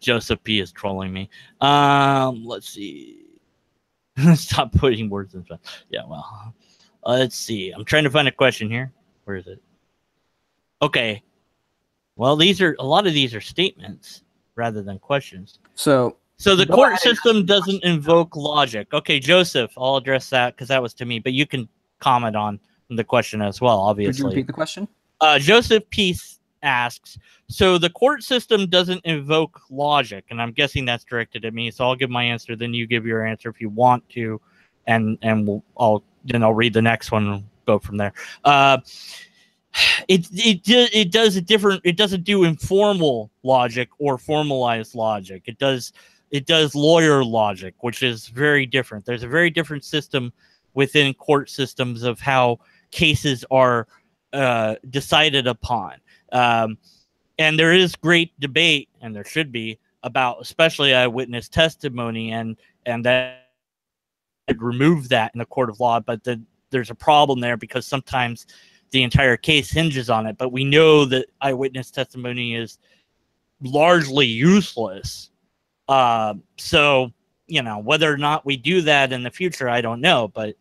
Speaker 1: Joseph P. is trolling me. Let's see. Stop putting words in front. Yeah, well, let's see. I'm trying to find a question here. Where is it? Okay. Well, a lot of these are statements rather than questions. So the court system doesn't invoke logic. Okay, Joseph, I'll address that because that was to me, but you can comment on the question as well, obviously.
Speaker 2: Could you repeat the question?
Speaker 1: Joseph P. asks, so the court system doesn't invoke logic, and I'm guessing that's directed at me, so I'll give my answer, then you give your answer if you want to, and I'll read the next one and go from there. It doesn't do informal logic or formalized logic. It does lawyer logic, which is very different. There's a very different system within court systems of how cases are decided upon. And there is great debate, and there should be, about especially eyewitness testimony, and that remove that in the court of law, but there's a problem there because sometimes the entire case hinges on it. But we know that eyewitness testimony is largely useless. So, whether or not we do that in the future, I don't know, but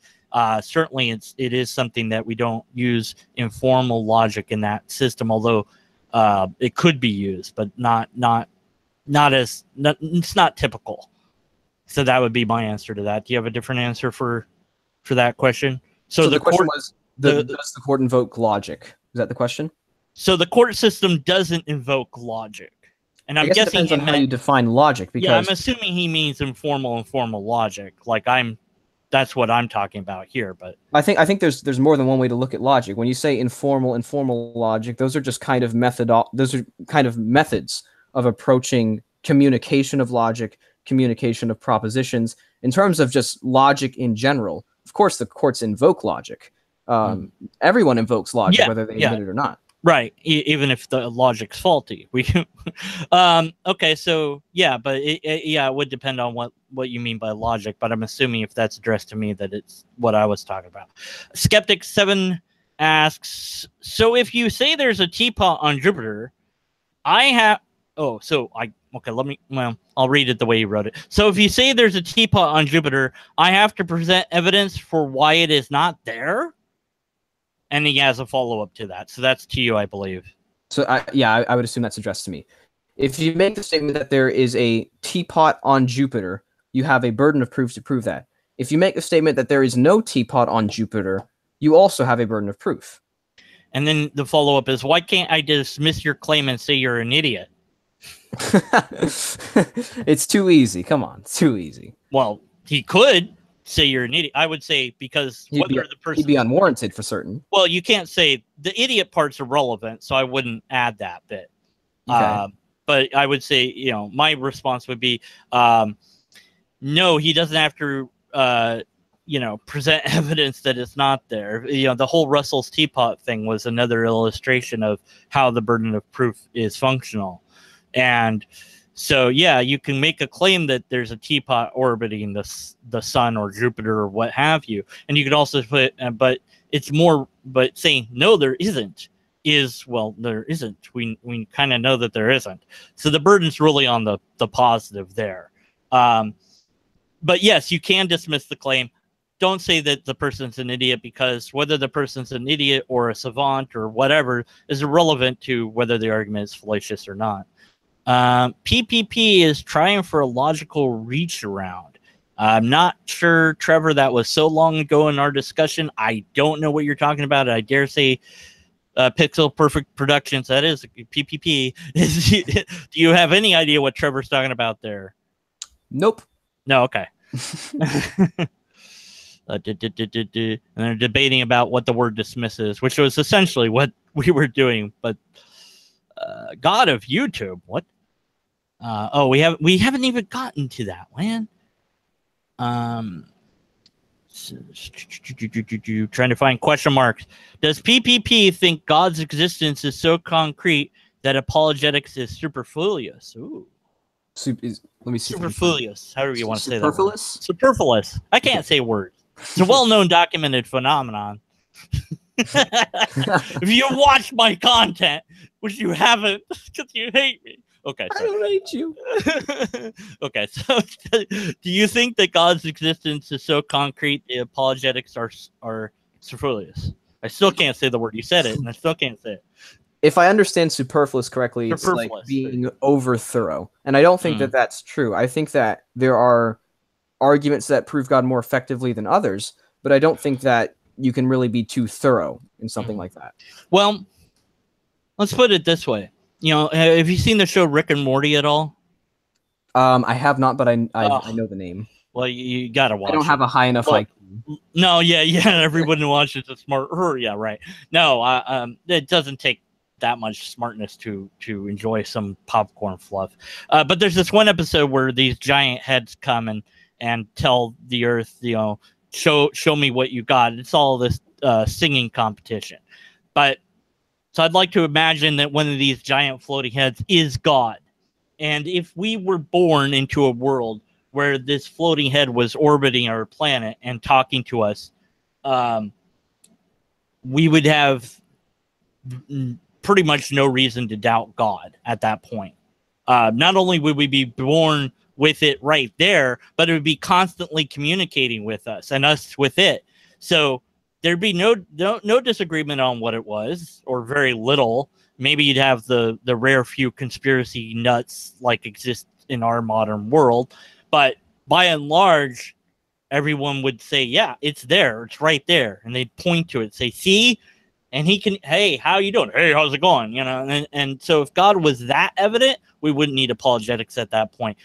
Speaker 1: certainly it is something that we don't use informal logic in that system, although it could be used, but not it's not typical. So that would be my answer to that. Do you have a different answer for that question?
Speaker 2: So the question was, does the court invoke logic? Is that the question?
Speaker 1: So the court system doesn't invoke logic. And I'm guessing
Speaker 2: it depends on how you define logic. Because
Speaker 1: I'm assuming he means informal and formal logic. Like that's what I'm talking about here. But
Speaker 2: I think there's more than one way to look at logic. When you say informal and formal logic, those are just kind of methods of approaching communication of logic, communication of propositions. In terms of just logic in general, of course, the courts invoke logic. Everyone invokes logic, whether they admit it or not.
Speaker 1: Right, even if the logic's faulty. Okay, so but it would depend on what you mean by logic. But I'm assuming if that's addressed to me, that it's what I was talking about. Skeptic 7 asks, so if you say there's a teapot on Jupiter, I'll read it the way you wrote it. So if you say there's a teapot on Jupiter, I have to present evidence for why it is not there? And he has a follow-up to that. So that's to you, I believe.
Speaker 2: So I would assume that's addressed to me. If you make the statement that there is a teapot on Jupiter, you have a burden of proof to prove that. If you make the statement that there is no teapot on Jupiter, you also have a burden of proof.
Speaker 1: And then the follow-up is, why can't I dismiss your claim and say you're an idiot?
Speaker 2: It's too easy. Come on, it's too easy.
Speaker 1: Well, he could say you're an idiot. I would say because
Speaker 2: he'd be unwarranted for certain.
Speaker 1: Well, you can't say the idiot part's irrelevant, so I wouldn't add that bit. Okay. But I would say, my response would be, no, he doesn't have to, present evidence that it's not there. The whole Russell's teapot thing was another illustration of how the burden of proof is functional. And so, you can make a claim that there's a teapot orbiting the sun or Jupiter or what have you. And you could also put, but saying, no, there isn't there isn't. We kind of know that there isn't. So the burden's really on the positive there. But yes, you can dismiss the claim. Don't say that the person's an idiot, because whether the person's an idiot or a savant or whatever is irrelevant to whether the argument is fallacious or not. PPP is trying for a logical reach around. I'm not sure, Trevor, that was so long ago in our discussion. I don't know what you're talking about. I dare say Pixel Perfect Productions, that is PPP. Do you have any idea what Trevor's talking about there?
Speaker 2: Nope.
Speaker 1: No, okay. And they're debating about what the word dismiss is, which was essentially what we were doing. But God of YouTube, what? We haven't even gotten to that, man. Trying to find question marks. Does PPP think God's existence is so concrete that apologetics is superfluous? Ooh.
Speaker 2: Let me see.
Speaker 1: Superfluous. However you want to say that.
Speaker 2: Superfluous?
Speaker 1: Superfluous. I can't say words. It's a well-known documented phenomenon. If you watch my content, which you haven't because you hate me. Okay.
Speaker 2: I don't hate you.
Speaker 1: Okay. So do you think that God's existence is so concrete the apologetics are superfluous? I still can't say the word. You said it, and I still can't say it.
Speaker 2: If I understand superfluous correctly, it's like being over thorough. And I don't think that that's true. I think that there are arguments that prove God more effectively than others, but I don't think that you can really be too thorough in something like that.
Speaker 1: Well, let's put it this way. Have you seen the show Rick and Morty at all?
Speaker 2: I have not, but I know the name.
Speaker 1: Well, you gotta watch.
Speaker 2: I don't have a high enough IQ.
Speaker 1: No, everyone watches it smart. Yeah, right. No, it doesn't take that much smartness to enjoy some popcorn fluff. But there's this one episode where these giant heads come and tell the Earth, show me what you got. It's all this singing competition. So I'd like to imagine that one of these giant floating heads is God. And if we were born into a world where this floating head was orbiting our planet and talking to us, we would have pretty much no reason to doubt God at that point. Not only would we be born with it right there, but it would be constantly communicating with us and us with it. So there'd be no disagreement on what it was, or very little. maybe you'd have the rare few conspiracy nuts like exist in our modern world, but by and large, everyone would say, yeah, it's there, it's right there, and they'd point to it, say, see, and he can, hey, how you doing? Hey, how's it going? You know, and so if God was that evident, we wouldn't need apologetics at that point.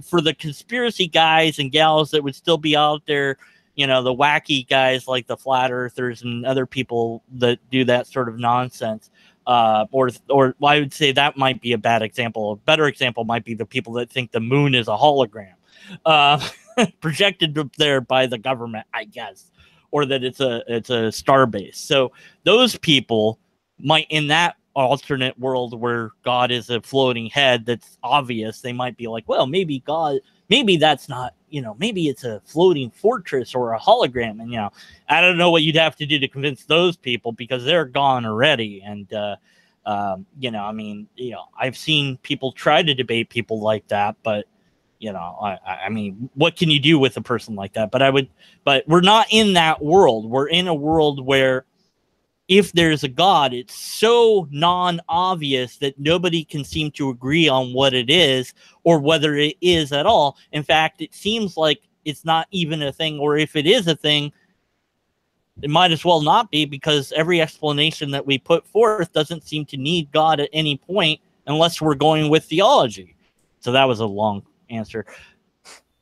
Speaker 1: For the conspiracy guys and gals that would still be out there, you know, the wacky guys like the flat earthers and other people that do that sort of nonsense, or I would say that might be a bad example. A better example might be the people that think the moon is a hologram, projected up there by the government, I guess, or that it's a star base. So those people might, in that alternate world where God is a floating head that's obvious, they might be like, well, maybe God, maybe that's not, you know, maybe it's a floating fortress or a hologram. And, you know, I don't know what you'd have to do to convince those people because they're gone already. And, you know, I mean, you know, I've seen people try to debate people like that, but, you know, I mean, what can you do with a person like that? But we're not in that world. We're in a world where if there's a God, it's so non-obvious that nobody can seem to agree on what it is or whether it is at all. In fact, it seems like it's not even a thing, or if it is a thing, it might as well not be, because every explanation that we put forth doesn't seem to need God at any point unless we're going with theology. So that was a long answer.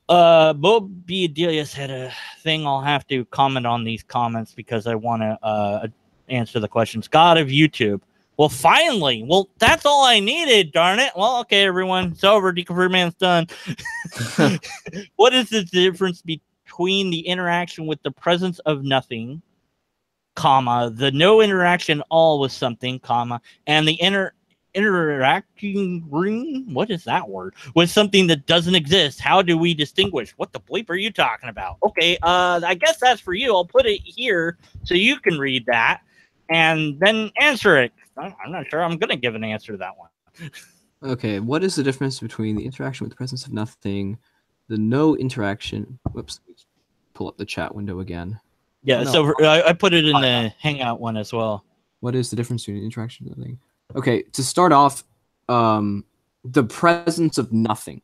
Speaker 1: Bob B. Adelius had a thing. I'll have to comment on these comments because I want to answer the questions. God of YouTube. Well, finally. Well, that's all I needed, darn it. Well, okay, everyone. It's over. Deconverted Man's done. What is the difference between the interaction with the presence of nothing, comma, the no interaction all with something, comma, and the interacting ring, what is that word, with something that doesn't exist? How do we distinguish? What the bleep are you talking about? Okay, I guess that's for you. I'll put it here so you can read that and then answer it. I'm not sure I'm gonna give an answer to that one.
Speaker 2: Okay, what is the difference between the interaction with the presence of nothing, the no interaction? Whoops, pull up the chat window again.
Speaker 1: Yeah,
Speaker 2: oh, no.
Speaker 1: So I put it in the Hangout one as well.
Speaker 2: What is the difference between interaction and nothing? Okay, to start off, the presence of nothing.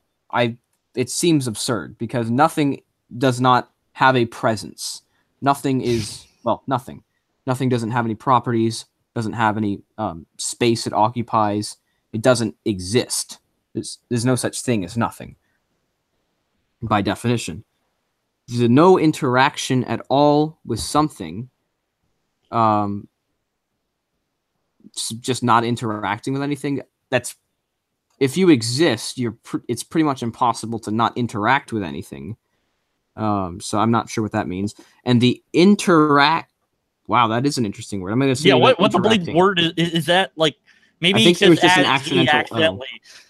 Speaker 2: It seems absurd because nothing does not have a presence. Nothing is, well, nothing. Nothing doesn't have any properties, doesn't have any space it occupies. It doesn't exist. There's no such thing as nothing, by definition. There's no interaction at all with something. Just not interacting with anything. That's, if you exist, it's pretty much impossible to not interact with anything. So I'm not sure what that means. And the interact, wow, that is an interesting word. I'm going to say,
Speaker 1: yeah, what the bleep word is that? Like, maybe
Speaker 2: I think it was just an
Speaker 1: accidentally.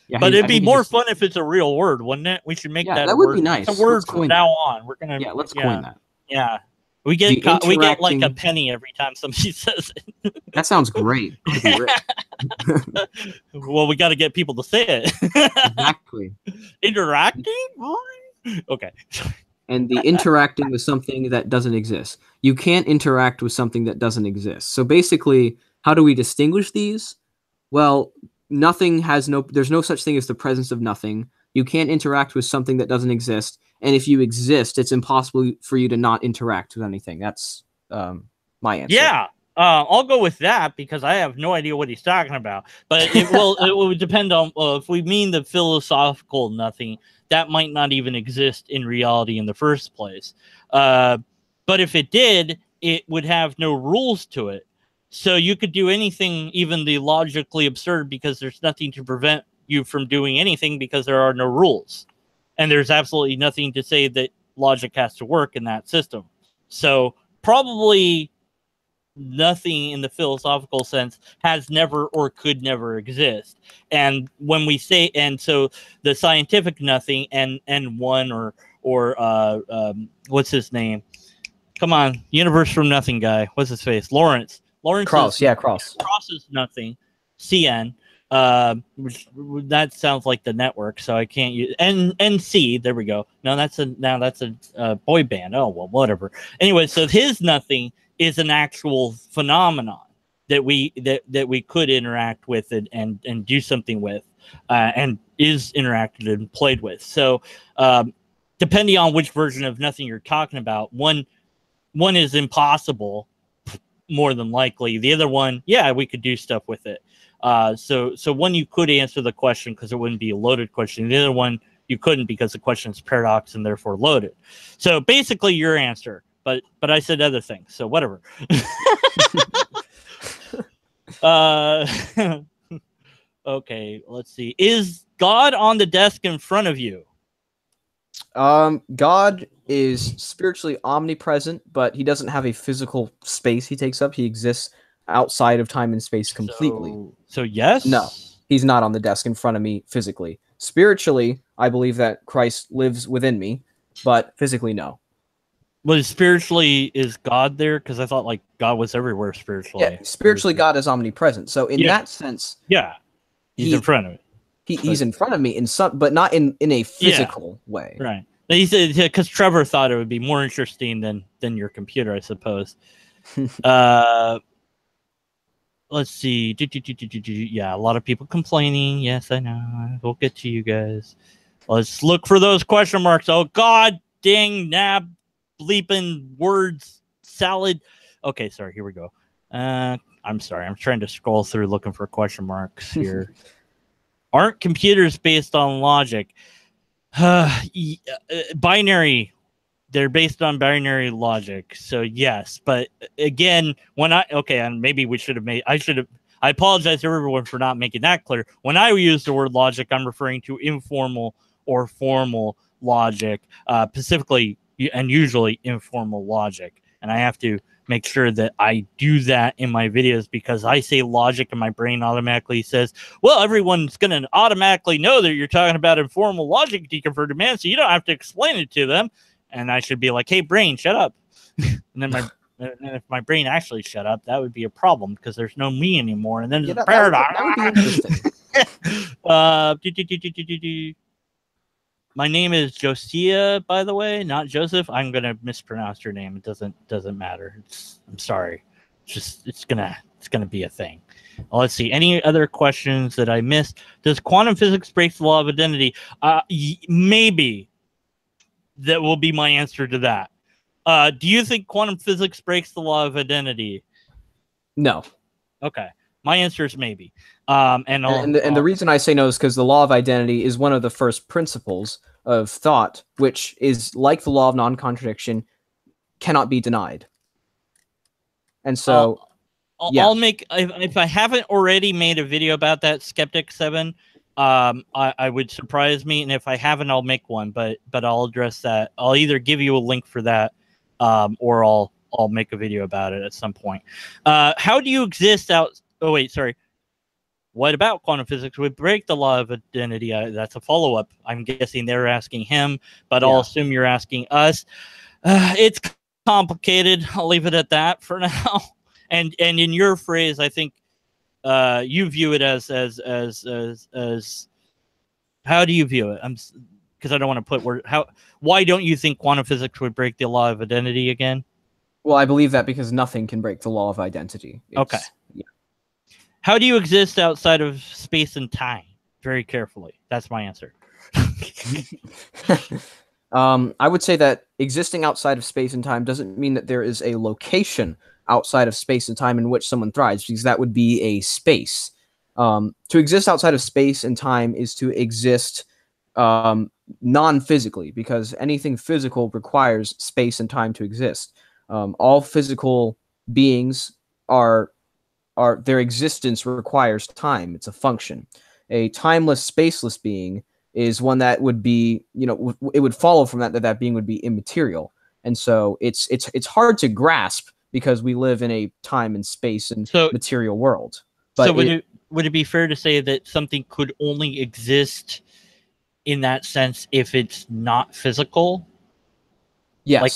Speaker 2: Yeah,
Speaker 1: but it'd be more fun if it's a real word, wouldn't it? We should make that.
Speaker 2: That would be nice.
Speaker 1: It's a word from now on. We're gonna.
Speaker 2: Yeah, let's coin that.
Speaker 1: Yeah, we get like a penny every time somebody says it.
Speaker 2: That sounds great.
Speaker 1: Well, we got to get people to say it.
Speaker 2: Exactly.
Speaker 1: Interacting. Okay.
Speaker 2: And the interacting with something that doesn't exist. You can't interact with something that doesn't exist. So basically, how do we distinguish these? Well, there's no such thing as the presence of nothing. You can't interact with something that doesn't exist. And if you exist, it's impossible for you to not interact with anything. That's my answer.
Speaker 1: Yeah. I'll go with that because I have no idea what he's talking about. But it will depend on if we mean the philosophical nothing, that might not even exist in reality in the first place. But if it did, it would have no rules to it. So you could do anything, even the logically absurd, because there's nothing to prevent you from doing anything because there are no rules. And there's absolutely nothing to say that logic has to work in that system. So probably nothing in the philosophical sense has never or could never exist. And when we say, and so the scientific nothing and one or what's his name? Come on, Universe from Nothing guy. What's his face? Lawrence
Speaker 2: Cross, yeah, Cross.
Speaker 1: Cross is nothing. CN. Which that sounds like the network, so I can't use NC. There we go. No, that's a boy band. Oh well, whatever. Anyway, so his nothing is an actual phenomenon. that we could interact with it and do something with, and is interacted and played with. So depending on which version of nothing you're talking about, one is impossible, more than likely. The other one, yeah, we could do stuff with it. So one, you could answer the question because it wouldn't be a loaded question. The other one, you couldn't because the question is paradox and therefore loaded. So basically your answer, but I said other things, so whatever. Okay, let's see. Is God on the desk in front of you?
Speaker 2: God is spiritually omnipresent, but he doesn't have a physical space he takes up. He exists outside of time and space completely.
Speaker 1: So yes?
Speaker 2: No, he's not on the desk in front of me physically. Spiritually, I believe that Christ lives within me, but physically, no.
Speaker 1: Well, spiritually, is God there? Because I thought like God was everywhere spiritually.
Speaker 2: Yeah, spiritually, God is omnipresent. So in that sense,
Speaker 1: yeah, he's in front of me.
Speaker 2: He's in front of me in some, but not in a physical way.
Speaker 1: Right. He said because Trevor thought it would be more interesting than your computer, I suppose. Let's see. Yeah, a lot of people complaining. Yes, I know. We'll get to you guys. Let's look for those question marks. Oh, God dang nab bleeping words salad. Okay, sorry. Here we go. I'm sorry. I'm trying to scroll through looking for question marks here. Aren't computers based on logic? Binary. They're based on binary logic. So yes, but again, and maybe I apologize to everyone for not making that clear. When I use the word logic, I'm referring to informal or formal logic, specifically and usually informal logic. And I have to make sure that I do that in my videos because I say logic and my brain automatically says, well, everyone's going to automatically know that you're talking about informal logic, Deconverted Man, so you don't have to explain it to them. And I should be like, hey, brain, shut up. And then if my brain actually shut up, that would be a problem because there's no me anymore. And then there's a paradox.
Speaker 2: That would be
Speaker 1: interesting. My name is Josiah, by the way, not Joseph. I'm gonna mispronounce your name. It doesn't matter. I'm sorry. It's gonna be a thing. Well, let's see. Any other questions that I missed? Does quantum physics break the law of identity? Maybe. That will be my answer to that. Do you think quantum physics breaks the law of identity?
Speaker 2: No.
Speaker 1: Okay. My answer is maybe. And
Speaker 2: the reason I say no is because the law of identity is one of the first principles of thought, which is like the law of non-contradiction, cannot be denied. And so,
Speaker 1: I'll make, if I haven't already made a video about that, Skeptic 7, I would surprise me, and if I haven't, I'll make one. But I'll address that. I'll either give you a link for that, or I'll make a video about it at some point. How do you exist out? Oh wait, sorry. What about quantum physics would break the law of identity? That's a follow-up. I'm guessing they're asking him, but I'll assume you're asking us. It's complicated. I'll leave it at that for now. And in your phrase, I think. You view it as how do you view it? Because I don't want to put why don't you think quantum physics would break the law of identity again?
Speaker 2: Well, I believe that because nothing can break the law of identity.
Speaker 1: Okay. Yeah. How do you exist outside of space and time? Very carefully. That's my answer.
Speaker 2: I would say that existing outside of space and time doesn't mean that there is a location outside of space and time in which someone thrives, because that would be a space. To exist outside of space and time is to exist non-physically, because anything physical requires space and time to exist. All physical beings their existence requires time. It's a function. A timeless, spaceless being is one that would be, it would follow from that being would be immaterial. And so it's hard to grasp, because we live in a time and space and material world. But
Speaker 1: so would it be fair to say that something could only exist in that sense if it's not physical?
Speaker 2: Yes.
Speaker 1: Like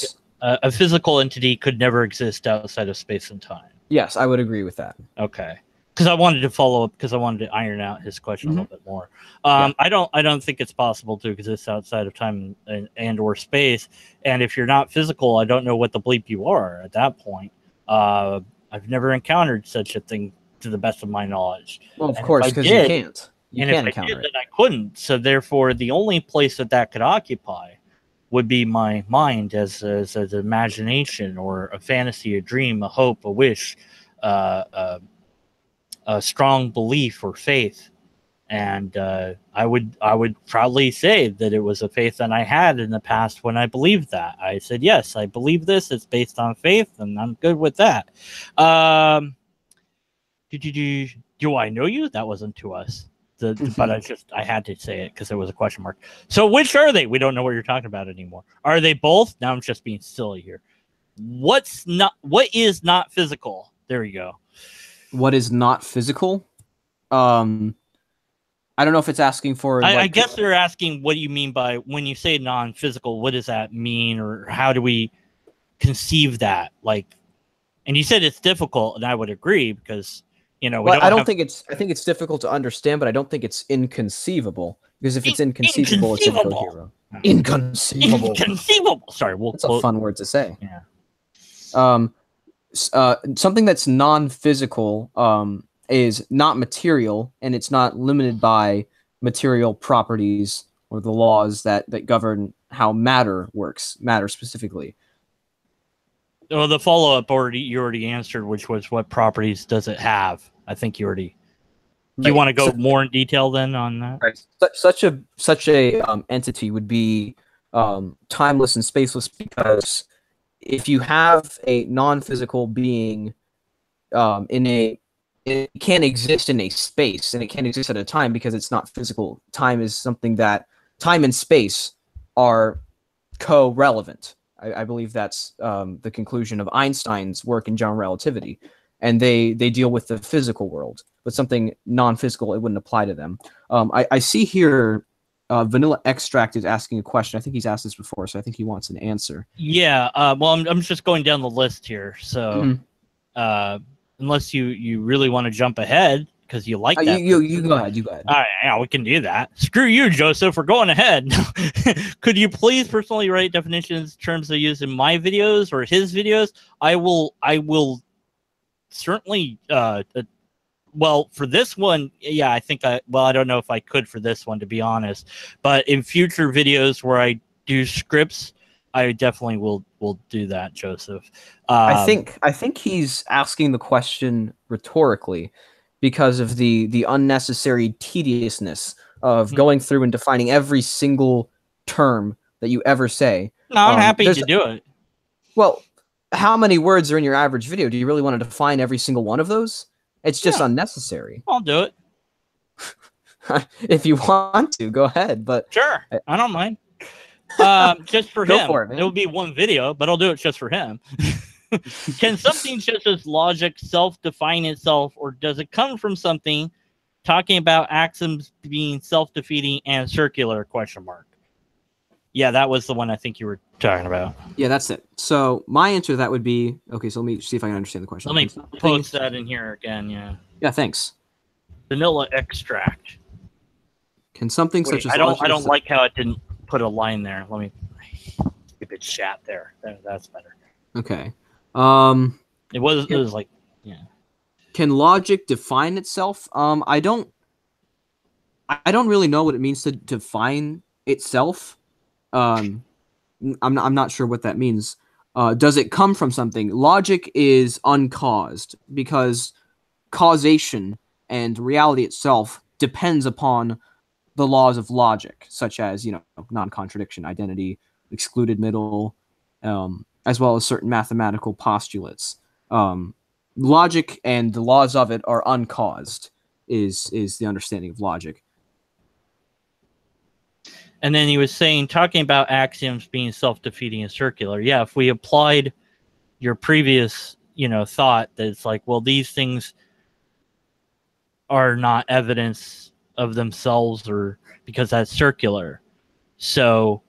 Speaker 1: a physical entity could never exist outside of space and time.
Speaker 2: Yes, I would agree with that.
Speaker 1: Okay. Because I wanted to follow up, because I wanted to iron out his question a little bit more. I don't think it's possible to exist outside of time and or space. And if you're not physical, I don't know what the bleep you are at that point. I I've never encountered such a thing to the best of my knowledge.
Speaker 2: Well, of course, because you can't. You can't encounter it.
Speaker 1: Then I couldn't. So therefore, the only place that could occupy would be my mind as an imagination or a fantasy, a dream, a hope, a wish, a strong belief or faith. And I would proudly say that it was a faith that I had in the past when I believed that. I said, yes, I believe this. It's based on faith, and I'm good with that. Do I know you? That wasn't to us. But I had to say it because it was a question mark. So which are they? We don't know what you're talking about anymore. Are they both? Now I'm just being silly here. What is not physical? There you go.
Speaker 2: What is not physical? I don't know if it's asking for.
Speaker 1: I guess they're asking what do you mean by when you say non-physical. What does that mean, or how do we conceive that? Like, and you said it's difficult, and I would agree because. I think it's difficult to understand, but I don't think it's inconceivable. Because if it's inconceivable, it's a real hero. Inconceivable. Sorry, that's a fun word to say. Yeah.
Speaker 2: Something that's non-physical is not material, and it's not limited by material properties or the laws that govern how matter works. Matter specifically.
Speaker 1: Well, the follow-up you already answered, which was what properties does it have? I think you already. Do you want to go more in detail then on that?
Speaker 2: Right. Such a entity would be timeless and spaceless, because if you have a non-physical being it can't exist in a space, and it can't exist at a time because it's not physical. Time is something that time and space are co-relevant. I believe that's the conclusion of Einstein's work in general relativity. And they deal with the physical world, but something non-physical, it wouldn't apply to them. I see here Vanilla Extract is asking a question. I think he's asked this before, so I think he wants an answer.
Speaker 1: Yeah, well, I'm just going down the list here. So unless you really want to jump ahead, because you like that.
Speaker 2: You go ahead. You go ahead.
Speaker 1: All right, yeah, we can do that. Screw you, Joseph. We're going ahead. Could you please personally write definitions, terms I use in my videos or his videos? I will certainly. Well, for this one, yeah, I think I don't know if I could for this one, to be honest. But in future videos where I do scripts, I definitely will do that, Joseph.
Speaker 2: I think he's asking the question rhetorically, because of the unnecessary tediousness of going through and defining every single term that you ever say.
Speaker 1: No, I'm happy to do it.
Speaker 2: Well, how many words are in your average video? Do you really want to define every single one of those? It's just unnecessary.
Speaker 1: I'll do it.
Speaker 2: If you want to, go ahead. But
Speaker 1: sure, I don't mind. Just for him. For it will be one video, but I'll do it just for him. Can something such as logic self-define itself, or does it come from something? Talking about axioms being self-defeating and circular ? Yeah, that was the one I think you were talking about.
Speaker 2: Yeah, that's it. So my answer to that would be, okay, so let me see if I can understand the question.
Speaker 1: Let me post that in here again, yeah.
Speaker 2: Yeah, thanks.
Speaker 1: Vanilla Extract.
Speaker 2: Can something such as
Speaker 1: I don't like how it didn't put a line there. Let me keep it chat there. That's better.
Speaker 2: Okay.
Speaker 1: It was like, yeah. Can
Speaker 2: logic define itself? I don't really know what it means to define itself. I'm not sure what that means. Does it come from something? Logic is uncaused, because causation and reality itself depends upon the laws of logic, such as, non-contradiction, identity, excluded middle, as well as certain mathematical postulates. Logic and the laws of it are uncaused, is the understanding of logic.
Speaker 1: And then he was talking about axioms being self-defeating and circular. Yeah, if we applied your previous, thought that it's like, well, these things are not evidence of themselves, or because that's circular. So,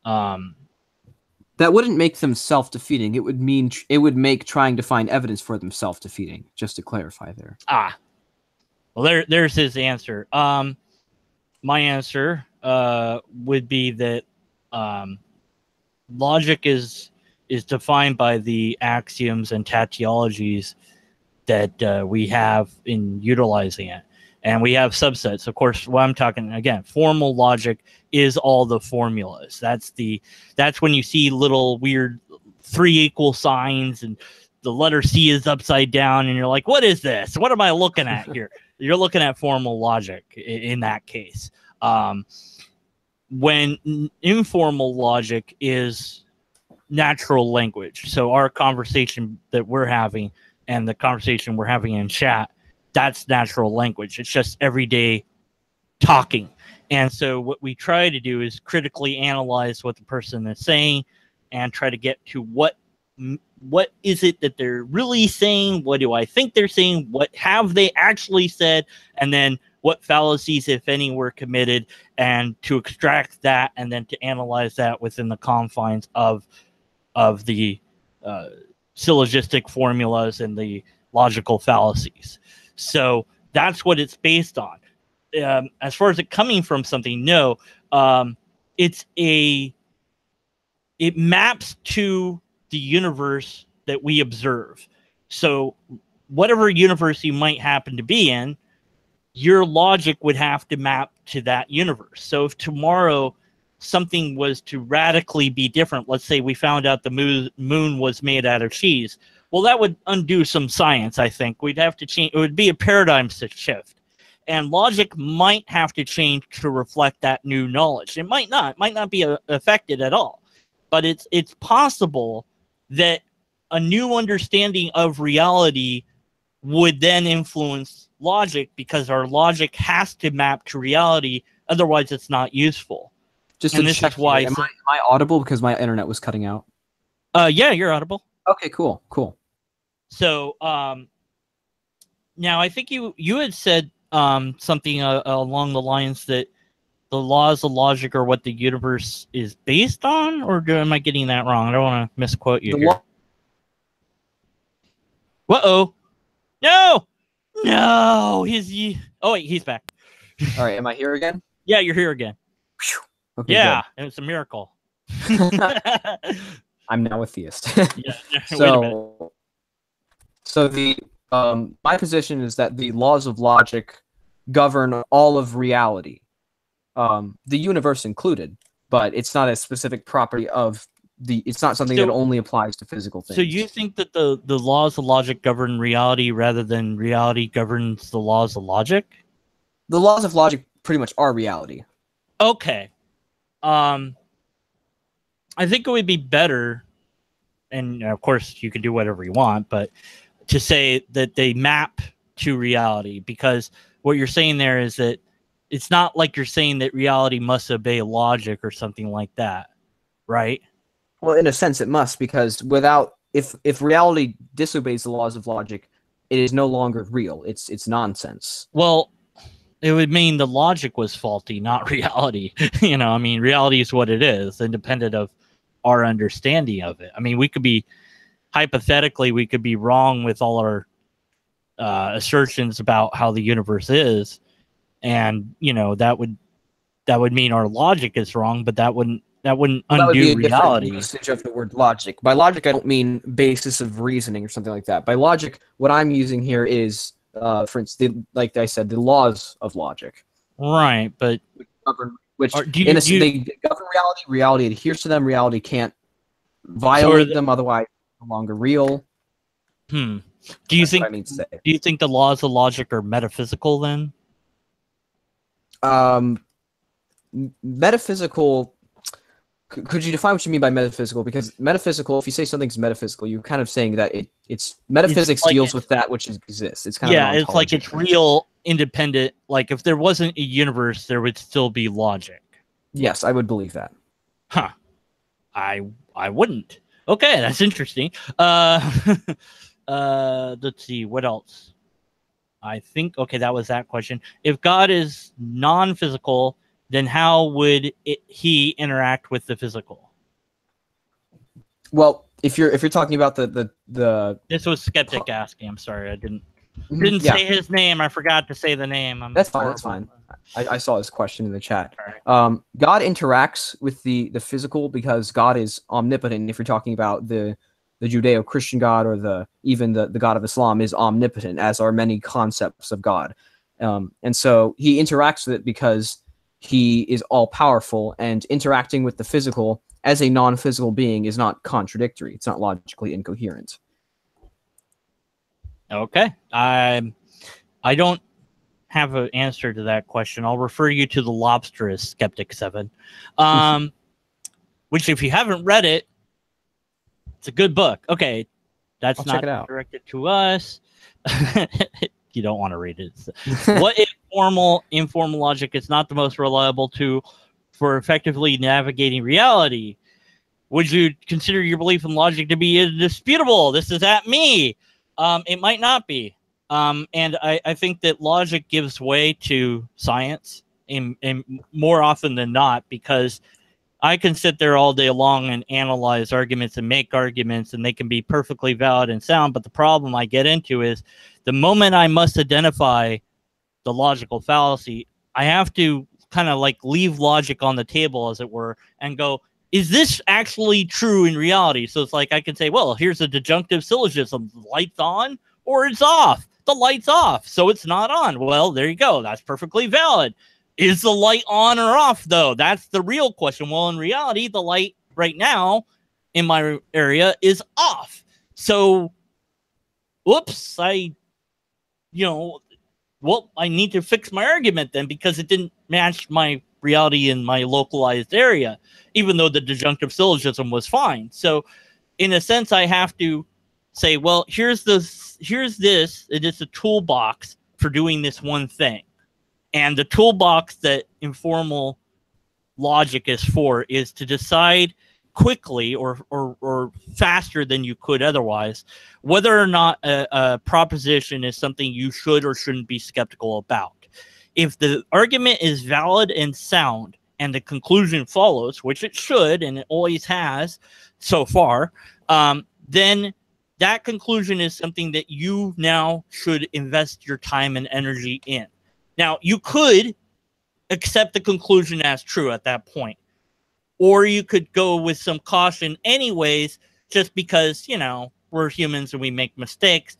Speaker 2: that wouldn't make them self-defeating. It would make trying to find evidence for them self-defeating, just to clarify there.
Speaker 1: Well, there's his answer. My answer would be that logic is is defined by the axioms and tautologies that we have in utilizing it. And we have subsets. Of course, what I'm talking, again, formal logic is all the formulas. That's when you see little weird 3 equal signs and the letter C is upside down and you're like, what is this? What am I looking at here? You're looking at formal logic in that case. When informal logic is natural language. So our conversation that we're having and the conversation we're having in chat, that's natural language. It's just everyday talking. And so what we try to do is critically analyze what the person is saying and try to get to what is it that they're really saying? What do I think they're saying? What have they actually said? And then what fallacies, if any, were committed, and to extract that and then to analyze that within the confines of the syllogistic formulas and the logical fallacies. So that's what it's based on. As far as it coming from something, no, it maps to the universe that we observe. So whatever universe you might happen to be in, your logic would have to map to that universe. So if tomorrow something was to radically be different, let's say we found out the moon was made out of cheese, well, that would undo some science, I think. We'd have to change. It would be a paradigm shift. And logic might have to change to reflect that new knowledge. It might not be affected at all. But it's possible that a new understanding of reality would then influence logic, because our logic has to map to reality. Otherwise, it's not useful.
Speaker 2: Just to check, am I audible because my internet was cutting out?
Speaker 1: Yeah, you're audible.
Speaker 2: Okay, cool.
Speaker 1: So now I think you had said something along the lines that the laws of logic are what the universe is based on, or am I getting that wrong? I don't want to misquote you here. Uh-oh. No! Oh, wait, he's back.
Speaker 2: All right, am I here again?
Speaker 1: Yeah, you're here again.
Speaker 2: Okay,
Speaker 1: yeah, good. It's a miracle.
Speaker 2: I'm now a theist.
Speaker 1: Yeah.
Speaker 2: So the my position is that the laws of logic govern all of reality. The universe included, but it's not a specific property of it's not something that only applies to physical things.
Speaker 1: So you think that the laws of logic govern reality rather than reality governs the laws of logic?
Speaker 2: The laws of logic pretty much are reality.
Speaker 1: Okay. I think it would be better, and of course you can do whatever you want, but to say that they map to reality, because what you're saying there is that it's not like you're saying that reality must obey logic or something like that, right?
Speaker 2: Well, in a sense, it must, because if reality disobeys the laws of logic, it is no longer real. It's nonsense.
Speaker 1: Well, it would mean the logic was faulty, not reality. I mean, reality is what it is, independent of our understanding of it. I mean, we could be wrong with all our assertions about how the universe is. And that would mean our logic is wrong, but that wouldn't undo reality.
Speaker 2: Usage of the word logic. By logic, I don't mean basis of reasoning or something like that. By logic, what I'm using here is, for instance, like I said, the laws of logic.
Speaker 1: Right, but
Speaker 2: they govern reality. Reality adheres to them. Reality can't violate them, otherwise it's no longer real.
Speaker 1: Do you think the laws of logic are metaphysical then?
Speaker 2: Metaphysical. Could you define what you mean by metaphysical? Because metaphysical, if you say something's metaphysical, you're kind of saying that it's metaphysics deals with that which exists. It's kind of
Speaker 1: it's like it's real, independent. Like if there wasn't a universe, there would still be logic.
Speaker 2: Yes, I would believe that.
Speaker 1: Huh? I wouldn't. Okay, that's interesting. Let's see, what else? I think, okay, that was that question. If God is non-physical, then how would he interact with the physical?
Speaker 2: Well, if you're talking about the
Speaker 1: This was Skeptic asking. I'm sorry, I didn't say his name. I forgot to say the name.
Speaker 2: That's fine. I saw this question in the chat. God interacts with the physical because God is omnipotent. If you're talking about the Judeo-Christian God or even the God of Islam is omnipotent, as are many concepts of God. And so he interacts with it because he is all-powerful, and interacting with the physical as a non-physical being is not contradictory. It's not logically incoherent.
Speaker 1: Okay. I don't have an answer to that question. I'll refer you to The Lobster as Skeptic 7. Which, if you haven't read it, it's a good book. Okay. That's not directed to us. You don't want to read it. What if informal logic is not the most reliable tool for effectively navigating reality? Would you consider your belief in logic to be indisputable? This is at me. It might not be. And I think that logic gives way to science in more often than not, because I can sit there all day long and analyze arguments and make arguments, and they can be perfectly valid and sound. But the problem I get into is the moment I must identify the logical fallacy, I have to kind of like leave logic on the table, as it were, and go, is this actually true in reality? So it's like I can say, well, here's a disjunctive syllogism. The light's on or it's off. The light's off, so it's not on. Well, there you go. That's perfectly valid. Is the light on or off, though? That's the real question. Well, in reality, the light right now in my area is off. So, whoops, I need to fix my argument then, because it didn't match my reality in my localized area, even though the disjunctive syllogism was fine. So, in a sense, I have to say, well, here's this. It is a toolbox for doing this one thing. And the toolbox that informal logic is for is to decide quickly or faster than you could otherwise whether or not a proposition is something you should or shouldn't be skeptical about. If the argument is valid and sound and the conclusion follows, which it should and it always has so far, then that conclusion is something that you now should invest your time and energy in. Now, you could accept the conclusion as true at that point, or you could go with some caution anyways, just because, we're humans and we make mistakes.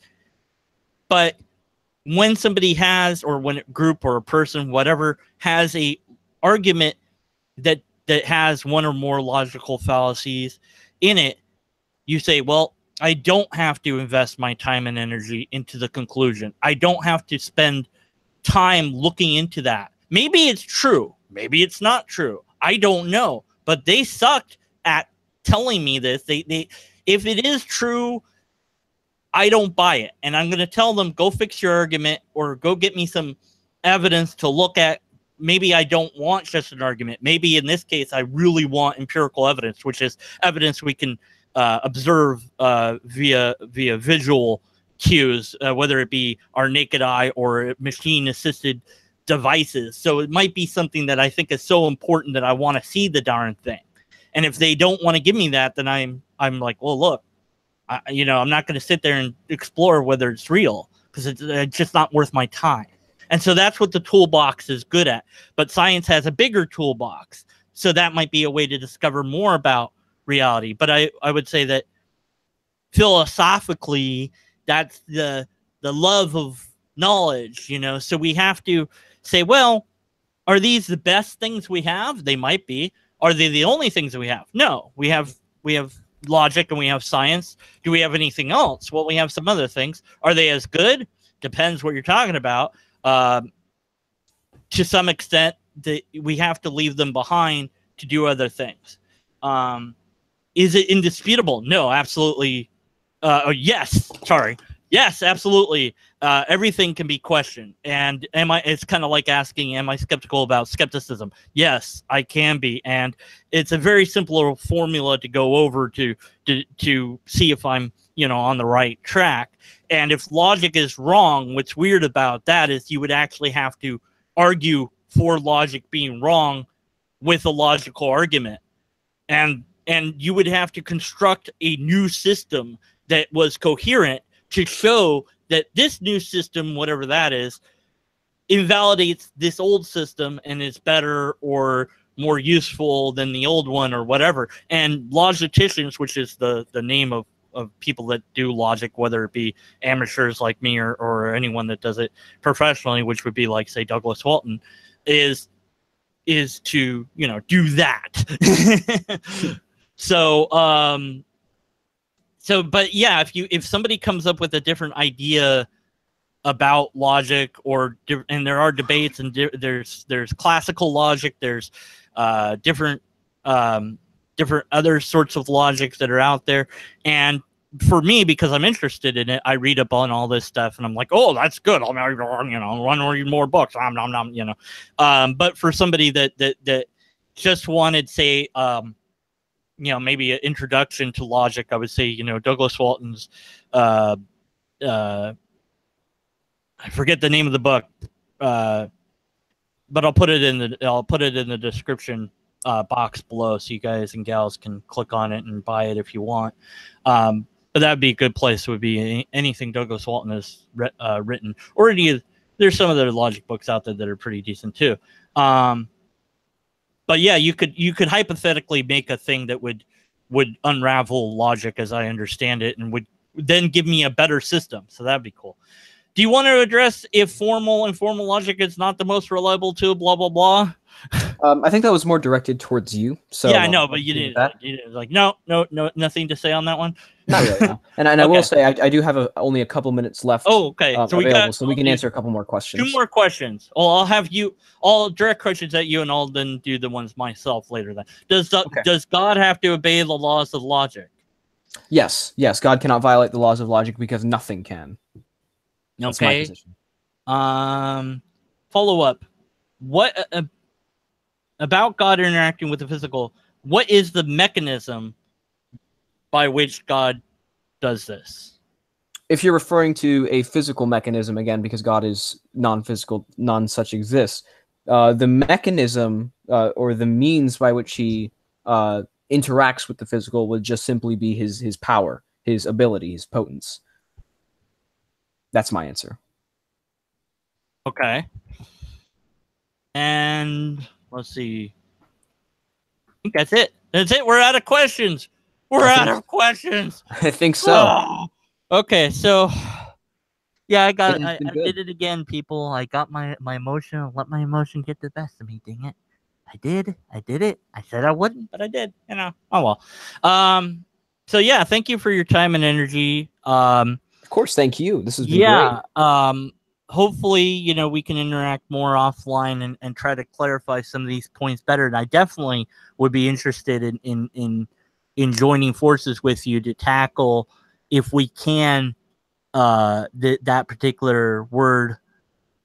Speaker 1: But when somebody has, or when a group or a person, whatever, has a argument that has one or more logical fallacies in it, you say, well, I don't have to invest my time and energy into the conclusion. I don't have to spend time looking into that. Maybe it's true. Maybe it's not true. I don't know. But they sucked at telling me this. They if it is true, I don't buy it. And I'm going to tell them, go fix your argument or go get me some evidence to look at. Maybe I don't want just an argument. Maybe in this case, I really want empirical evidence, which is evidence we can observe via visual cues, whether it be our naked eye or machine-assisted devices. So it might be something that I think is so important that I want to see the darn thing. And if they don't want to give me that, then I'm like, well, look, I'm not going to sit there and explore whether it's real, because it's just not worth my time. And so that's what the toolbox is good at. But science has a bigger toolbox, so that might be a way to discover more about reality. But I would say that philosophically, that's the love of knowledge, so we have to say, well, are these the best things we have? They might be. Are they the only things that we have? No, we have logic and we have science. Do we have anything else? Well, we have some other things. Are they as good? Depends what you're talking about. To some extent, we have to leave them behind to do other things. Is it indisputable? No, absolutely. Yes, sorry. Yes, absolutely. Everything can be questioned. And it's kind of like asking, am I skeptical about skepticism? Yes, I can be. And it's a very simple formula to go over to see if I'm, on the right track. And if logic is wrong, what's weird about that is you would actually have to argue for logic being wrong with a logical argument. And you would have to construct a new system that was coherent to show that this new system, whatever that is invalidates this old system and is better or more useful than the old one or whatever. And logicians, which is the name of people that do logic, whether it be amateurs like me or anyone that does it professionally, which would be like, say, Douglas Walton, is to, you know, do that. But yeah, if somebody comes up with a different idea about logic, and there are debates, and there's classical logic, there's different other sorts of logics that are out there, and for me, because I'm interested in it, I read up on all this stuff, and I'm like, oh, that's good. I'll, you know, run read more books. You know, but for somebody that just wanted, say, you know, maybe an introduction to logic, I would say, you know, Douglas Walton's, I forget the name of the book, but I'll put it in the description box below, so you guys and gals can click on it and buy it if you want. But that'd be a good place. Would be anything Douglas Walton has written, or there's some other logic books out there that are pretty decent too. But yeah, you could hypothetically make a thing that would unravel logic as I understand it, and would then give me a better system. So that'd be cool. Do you want to address if formal and informal logic is not the most reliable tool? Blah blah blah.
Speaker 2: I think that was more directed towards you. So
Speaker 1: yeah, I know, but you didn't like no, nothing to say on that one.
Speaker 2: Not really, no. And I will say I do have only a couple minutes left.
Speaker 1: Oh, okay.
Speaker 2: So we can answer a couple more questions.
Speaker 1: 2 more questions. Well, I'll direct questions at you, and I'll then do the ones myself later. Then does God have to obey the laws of logic?
Speaker 2: Yes. God cannot violate the laws of logic because nothing can. That's my position.
Speaker 1: Follow up. What about God interacting with the physical? What is the mechanism by which God does this?
Speaker 2: If you're referring to a physical mechanism, again, because God is non-physical, none such exists, the mechanism or the means by which he interacts with the physical would just simply be his power, his ability, his potence. That's my answer.
Speaker 1: Okay. And let's see. I think that's it. That's it. We're out of questions. Out of questions.
Speaker 2: I think so.
Speaker 1: Oh. Okay, so yeah, I did it again, people. I got my emotion. Let my emotion get the best of me. Dang it! I did it. I said I wouldn't, but I did. You know. Oh well. So yeah, thank you for your time and energy.
Speaker 2: Of course, thank you. This has been great.
Speaker 1: Hopefully, you know, we can interact more offline and try to clarify some of these points better. And I definitely would be interested in joining forces with you to tackle, if we can, that particular word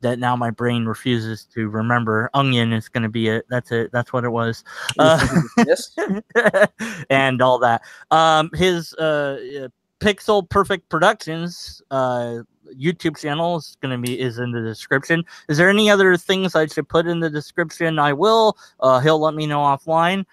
Speaker 1: that now my brain refuses to remember. Onion is going to be it. That's it. That's what it was.
Speaker 2: Yes.
Speaker 1: And all that. His Pixel Perfect Productions YouTube channel is in the description. Is there any other things I should put in the description? I will. He'll let me know offline.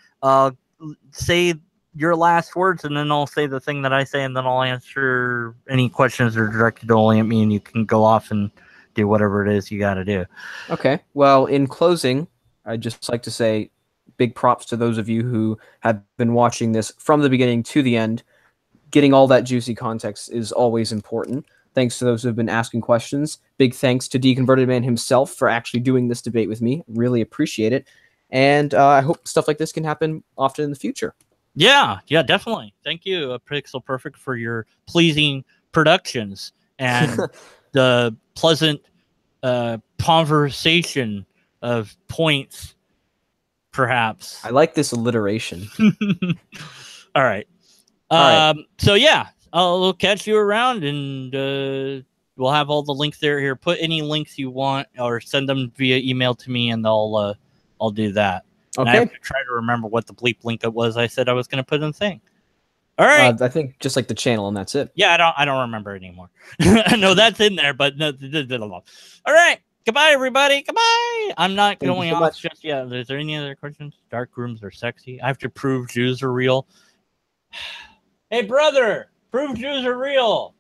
Speaker 1: Say your last words, and then I'll say the thing that I say, and then I'll answer any questions that are directed only at me, and you can go off and do whatever it is you got to do.
Speaker 2: Okay. Well, in closing, I'd just like to say big props to those of you who have been watching this from the beginning to the end. Getting all that juicy context is always important. Thanks to those who have been asking questions. Big thanks to Deconverted Man himself for actually doing this debate with me. Really appreciate it. And I hope stuff like this can happen often in the future.
Speaker 1: Yeah, definitely. Thank you, Pixel Perfect, for your pleasing productions and the pleasant conversation of points, perhaps.
Speaker 2: I like this alliteration.
Speaker 1: All right. So yeah, I'll catch you around, and we'll have all the links there. Here, put any links you want, or send them via email to me, and I'll do that.
Speaker 2: Okay.
Speaker 1: And I have to try to remember what the bleep link it was I said I was going to put in the thing. All right.
Speaker 2: I think just like the channel, and that's it.
Speaker 1: Yeah, I don't remember anymore. No, that's in there, but no. All right. Goodbye, everybody. Goodbye. I'm not going off just yet. Is there any other questions? Dark rooms are sexy. I have to prove Jews are real. Hey, brother, prove Jews are real.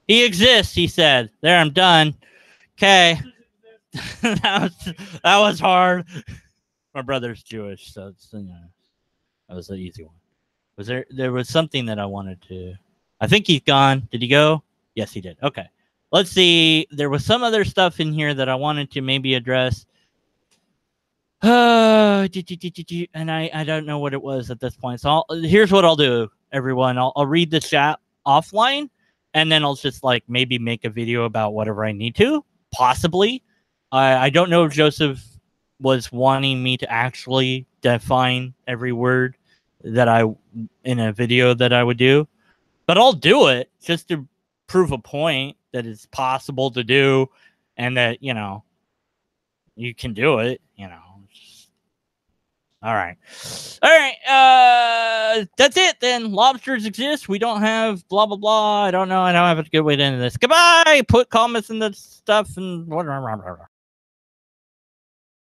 Speaker 1: He exists, he said. There, I'm done. Okay. that was hard. My brother's Jewish, so it's, that was an easy one. Was there was something that I wanted to... I think he's gone. Did he go? Yes, he did. Okay. Let's see. There was some other stuff in here that I wanted to maybe address. And I don't know what it was at this point. So here's what I'll do, everyone. I'll read the chat offline, and then I'll just like maybe make a video about whatever I need to, possibly. I don't know if Joseph was wanting me to actually define every word that in a video that I would do, but I'll do it just to prove a point that it's possible to do, and that, you know, you can do it, you know. All right. That's it then. Lobsters exist. We don't have blah, blah, blah. I don't know. I don't have a good way to end this. Goodbye. Put comments in the stuff and whatever.